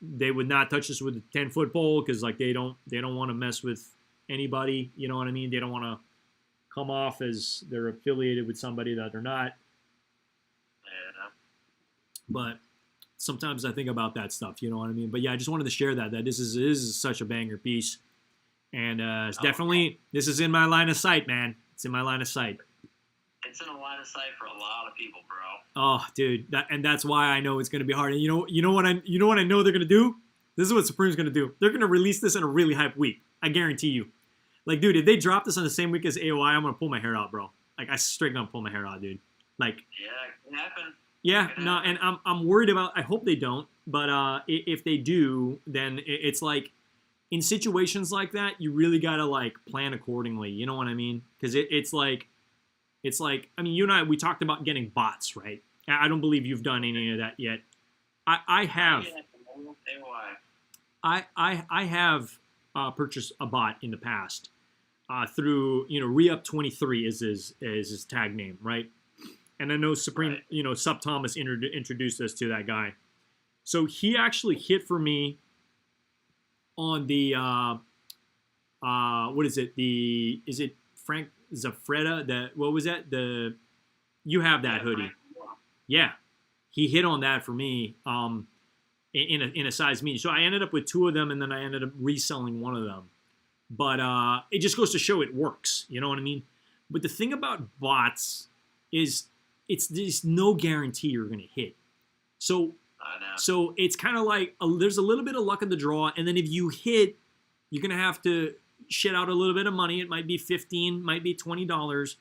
they would not touch this with a 10-foot pole because like they don't want to mess with anybody. You know what I mean? They don't want to come off as they're affiliated with somebody that they're not. Yeah. But sometimes I think about that stuff, you know what I mean? But yeah, I just wanted to share that this is such a banger piece. And it's definitely, this is in my line of sight, man. It's in my line of sight. It's in a line of sight for a lot of people, bro. Oh, dude, that's why I know it's going to be hard. And you know what I know they're going to do? This is what Supreme's going to do. They're going to release this in a really hype week. I guarantee you. Like, dude, if they drop this on the same week as AOI, I'm going to pull my hair out, bro. Like, I straight going to pull my hair out, dude. Like, yeah, it can happen. Yeah, no, and I'm worried about. I hope they don't, but if they do, then it's like in situations like that, you really gotta like plan accordingly. You know what I mean? Because it's like, I mean, you and I, we talked about getting bots, right? I don't believe you've done any of that yet. I have. I have purchased a bot in the past through Reup 23 is his tag name, right? And I know Supreme, right. Sub Thomas introduced us to that guy. So he actually hit for me on the, what is it? Is it Frank Zafreda? What was that? You have that hoodie. Yeah. He hit on that for me in a size medium. So I ended up with 2 of them, and then I ended up reselling one of them. But it just goes to show it works. You know what I mean? But the thing about bots is, there's no guarantee you're going to hit. So it's kind of like there's a little bit of luck in the draw, and then if you hit, you're going to have to shit out a little bit of money. It might be $15, might be $20,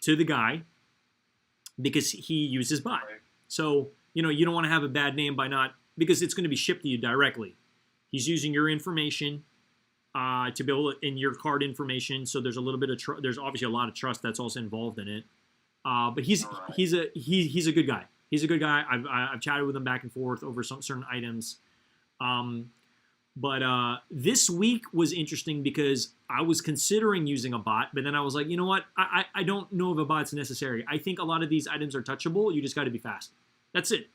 to the guy because he uses bot. Right. So, you don't want to have a bad name because it's going to be shipped to you directly. He's using your information to be able to, in your card information. So there's a little bit of there's obviously a lot of trust that's also involved in it. But he's a good guy. He's a good guy. I've chatted with him back and forth over some certain items. But this week was interesting because I was considering using a bot, but then I was like, you know what? I don't know if a bot's necessary. I think a lot of these items are touchable. You just got to be fast. That's it.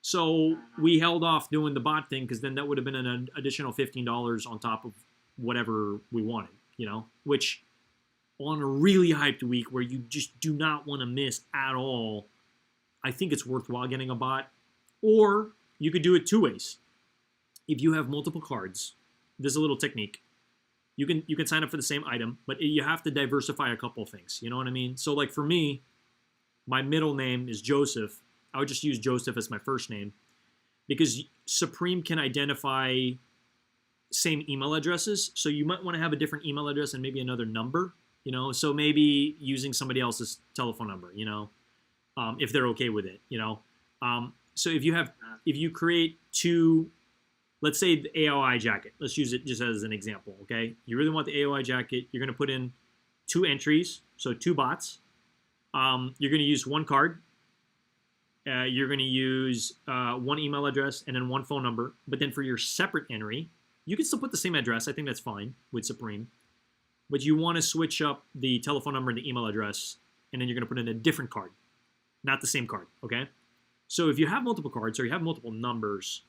So we held off doing the bot thing because then that would have been an additional $15 on top of whatever we wanted, which on a really hyped week where you just do not want to miss at all, I think it's worthwhile getting a bot. Or you could do it 2 ways. If you have multiple cards, there's a little technique. You can sign up for the same item, but you have to diversify a couple of things. You know what I mean? So like for me, my middle name is Joseph. I would just use Joseph as my first name because Supreme can identify same email addresses. So you might want to have a different email address and maybe another number, so maybe using somebody else's telephone number, if they're okay with it, So if you create two, let's say the AOI jacket. Let's use it just as an example, okay? You really want the AOI jacket. You're going to put in 2 entries, so 2 bots. You're going to use 1 card. You're going to use 1 email address and then 1 phone number. But then for your separate entry, you can still put the same address. I think that's fine with Supreme. But you want to switch up the telephone number and the email address, and then you're going to put in a different card, not the same card, okay? So if you have multiple cards or you have multiple numbers,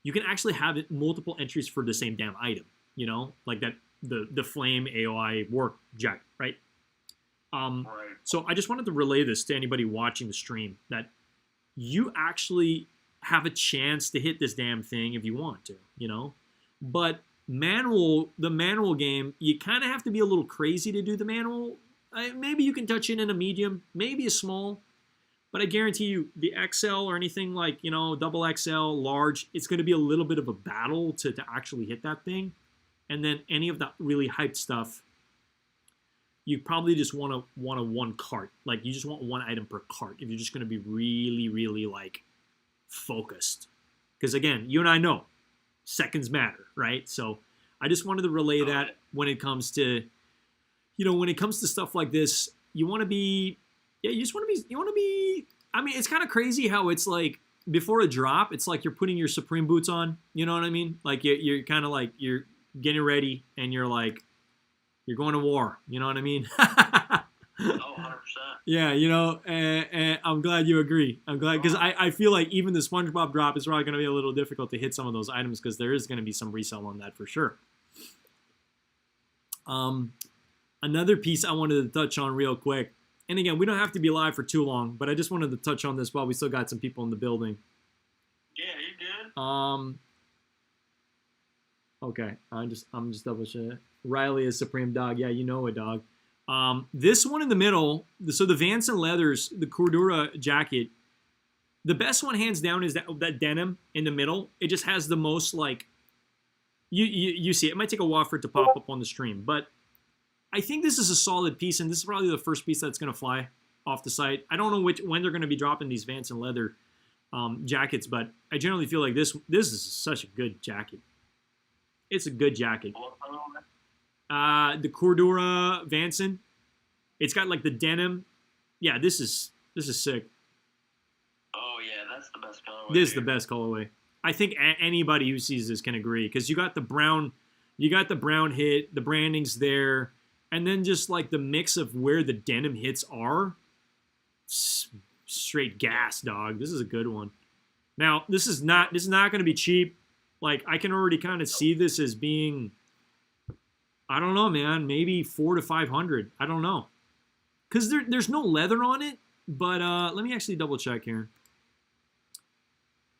you can actually have multiple entries for the same damn item, like that the Flame AOI work jacket, right? Right. So I just wanted to relay this to anybody watching the stream, that you actually have a chance to hit this damn thing if you want to, But the manual game, you kind of have to be a little crazy to do the manual. Maybe you can touch it in a medium, maybe a small, but I guarantee you the XL or anything like, double XL, large, it's going to be a little bit of a battle to actually hit that thing. And then any of that really hyped stuff, you probably just want a 1 cart. Like, you just want 1 item per cart if you're just going to be really, really, like, focused. Because, again, you and I know seconds matter, right? So I just wanted to relay that when it comes to, stuff like this, you want to be, I mean, it's kind of crazy how it's like, before a drop, it's like you're putting your Supreme boots on, you know what I mean? Like, you're kind of like, you're getting ready, and you're like, you're going to war, you know what I mean? Oh, 100%. Yeah, and I'm glad you agree. I'm glad, because I feel like even the SpongeBob drop is probably going to be a little difficult to hit some of those items, because there is going to be some resell on that for sure. Another piece I wanted to touch on real quick, and again, we don't have to be live for too long, but I just wanted to touch on this while we still got some people in the building. Yeah, you good? Okay, I'm just double checking. Riley is Supreme Dog. Yeah, you know it, dog. This one in the middle, so the Vance and Leathers, the Cordura jacket, the best one hands down is that denim in the middle. It just has the most, like, you see it. It might take a while for it to pop up on the stream, but I think this is a solid piece, and this is probably the first piece that's going to fly off the site. I don't know when they're going to be dropping these Vance and Leather jackets, but I generally feel like this is such a good jacket. It's a good jacket. The Cordura Vanson. It's got like the denim. Yeah, this is sick. Oh yeah, that's the best colorway. This is the best colorway. I think anybody who sees this can agree, because you got the brown hit, the branding's there, and then just like the mix of where the denim hits are, straight gas, dog. This is a good one. Now, this is not going to be cheap. Like, I can already kind of see this as being, I don't know, man, maybe $400 to $500. I don't know, because there's no leather on it. But let me actually double check here.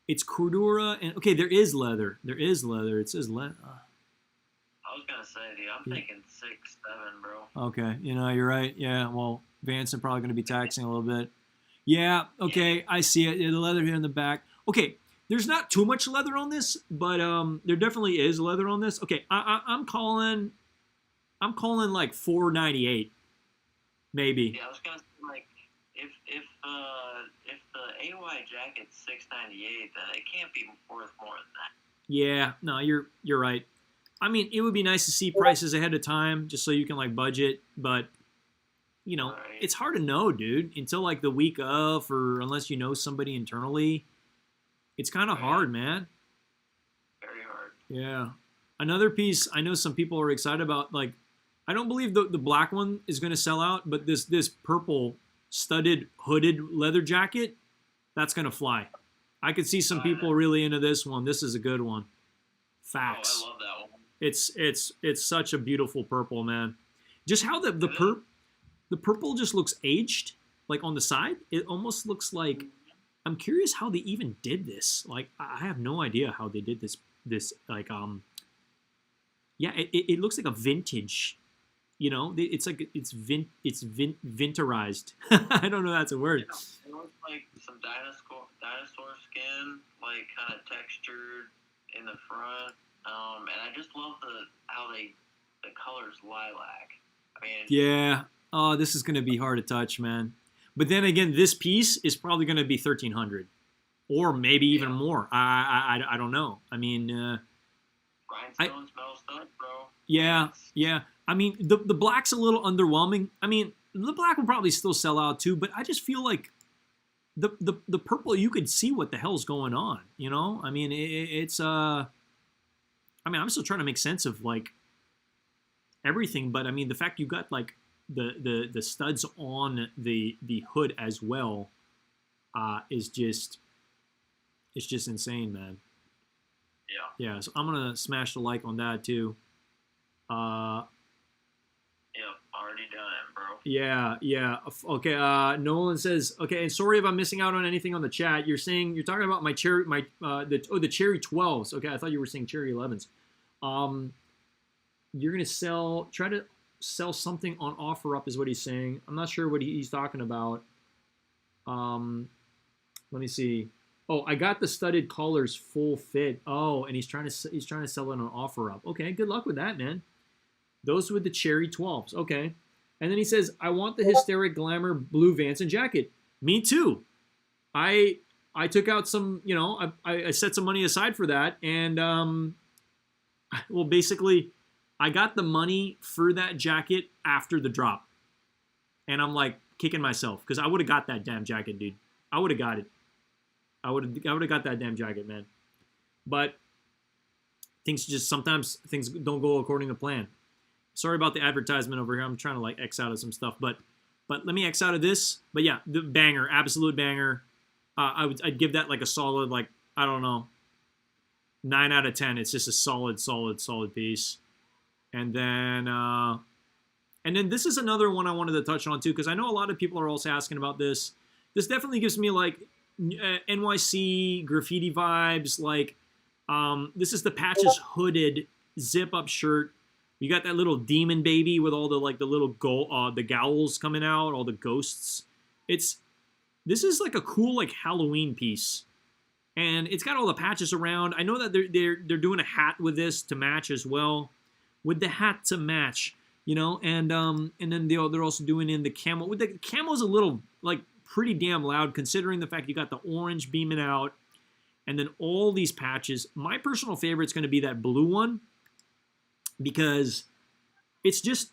It's Cordura, and okay, there is leather. There is leather. It says leather. I was gonna say, dude, I'm thinking 6, 7, bro. Okay, you're right. Yeah, well, Vanson probably going to be taxing a little bit. Yeah, okay, I see it. Yeah, the leather here in the back. Okay, there's not too much leather on this, but there definitely is leather on this. Okay, I'm calling like $498, maybe. Yeah, I was gonna say, like, if the AY jacket's $698, then it can't be worth more than that. Yeah, no, you're right. I mean, it would be nice to see prices ahead of time, just so you can, like, budget, but right. It's hard to know, dude, until like the week of, or unless you know somebody internally. It's kind of hard, man. Very hard. Yeah. Another piece I know some people are excited about, like, I don't believe the black one is going to sell out, but this purple studded hooded leather jacket, that's going to fly. I could see some people really into this one. This is a good one. Facts. Oh, I love that one. It's such a beautiful purple, man. Just how the purple just looks aged, like on the side. It almost looks like, I'm curious how they even did this. Like, I have no idea how they did this like, yeah, it looks like a vintage, it's like it's vinterized. I don't know if that's a word. It looks like some dinosaur skin, like kind of textured in the front. And I just love how the color's lilac. I mean, yeah. Oh, this is going to be hard to touch, man. But then again, this piece is probably going to be $1,300. or maybe even more. I don't know. I mean, rhinestones, metal studs, bro. Yeah, yeah. I mean, the black's a little underwhelming. I mean, the black will probably still sell out too, but I just feel like the purple, you could see what the hell's going on. You know, I mean, it's I mean, I'm still trying to make sense of like everything, but I mean, the fact you got like the studs on the hood as well is just it's just insane, man. Yeah. Yeah. So I'm gonna smash the like on that too. Yep, already done, bro. Yeah, yeah. Okay. Nolan says, okay, and sorry if I'm missing out on anything on the chat. You're talking about my cherry, the cherry 12s. Okay, I thought you were saying cherry 11s. You're gonna try to sell something on OfferUp is what he's saying. I'm not sure what he's talking about. Let me see. Oh, I got the studded collars full fit. Oh, and he's trying to sell it on OfferUp. Okay, good luck with that, man. Those with the cherry 12s. Okay. And then he says, I want the hysteric glamour blue Vance and jacket. Me too. I took out some, you know, I set some money aside for that. And, well, basically, I got the money for that jacket after the drop. And I'm like kicking myself because I would have got that damn jacket, dude. I would have got it. I would have got that damn jacket, man. But sometimes things don't go according to plan. Sorry about the advertisement over here. I'm trying to like X out of some stuff, but let me X out of this. But yeah, the banger, absolute banger. I'd give that like a solid, like, I don't know, 9 out of 10. It's just a solid piece. And then this is another one I wanted to touch on too, because I know a lot of people are also asking about this. This definitely gives me like NYC graffiti vibes. Like, this is the Patches hooded zip up shirt. You got that little demon baby with all the like the little the gowls coming out, all the ghosts. This is like a cool like Halloween piece, and it's got all the patches around. I know that they're doing a hat with this to match as well, with the hat to match, you know, and then they're also doing in the camo. With the camo's a little like pretty damn loud considering the fact you got the orange beaming out, and then all these patches. My personal favorite is going to be that blue one. Because it's just,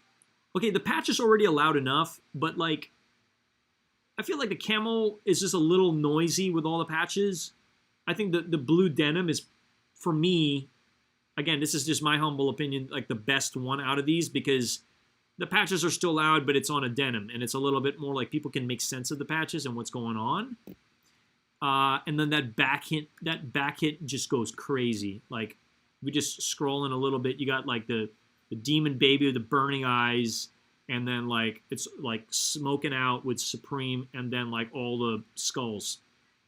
okay, the patch is already loud enough, but like, I feel like the camo is just a little noisy with all the patches. I think the blue denim is, for me, again, this is just my humble opinion, like the best one out of these because the patches are still loud, but it's on a denim, and it's a little bit more like people can make sense of the patches and what's going on. And then that back hit just goes crazy. Like, we just scrolling a little bit. You got like the demon baby with the burning eyes, and then like it's like smoking out with Supreme, and then like all the skulls,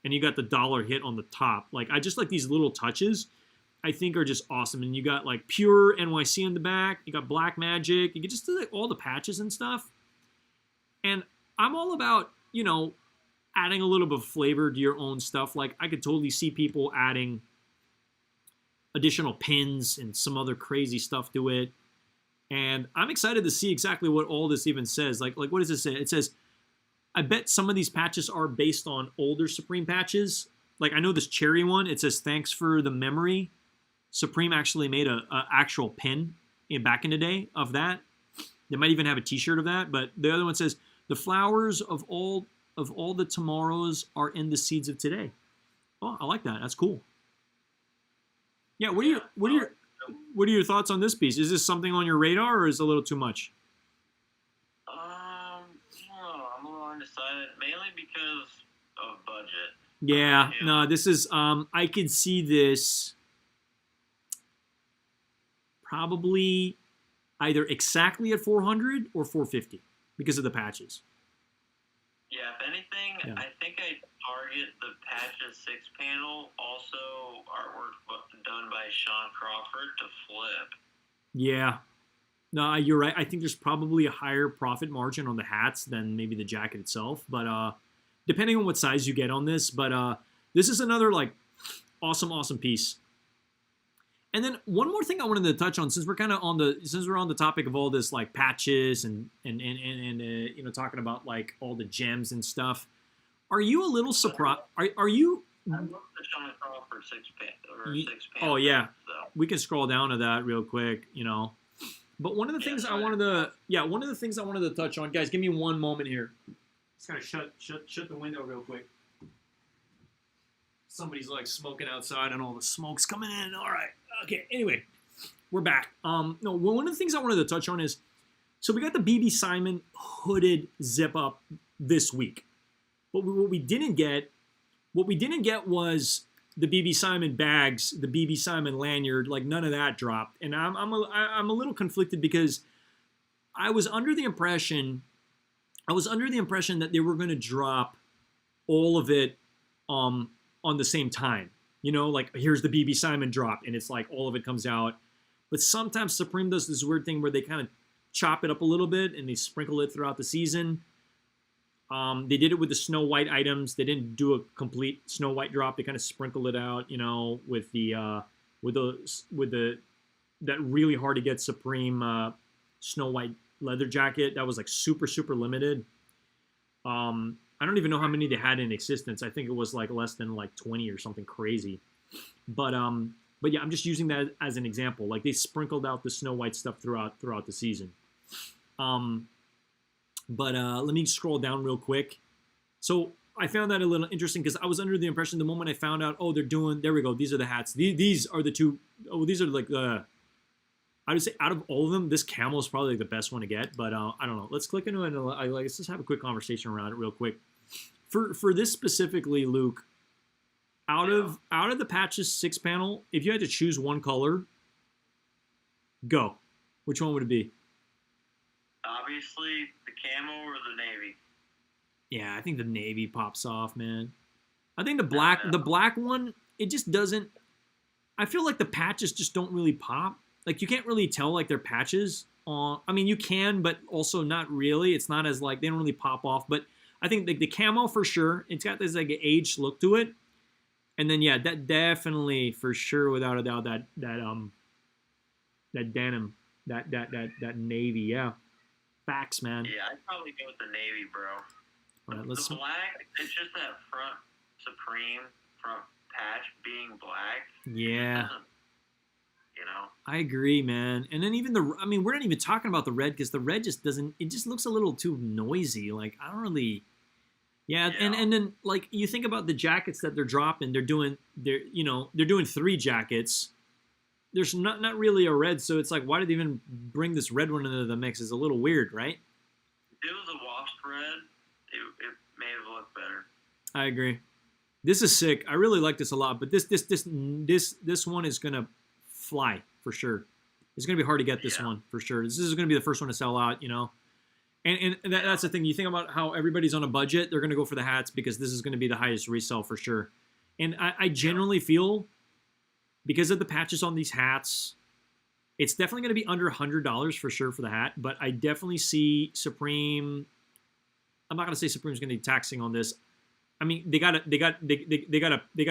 and you got the dollar hit on the top. Like, I just like these little touches. I think are just awesome. And you got like pure NYC in the back. You got Black Magic. You can just do like all the patches and stuff. And I'm all about, you know, adding a little bit of flavor to your own stuff. Like, I could totally see people adding additional pins and some other crazy stuff to it. And I'm excited to see exactly what all this even says. Like what does it say? It says, I bet some of these patches are based on older Supreme patches. Like, I know this cherry one, it says, thanks for the memory. Supreme actually made a actual pin back in the day of that. They might even have a t-shirt of that. But the other one says, the flowers of all the tomorrows are in the seeds of today. Oh, I like that. That's cool. Yeah, what are your thoughts on this piece? Is this something on your radar, or is it a little too much? No, I'm a little undecided, mainly because of budget. Yeah, no, this is I could see this probably either exactly at 400 or 450 because of the patches. Yeah, if anything, I think I target the Patches 6-panel, also artwork done by Sean Crawford, to flip. Yeah. No, you're right. I think there's probably a higher profit margin on the hats than maybe the jacket itself. But depending on what size you get on this. But this is another, like, awesome piece. And then one more thing I wanted to touch on, since we're on the topic of all this like patches and you know, talking about like all the gems and stuff. Are you a little surprised? Are you I looked at Sean Crawford 6 pounds. Oh yeah, So. we can scroll down to that real quick. But one of the things I wanted to touch on, guys. Give me one moment here. Just gotta shut the window real quick. Somebody's like smoking outside, and all the smoke's coming in. All right, okay. Anyway, we're back. No, one of the things I wanted to touch on is, so we got the BB Simon hooded zip up this week, but what we didn't get was the BB Simon bags, the BB Simon lanyard. Like none of that dropped, and I'm a little conflicted because I was under the impression that they were going to drop all of it on the same time. Like here's the BB Simon drop, and it's like all of it comes out. But sometimes Supreme does this weird thing where they kind of chop it up a little bit and they sprinkle it throughout the season. They did it with the Snow White items. They didn't do a complete Snow White drop. They kind of sprinkled it out, with that really hard to get Supreme Snow White leather jacket. That was like super, super limited. I don't even know how many they had in existence. I think it was like less than like 20 or something crazy. But yeah, I'm just using that as an example. Like they sprinkled out the Snow White stuff throughout the season. But let me scroll down real quick. So I found that a little interesting because I was under the impression the moment I found out, there we go. These are the hats. These are the two. Oh, these are like I would say out of all of them, this camel is probably the best one to get. But I don't know. Let's click into it and let's just have a quick conversation around it real quick. For this specifically, Luke, out of the Patches 6-panel, if you had to choose one color, go. Which one would it be? Obviously, the camo or the navy. Yeah, I think the navy pops off, man. I think the black one, it just doesn't. I feel like the patches just don't really pop. Like you can't really tell like they're patches. I mean, you can, but also not really. It's not as like they don't really pop off. But I think the camo for sure. It's got this like aged look to it. And then yeah, that definitely for sure, without a doubt, that denim, that navy, yeah. Facts, man. Yeah, I'd probably go with the navy, bro. All right, the black, it's just that front patch being black. Yeah. I agree, man. And then even we're not even talking about the red because the red just doesn't, it just looks a little too noisy. Like, I don't really, yeah. And then like you think about the jackets that they're dropping, they're doing 3 jackets. There's not really a red, so it's like, why did they even bring this red one into the mix? It's a little weird, right? If it was a washed red, it may have looked better. I agree. This is sick. I really like this a lot, but this one is gonna fly for sure. It's gonna be hard to get this one for sure. This is gonna be the first one to sell out, And that's the thing. You think about how everybody's on a budget, they're gonna go for the hats because this is gonna be the highest resale for sure. And I generally feel, because of the patches on these hats, it's definitely going to be under $100 for sure for the hat. But I definitely see Supreme. I'm not going to say Supreme's going to be taxing on this. I mean, they gotta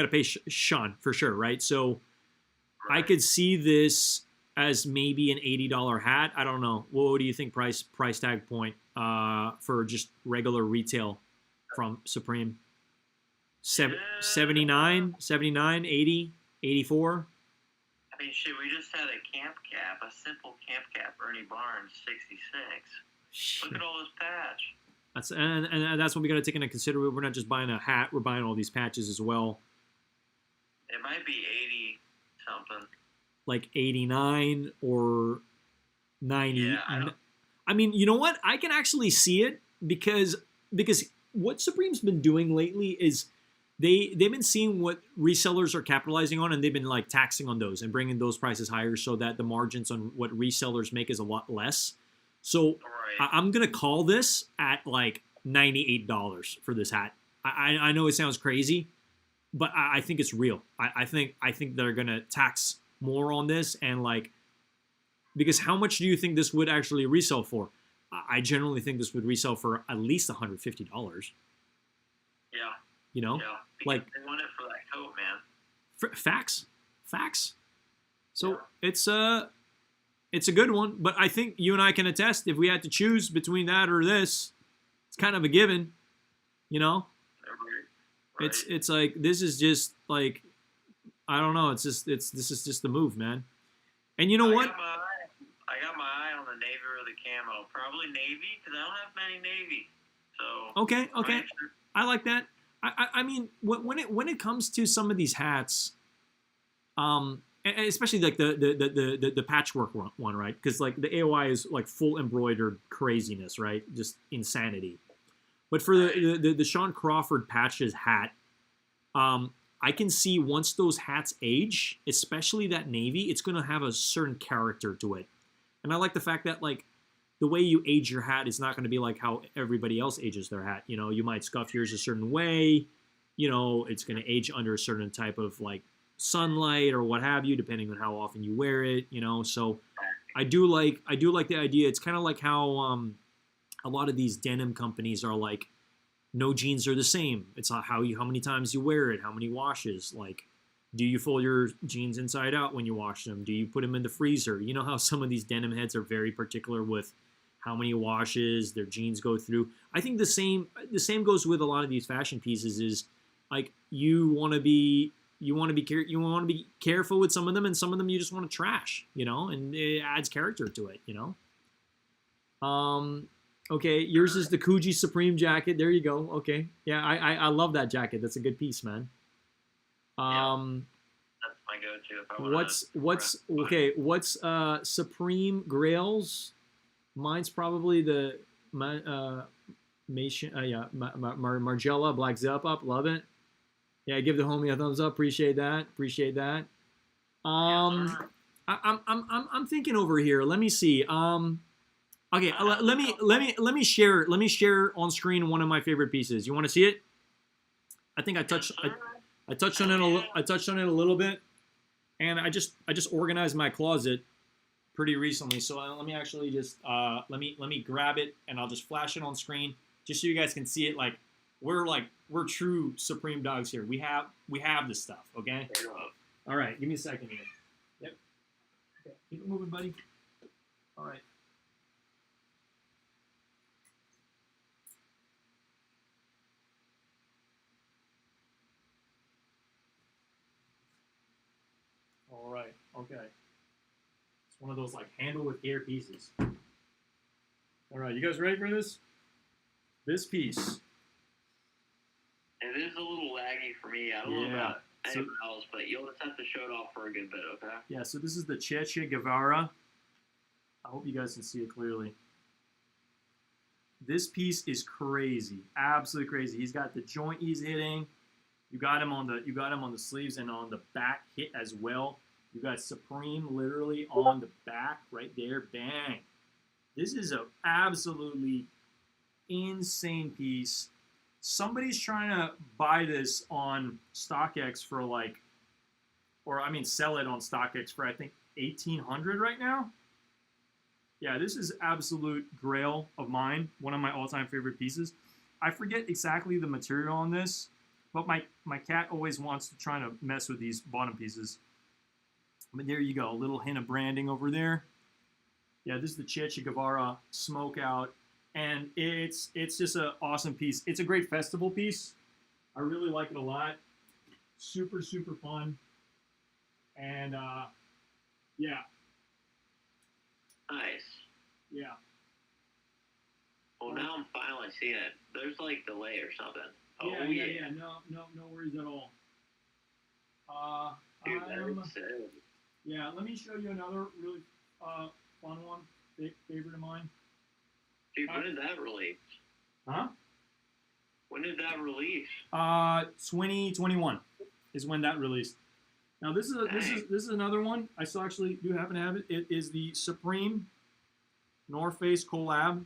pay Sean for sure, right? So right. I could see this as maybe an $80 hat. I don't know. What do you think price tag point for just regular retail from Supreme? 79, 80. 84. I mean, shit, we just had a simple camp cap, Ernie Barnes, 66. Shit. Look at all this patch. That's what we got to take into consideration. We're not just buying a hat; we're buying all these patches as well. It might be 80 something. Like 89 or 90. Yeah, I mean, you know what? I can actually see it because what Supreme's been doing lately is they've been seeing what resellers are capitalizing on, and they've been like taxing on those and bringing those prices higher so that the margins on what resellers make is a lot less. So right. I'm gonna call this at like $98 for this hat. I know it sounds crazy, but I think it's real. I think they're gonna tax more on this, and like, because how much do you think this would actually resell for? I generally think this would resell for at least $150. Yeah. Yeah, like they want it for that coat, man. Facts. So yeah. It's a good one, but I think you and I can attest if we had to choose between that or this, it's kind of a given, Right? It's like this is just like I don't know. This is just the move, man. And you know what? I got my eye on the navy or the camo. Probably navy because I don't have many navy. So Okay. I like that. I mean, when it comes to some of these hats, and especially like the patchwork one, right? Because like the AOI is like full embroidered craziness, right? Just insanity. But for the Sean Crawford patches hat, I can see once those hats age, especially that navy, it's going to have a certain character to it. And I like the fact that like the way you age your hat is not going to be like how everybody else ages their hat. You know, you might scuff yours a certain way. You know, it's going to age under a certain type of like sunlight or what have you, depending on how often you wear it. You know, so I do like the idea. It's kind of like how a lot of these denim companies are like, no jeans are the same. It's not how many times you wear it, how many washes. Like, do you fold your jeans inside out when you wash them? Do you put them in the freezer? You know how some of these denim heads are very particular with how many washes their jeans go through. I think the same goes with a lot of these fashion pieces. Is like you want to be careful with some of them, and some of them you just want to trash. You know, and it adds character to it. You know. Okay, yours is the Coogee Supreme jacket. There you go. Okay, yeah, I love that jacket. That's a good piece, man. That's my go-to. If I what's Supreme Grails? Mine's probably the Margiela Black Zip Up. Love it. Yeah, give the homie a thumbs up. Appreciate that. I'm thinking over here. Let me see. Okay, let me share on screen one of my favorite pieces. You want to see it? I think I touched on it a little bit, and I just organized my closet pretty recently. So let me actually just let me grab it, and I'll just flash it on screen just so you guys can see it. Like we're true Supreme dogs here. We have this stuff. Okay. All right, give me a second here. Yep. Okay, keep it moving, buddy. All right. All right. Okay. It's one of those like handle with care pieces. All right, you guys ready for this? This piece. It is a little laggy for me. I don't know about anyone else, but you'll just have to show it off for a good bit, okay? Yeah. So this is the Che Guevara. I hope you guys can see it clearly. This piece is crazy, absolutely crazy. He's got the joint he's hitting. You got him on the sleeves and on the back hit as well. You got Supreme literally on the back right there. Bang. This is an absolutely insane piece. Somebody's trying to buy this on StockX for like, sell it on StockX for I think $1,800 right now. Yeah, this is absolute grail of mine. One of my all-time favorite pieces. I forget exactly the material on this, but my cat always wants to try to mess with these bottom pieces. But there you go, a little hint of branding over there. Yeah, this is the Che Guevara smoke out, and it's just an awesome piece. It's a great festival piece. I really like it a lot. Super fun, and yeah. Nice. Yeah. Well, now I'm finally seeing it. There's like delay or something. Yeah. No worries at all. Yeah, let me show you another really fun one, favorite of mine. Dude, when did that release? Huh? When did that release? 2021 is when that released. Now this is another one. I still actually do happen to have it. It is the Supreme North Face collab,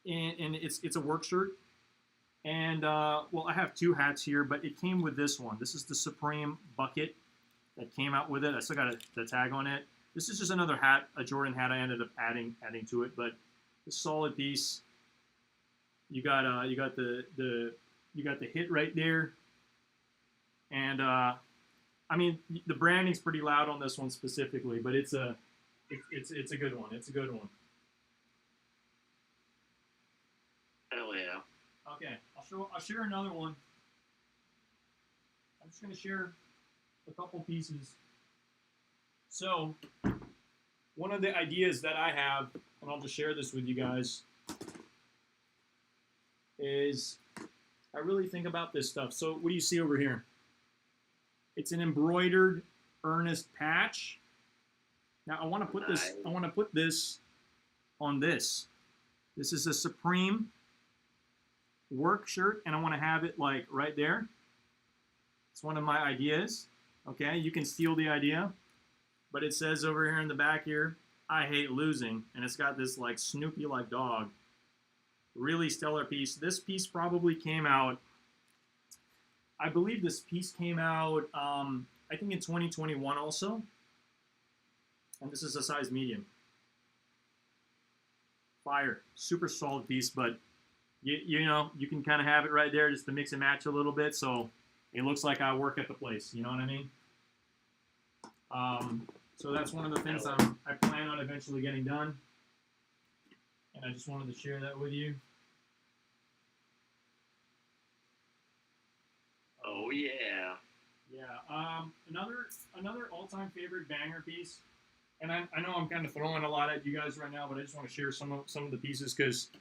and it's a work shirt. And well, I have two hats here, but it came with this one. This is the Supreme bucket that came out with it. I still got the tag on it. This is just another hat, a Jordan hat. I ended up adding to it, but a solid piece. You got the hit right there, and I mean the branding's pretty loud on this one specifically, but it's a good one. It's a good one. Hell yeah. Okay, I'll share another one. just going to share a couple pieces. So, one of the ideas that I have, and I'll just share this with you guys, is I really think about this stuff. So, what do you see over here? It's an embroidered earnest patch. Now, I want to put this. I want to put this on this. This is a Supreme work shirt, and I want to have it like right there. It's one of my ideas. Okay, you can steal the idea, but it says over here in the back here, "I hate losing," and it's got this like Snoopy like dog. Really stellar piece. This piece probably came out. I believe this piece came out. I think in 2021 also. And this is a size medium. Fire, super solid piece, but you know, you can kind of have it right there just to mix and match a little bit, so it looks like I work at the place. You know what I mean? So that's one of the things I plan on eventually getting done, and I just wanted to share that with you. Oh yeah. Yeah. Another all-time favorite banger piece. And I know I'm kind of throwing a lot at you guys right now, but I just want to share some of the pieces because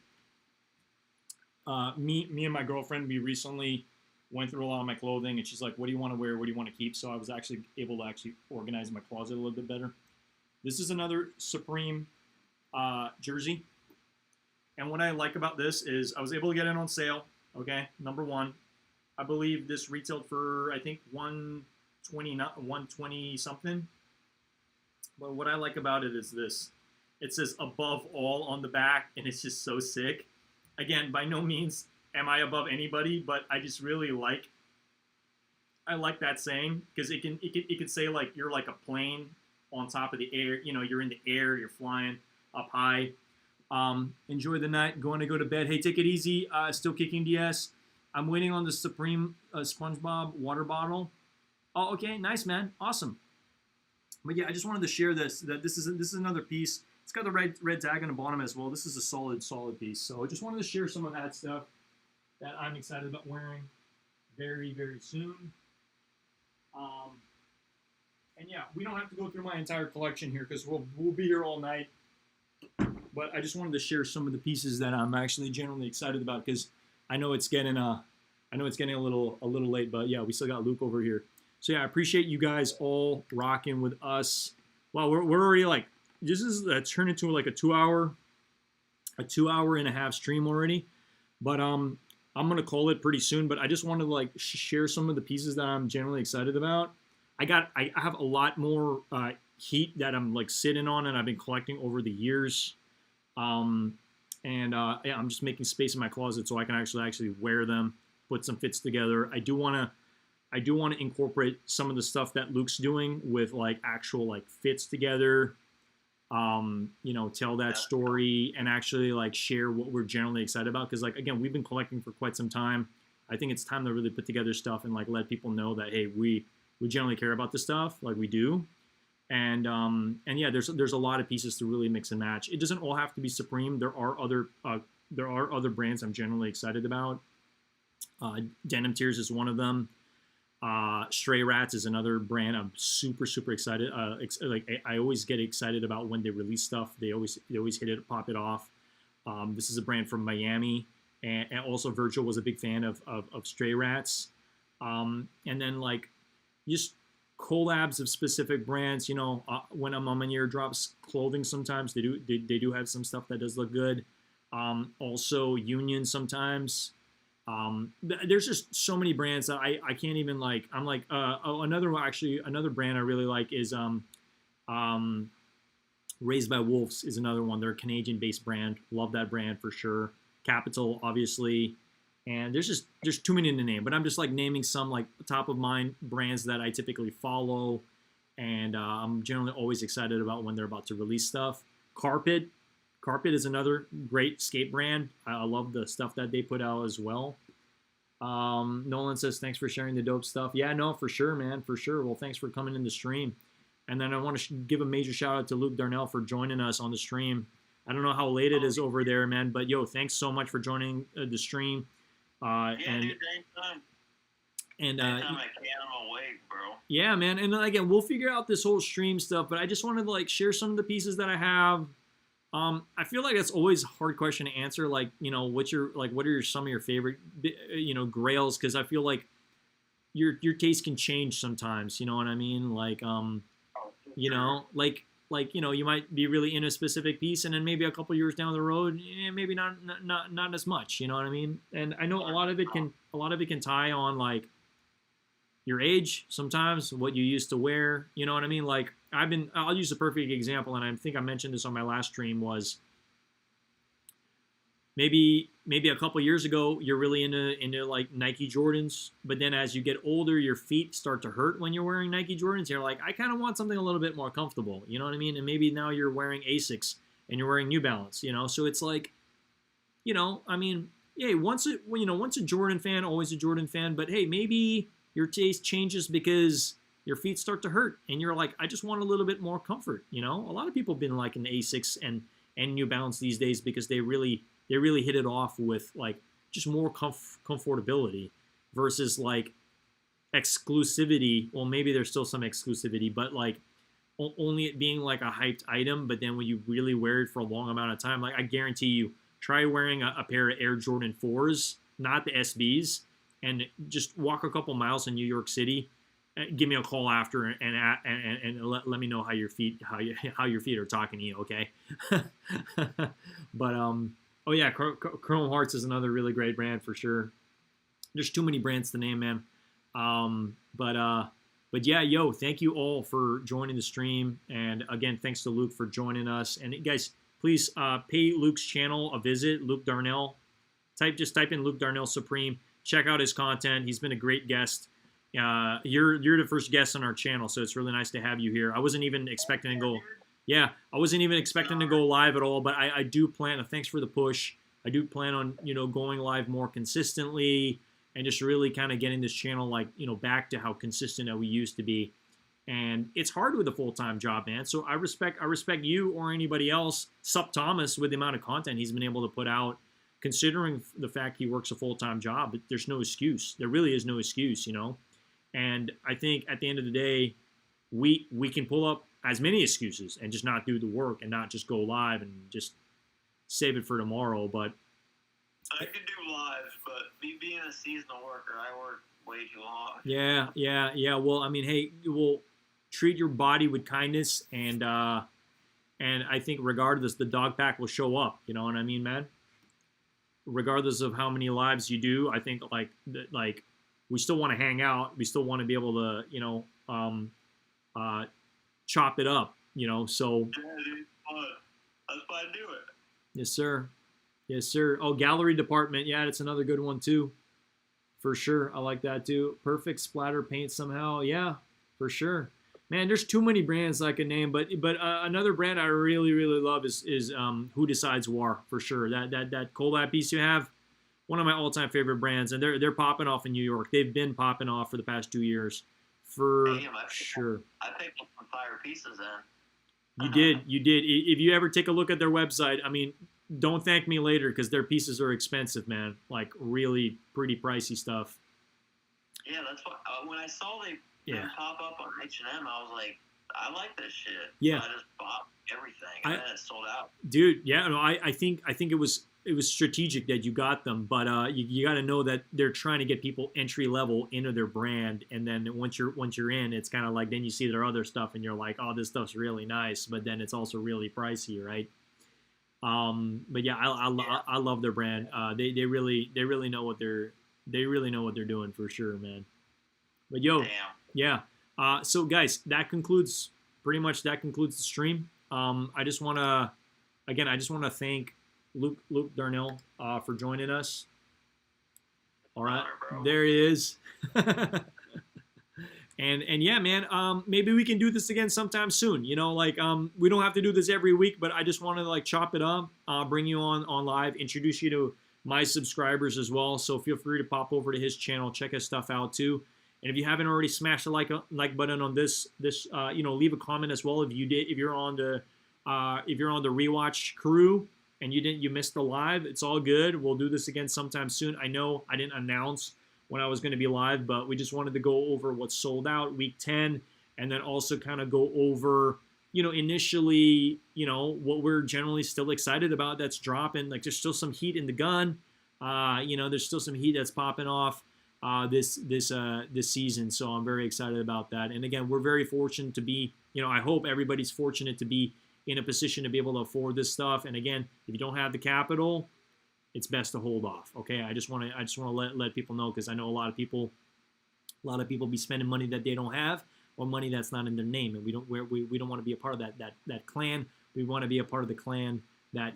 me and my girlfriend, we recently went through a lot of my clothing, and she's like, "What do you want to wear? What do you want to keep?" So I was actually able to organize my closet a little bit better. This is another Supreme jersey, and what I like about this is I was able to get it on sale. Okay, number one, I believe this retailed for I think $120 something. But what I like about it is this. It says above all on the back, and it's just so sick. Again, by no means am I above anybody, but I just really like that saying because it can say like you're like a plane on top of the air. You know, you're in the air, you're flying up high. Enjoy the night, going to go to bed. Hey, take it easy. Still kicking DS. I'm waiting on the Supreme SpongeBob water bottle. Oh, okay, nice, man, awesome. But yeah, I just wanted to share this. That this is another piece. It's got the red tag on the bottom as well. This is a solid piece. So I just wanted to share some of that stuff that I'm excited about wearing very, very soon. And yeah, we don't have to go through my entire collection here because we'll be here all night. But I just wanted to share some of the pieces that I'm actually generally excited about because I know it's getting a little late. But yeah, we still got Luke over here. So yeah, I appreciate you guys all rocking with us. Wow, we're already like, this is turned into like a 2 hour and a half stream already. But I'm gonna call it pretty soon. But I just wanted to like share some of the pieces that I'm generally excited about. I have a lot more heat that I'm like sitting on and I've been collecting over the years. Yeah, I'm just making space in my closet so I can actually wear them, put some fits together. I do want to incorporate some of the stuff that Luke's doing with like actual like fits together, you know, tell that story and actually like share what we're generally excited about. Cause like, again, we've been collecting for quite some time. I think it's time to really put together stuff and like let people know that, hey, we generally care about this stuff like we do. And yeah, there's a lot of pieces to really mix and match. It doesn't all have to be Supreme. There are other brands I'm generally excited about. Denim Tears is one of them. Stray Rats is another brand I'm super excited. I always get excited about when they release stuff. They always hit it, pop it off. This is a brand from Miami, and also Virgil was a big fan of Stray Rats. And then like just collabs of specific brands. You know, when I'm on my Year Drops clothing, sometimes they do have some stuff that does look good. Also Union sometimes. There's just so many brands that I can't even like. I'm like another brand I really like is Raised by Wolves is another one. They're a Canadian-based brand. Love that brand for sure. Capital, obviously, and there's too many to name. But I'm just like naming some like top of mind brands that I typically follow, and I'm generally always excited about when they're about to release stuff. Carpet is another great skate brand. I love the stuff that they put out as well. Nolan says, thanks for sharing the dope stuff. Yeah, no, for sure, man, for sure. Well, thanks for coming in the stream. And then I want to give a major shout out to Luke Darnall for joining us on the stream. I don't know how late it is over there, man, but yo, thanks so much for joining the stream. Yeah, dude, anytime. And anytime I can, I'm awake, bro. Yeah, man. And again, we'll figure out this whole stream stuff, but I just wanted to like share some of the pieces that I have. I feel like that's always a hard question to answer. Like, what are some of your favorite, grails? Because I feel like your taste can change sometimes. You know what I mean? Like, you might be really into a specific piece, and then maybe a couple years down the road, maybe not as much. You know what I mean? And I know a lot of it can tie on like your age sometimes, what you used to wear. You know what I mean? Like I'll use a perfect example, and I think I mentioned this on my last stream, was maybe a couple years ago you're really into like Nike Jordans, but then as you get older, your feet start to hurt when you're wearing Nike Jordans. You're like, I kind of want something a little bit more comfortable. You know what I mean? And maybe now you're wearing Asics and you're wearing New Balance. So it's like, I mean, yeah, once a Jordan fan, always a Jordan fan. But hey, maybe your taste changes because your feet start to hurt, and you're like, I just want a little bit more comfort. A lot of people have been liking Asics and New Balance these days because they really hit it off with like just more comfortability versus like exclusivity. Well, maybe there's still some exclusivity, but like only it being like a hyped item. But then when you really wear it for a long amount of time, like I guarantee you, try wearing a pair of Air Jordan 4s, not the SBs, and just walk a couple miles in New York City. Give me a call after and let me know how your feet are talking to you. Okay. But oh yeah, Chrome Hearts is another really great brand for sure. There's too many brands to name, man. But yeah, yo, thank you all for joining the stream, and again, thanks to Luke for joining us. And guys, please pay Luke's channel a visit, Luke Darnall. Just type in Luke Darnall Supreme. Check out his content. He's been a great guest. You're the first guest on our channel, so it's really nice to have you here. I wasn't even expecting to go. Yeah, I wasn't even expecting to go live at all, but I do plan. Thanks for the push. I do plan on going live more consistently and just really kind of getting this channel like back to how consistent that we used to be. And it's hard with a full-time job, man. So I respect you or anybody else, Sup Thomas, with the amount of content he's been able to put out, considering the fact he works a full-time job. But there's no excuse. There really is no excuse, And I think at the end of the day, we can pull up as many excuses and just not do the work and not just go live and just save it for tomorrow. But I could do lives, but me being a seasonal worker, I work way too long. Yeah. Well, I mean, hey, we'll treat your body with kindness, and I think regardless, the dog pack will show up. You know what I mean, man? Regardless of how many lives you do, I think like we still want to hang out. We still want to be able to, chop it up, So. Yeah, dude, that's why I do it. Yes, sir. Yes, sir. Oh, gallery department. Yeah, that's another good one too. For sure. I like that too. Perfect splatter paint somehow. Yeah, for sure. Man, there's too many brands I can name, but another brand I really, really love is Who Decides War, for sure. That collab piece you have, one of my all-time favorite brands, and they're popping off in New York. They've been popping off for the past 2 years, for sure. I picked up some fire pieces then. You did. If you ever take a look at their website, I mean, don't thank me later because their pieces are expensive, man. Like really pretty pricey stuff. Yeah, that's what. When I saw they pop up on H&M, I was like, I like this shit. Yeah. So I just bought everything, and then it sold out. Dude, yeah, no, I think it was strategic that you got them, but you got to know that they're trying to get people entry level into their brand, and then once you're in, it's kind of like then you see their other stuff, and you're like, oh, this stuff's really nice, but then it's also really pricey, right? But yeah, I love their brand. They really know what they're doing for sure, man. But yo, yeah. So guys, that concludes the stream. I just want to thank Luke Darnall for joining us. All right, there he is. And yeah, man, maybe we can do this again sometime soon. We don't have to do this every week, but I just want to like chop it up, bring you on live, introduce you to my subscribers as well. So feel free to pop over to his channel, check his stuff out too. And if you haven't already smashed the like button on this, leave a comment as well if you did. If you're on the rewatch crew and you missed the live, it's all good. We'll do this again sometime soon. I know I didn't announce when I was going to be live, but we just wanted to go over what's sold out week 10, and then also kind of go over, initially, what we're generally still excited about that's dropping. Like, there's still some heat in the gun. There's still some heat that's popping off this season. So I'm very excited about that. And again, we're very fortunate to be, I hope everybody's fortunate to be in a position to be able to afford this stuff. And again, if you don't have the capital, it's best to hold off. Okay, I just want to let people know, because I know a lot of people be spending money that they don't have, or money that's not in their name, and we don't want to be a part of that clan. We want to be a part of the clan that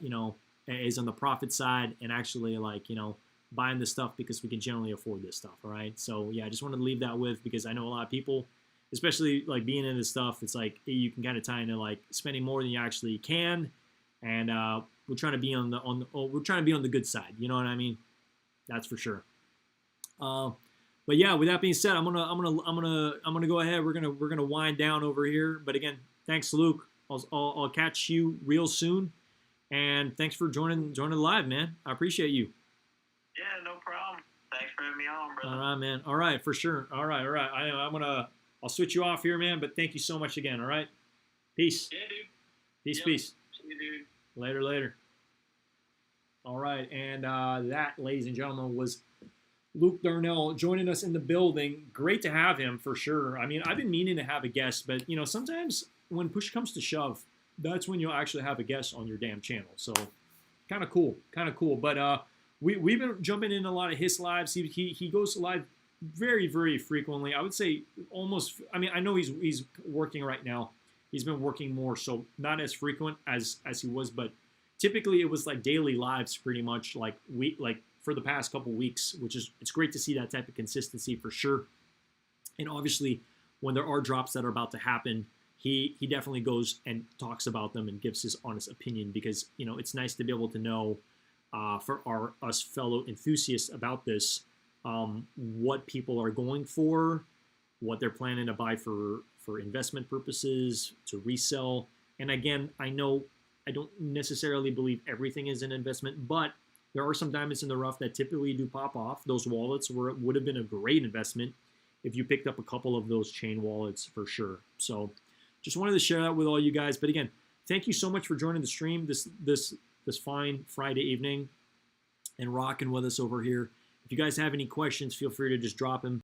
is on the profit side and actually buying this stuff because we can generally afford this stuff. All right, so yeah, I just wanted to leave that with, because I know a lot of people, especially like being in this stuff, it's like you can kind of tie into like spending more than you actually can, and we're trying to be on the good side. You know what I mean? That's for sure. But yeah, with that being said, I'm gonna go ahead. We're gonna wind down over here. But again, thanks, Luke. I'll catch you real soon, and thanks for joining live, man. I appreciate you. Yeah, no problem. Thanks for having me on, brother. All right, man. All right, for sure. All right. I'll switch you off here, man. But thank you so much again. All right. Peace. Yeah, dude. Peace. Yep. Peace. See you, dude. Later. All right, and that, ladies and gentlemen, was Luke Darnall joining us in the building. Great to have him, for sure. I mean, I've been meaning to have a guest, but sometimes when push comes to shove, that's when you'll actually have a guest on your damn channel. So kind of cool. But we've been jumping in a lot of his lives. He goes live very, very frequently. I would say almost. I mean, I know he's working right now. He's been working more, so not as frequent as he was, but typically it was like daily lives, pretty much like for the past couple weeks, which is, it's great to see that type of consistency for sure. And obviously, when there are drops that are about to happen, he definitely goes and talks about them and gives his honest opinion, because it's nice to be able to know for us fellow enthusiasts about this, what people are going for, what they're planning to buy for investment purposes, to resell. And again, I know I don't necessarily believe everything is an investment, but there are some diamonds in the rough that typically do pop off. Those wallets would have been a great investment if you picked up a couple of those chain wallets, for sure. So just wanted to share that with all you guys. But again, thank you so much for joining the stream this fine Friday evening and rocking with us over here. If you guys have any questions, feel free to just drop them